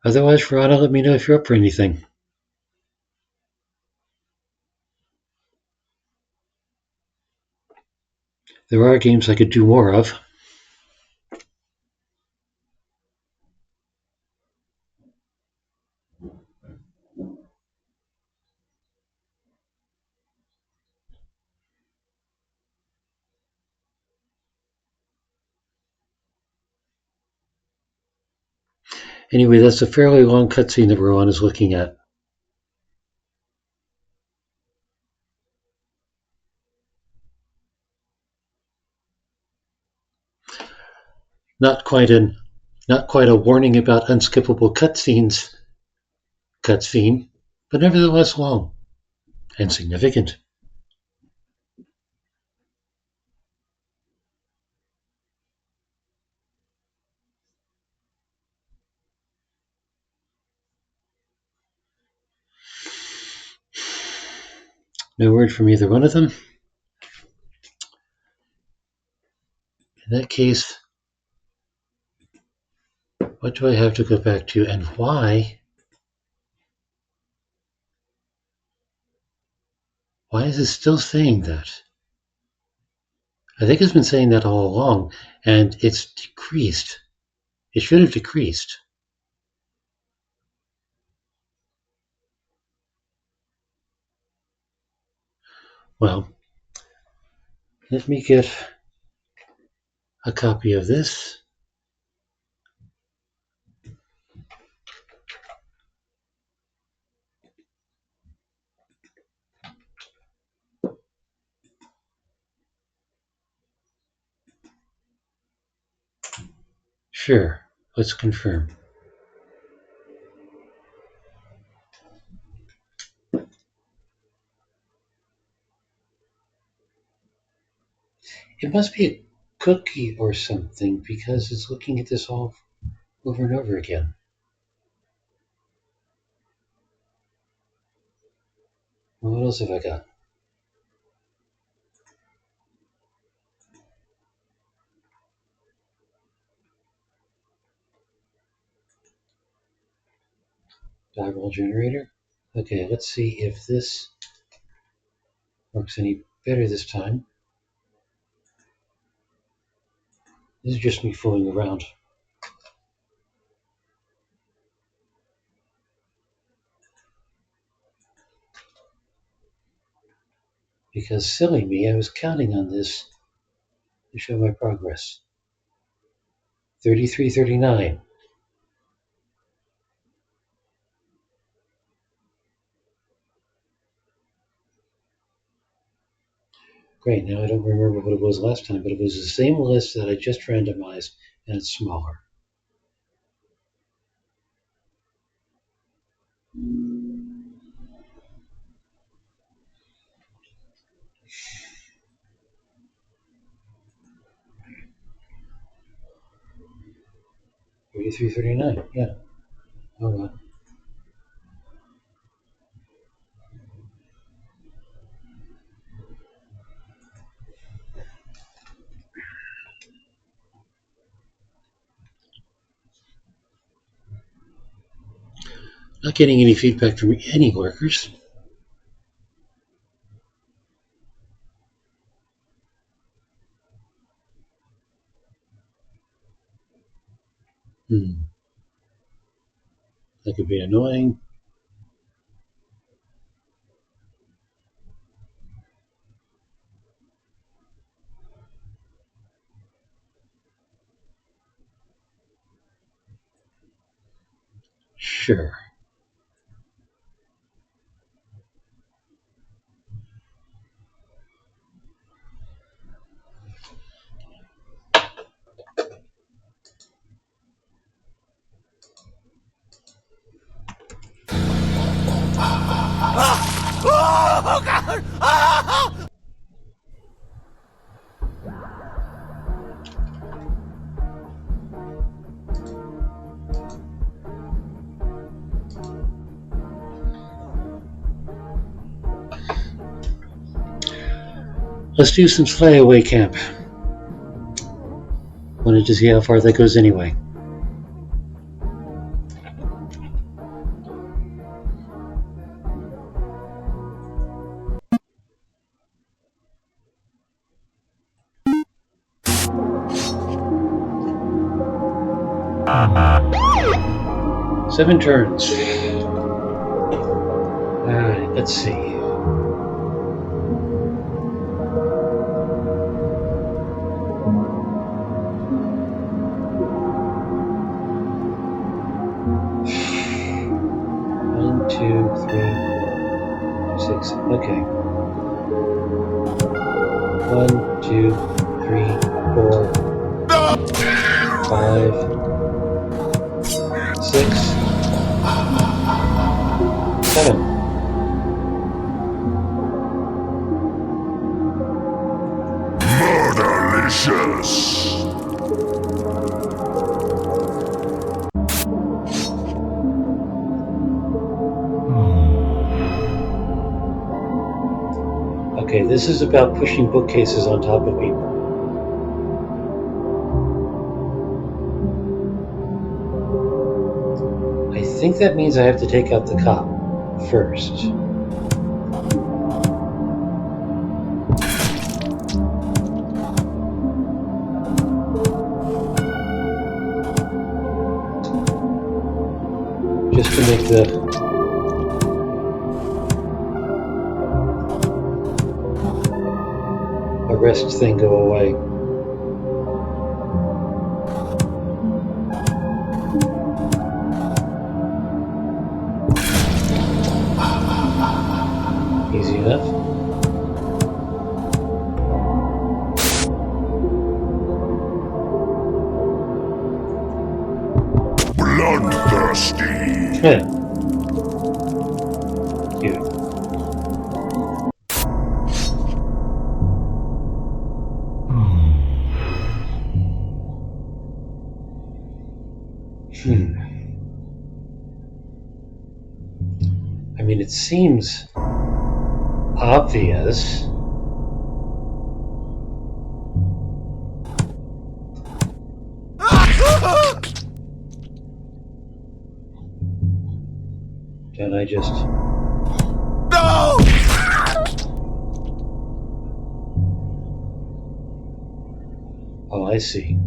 Otherwise, Verona, let me know if you're up for anything. There are games I could do more of. Anyway, that's a fairly long cutscene that Rowan is looking at. Not quite a warning about unskippable cutscenes cutscene, but nevertheless long and significant. No word from either one of them. In that case, what do I have to go back to and why? Why is it still saying that? I think it's been saying that all along, and it's decreased. It should have decreased. Well, let me get a copy of this. Sure, let's confirm. It must be a cookie or something because it's looking at this all over and over again. Well, what else have I got? Die roll generator. Okay, let's see if this works any better this time. This is just me fooling around. Because silly me, I was counting on this to show my progress. 3339. Great, now I don't remember what it was last time, but it was the same list that I just randomized, and it's smaller. $33.39, yeah. Oh well. Not getting any feedback from any workers. That could be annoying. Sure. Oh, God! Ah! Let's do some Slayaway Camp. Wanted to see how far that goes anyway. Seven turns. Let's see. One, two, three, four, six. Okay. 1, 2, 3, 4, 5, 6, 7. Murderlicious! Okay, this is about pushing bookcases on top of people. I think that means I have to take out the cop first. Just to make the arrest thing go away. Easy enough. Bloodthirsty. Yeah. Cute. I mean, it seems obvious. Can I just... No! Oh, I see.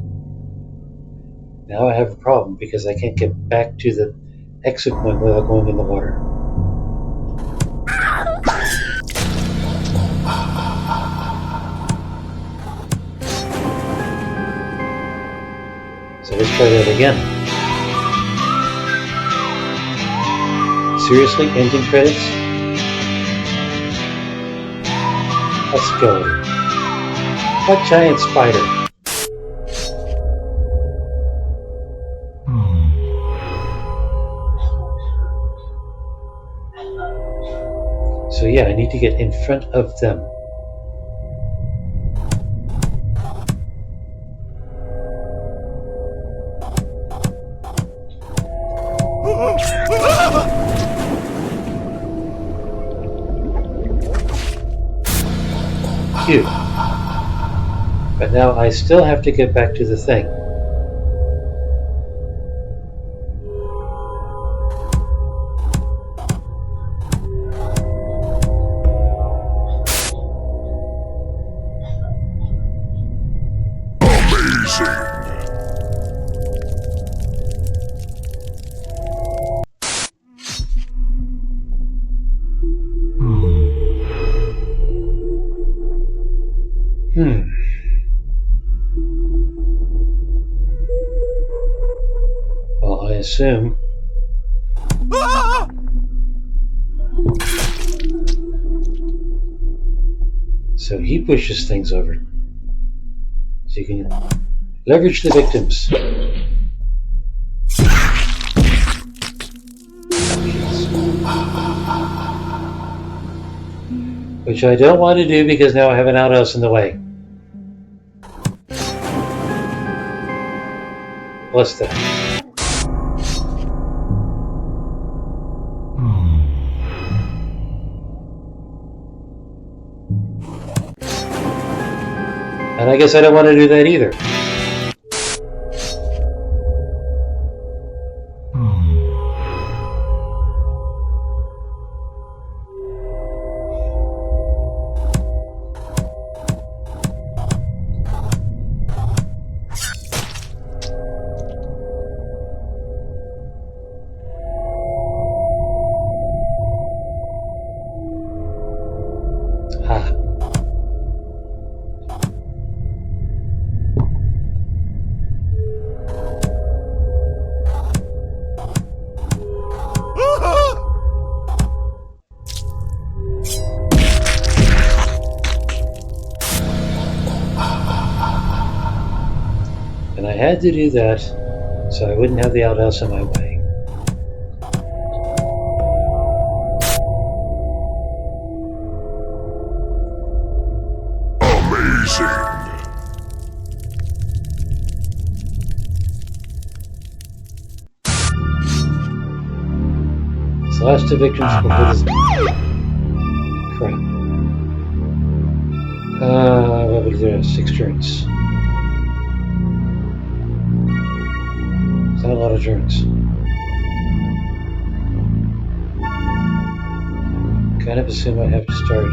Now I have a problem because I can't get back to the exit point without going in the water. So let's try that again. Seriously? Ending credits? Let's go. What giant spider? So yeah, I need to get in front of them. Cute. But now I still have to get back to the thing. Well, I assume. So he pushes things over. So you can leverage the victims. Which I don't want to do because now I have an outhouse in the way. What's that? And I guess I don't want to do that either. And I had to do that so I wouldn't have the outhouse in my way. So last two victims before this. Crap. What would do? 6 turns. It's not a lot of turns. Kind of assume I have to start.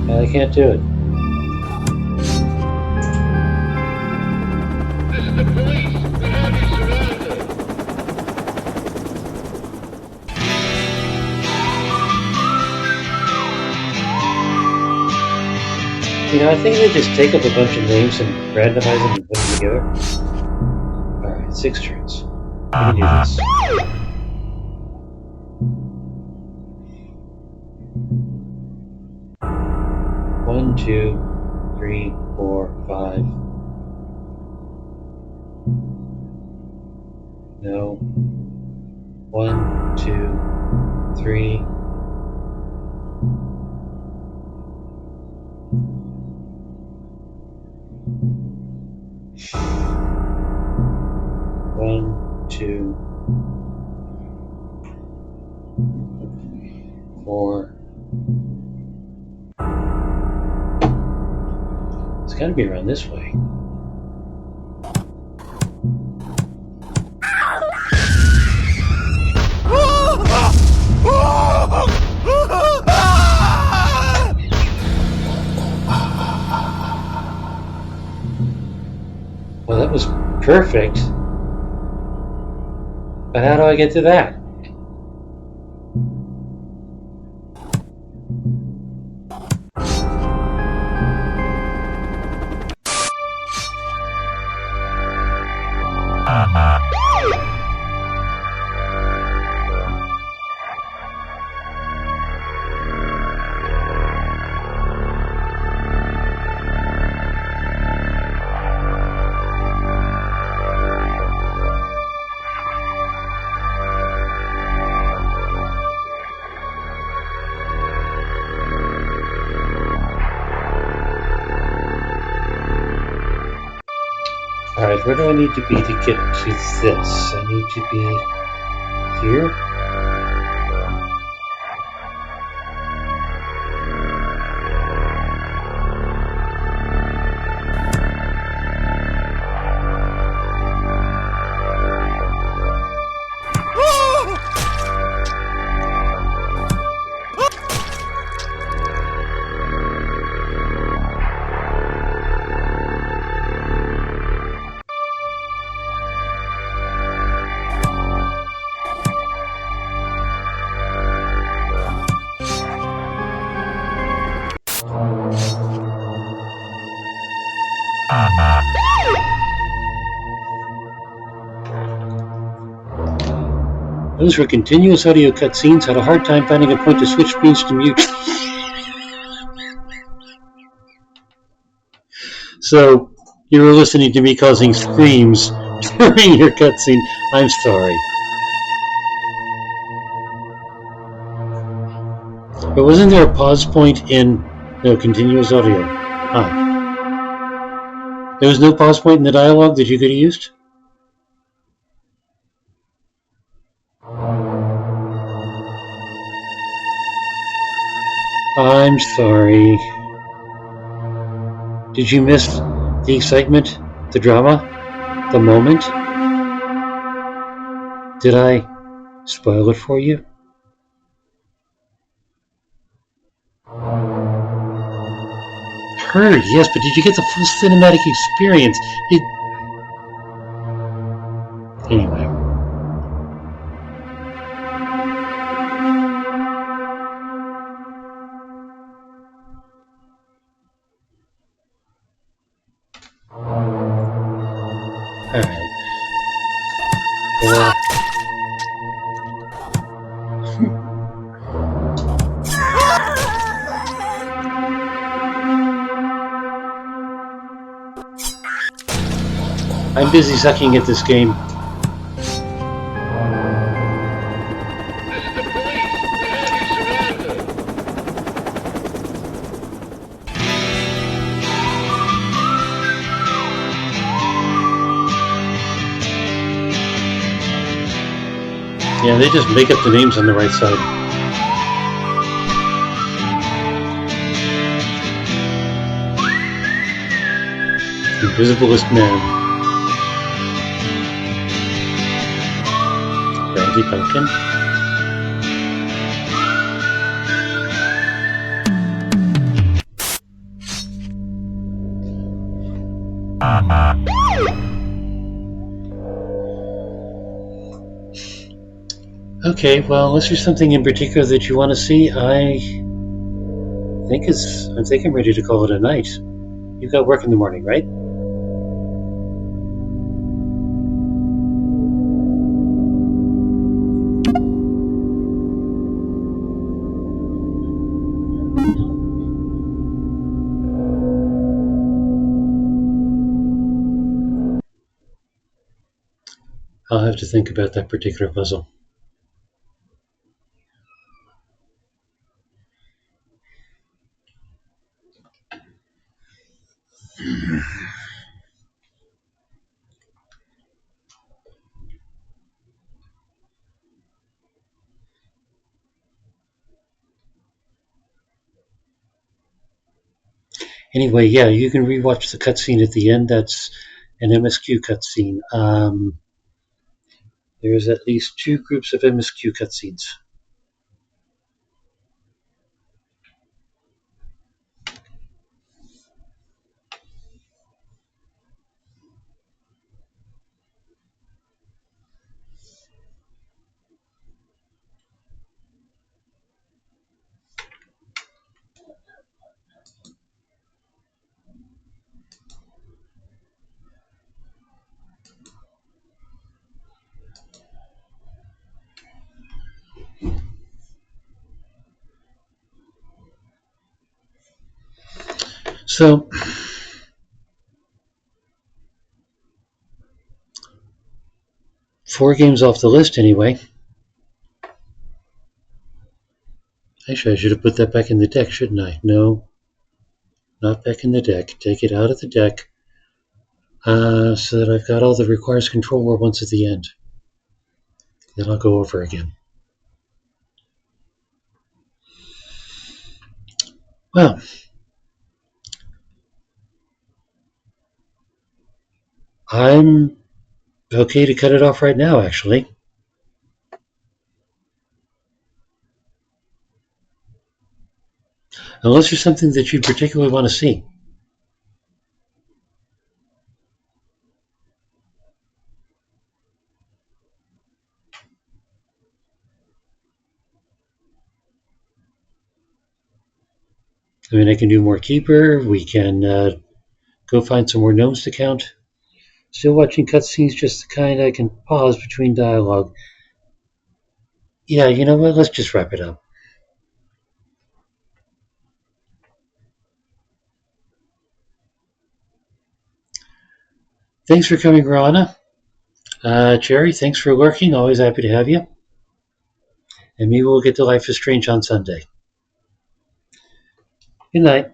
And I can't do it. This is the police. We have you surrounded. You know, I think they just take up a bunch of names and randomize them and put them together. Alright, 6 turns. We can do this. One, 2, 3, 4, 5. No. 1, 2, 3. One, 2, 4. It's got to be around this way. Well, that was perfect. But how do I get to that? Alright, where do I need to be to get to this? I need to be here? Those were continuous audio cutscenes. Had a hard time finding a point to switch screens to mute. So, you were listening to me causing screams during your cutscene. I'm sorry. But wasn't there a pause point in continuous audio? There was no pause point in the dialogue that you could have used? I'm sorry. Did you miss the excitement, the drama, the moment? Did I spoil it for you? Heard, yes, but did you get the full cinematic experience? Anyway. Alright. I'm busy sucking at this game. Yeah, they just make up the names on the right side. Invisiblest Man. Brandy Pumpkin. Okay, well, unless there's something in particular that you want to see, I think I'm ready to call it a night. You've got work in the morning, right? I'll have to think about that particular puzzle. Anyway, yeah, you can rewatch the cutscene at the end. That's an MSQ cutscene. There's at least 2 groups of MSQ cutscenes. So, four games off the list anyway. Actually, I should have put that back in the deck, shouldn't I? No, not back in the deck. Take it out of the deck so that I've got all the requires control war ones at the end. Then I'll go over again. Well, I'm okay to cut it off right now, actually. Unless there's something that you particularly want to see. I mean, I can do more Keeper. We can go find some more gnomes to count. Still watching cutscenes, just the kind I can pause between dialogue. Yeah, you know what? Let's just wrap it up. Thanks for coming, Rana. Cherry, thanks for lurking. Always happy to have you. And maybe we'll get to Life is Strange on Sunday. Good night.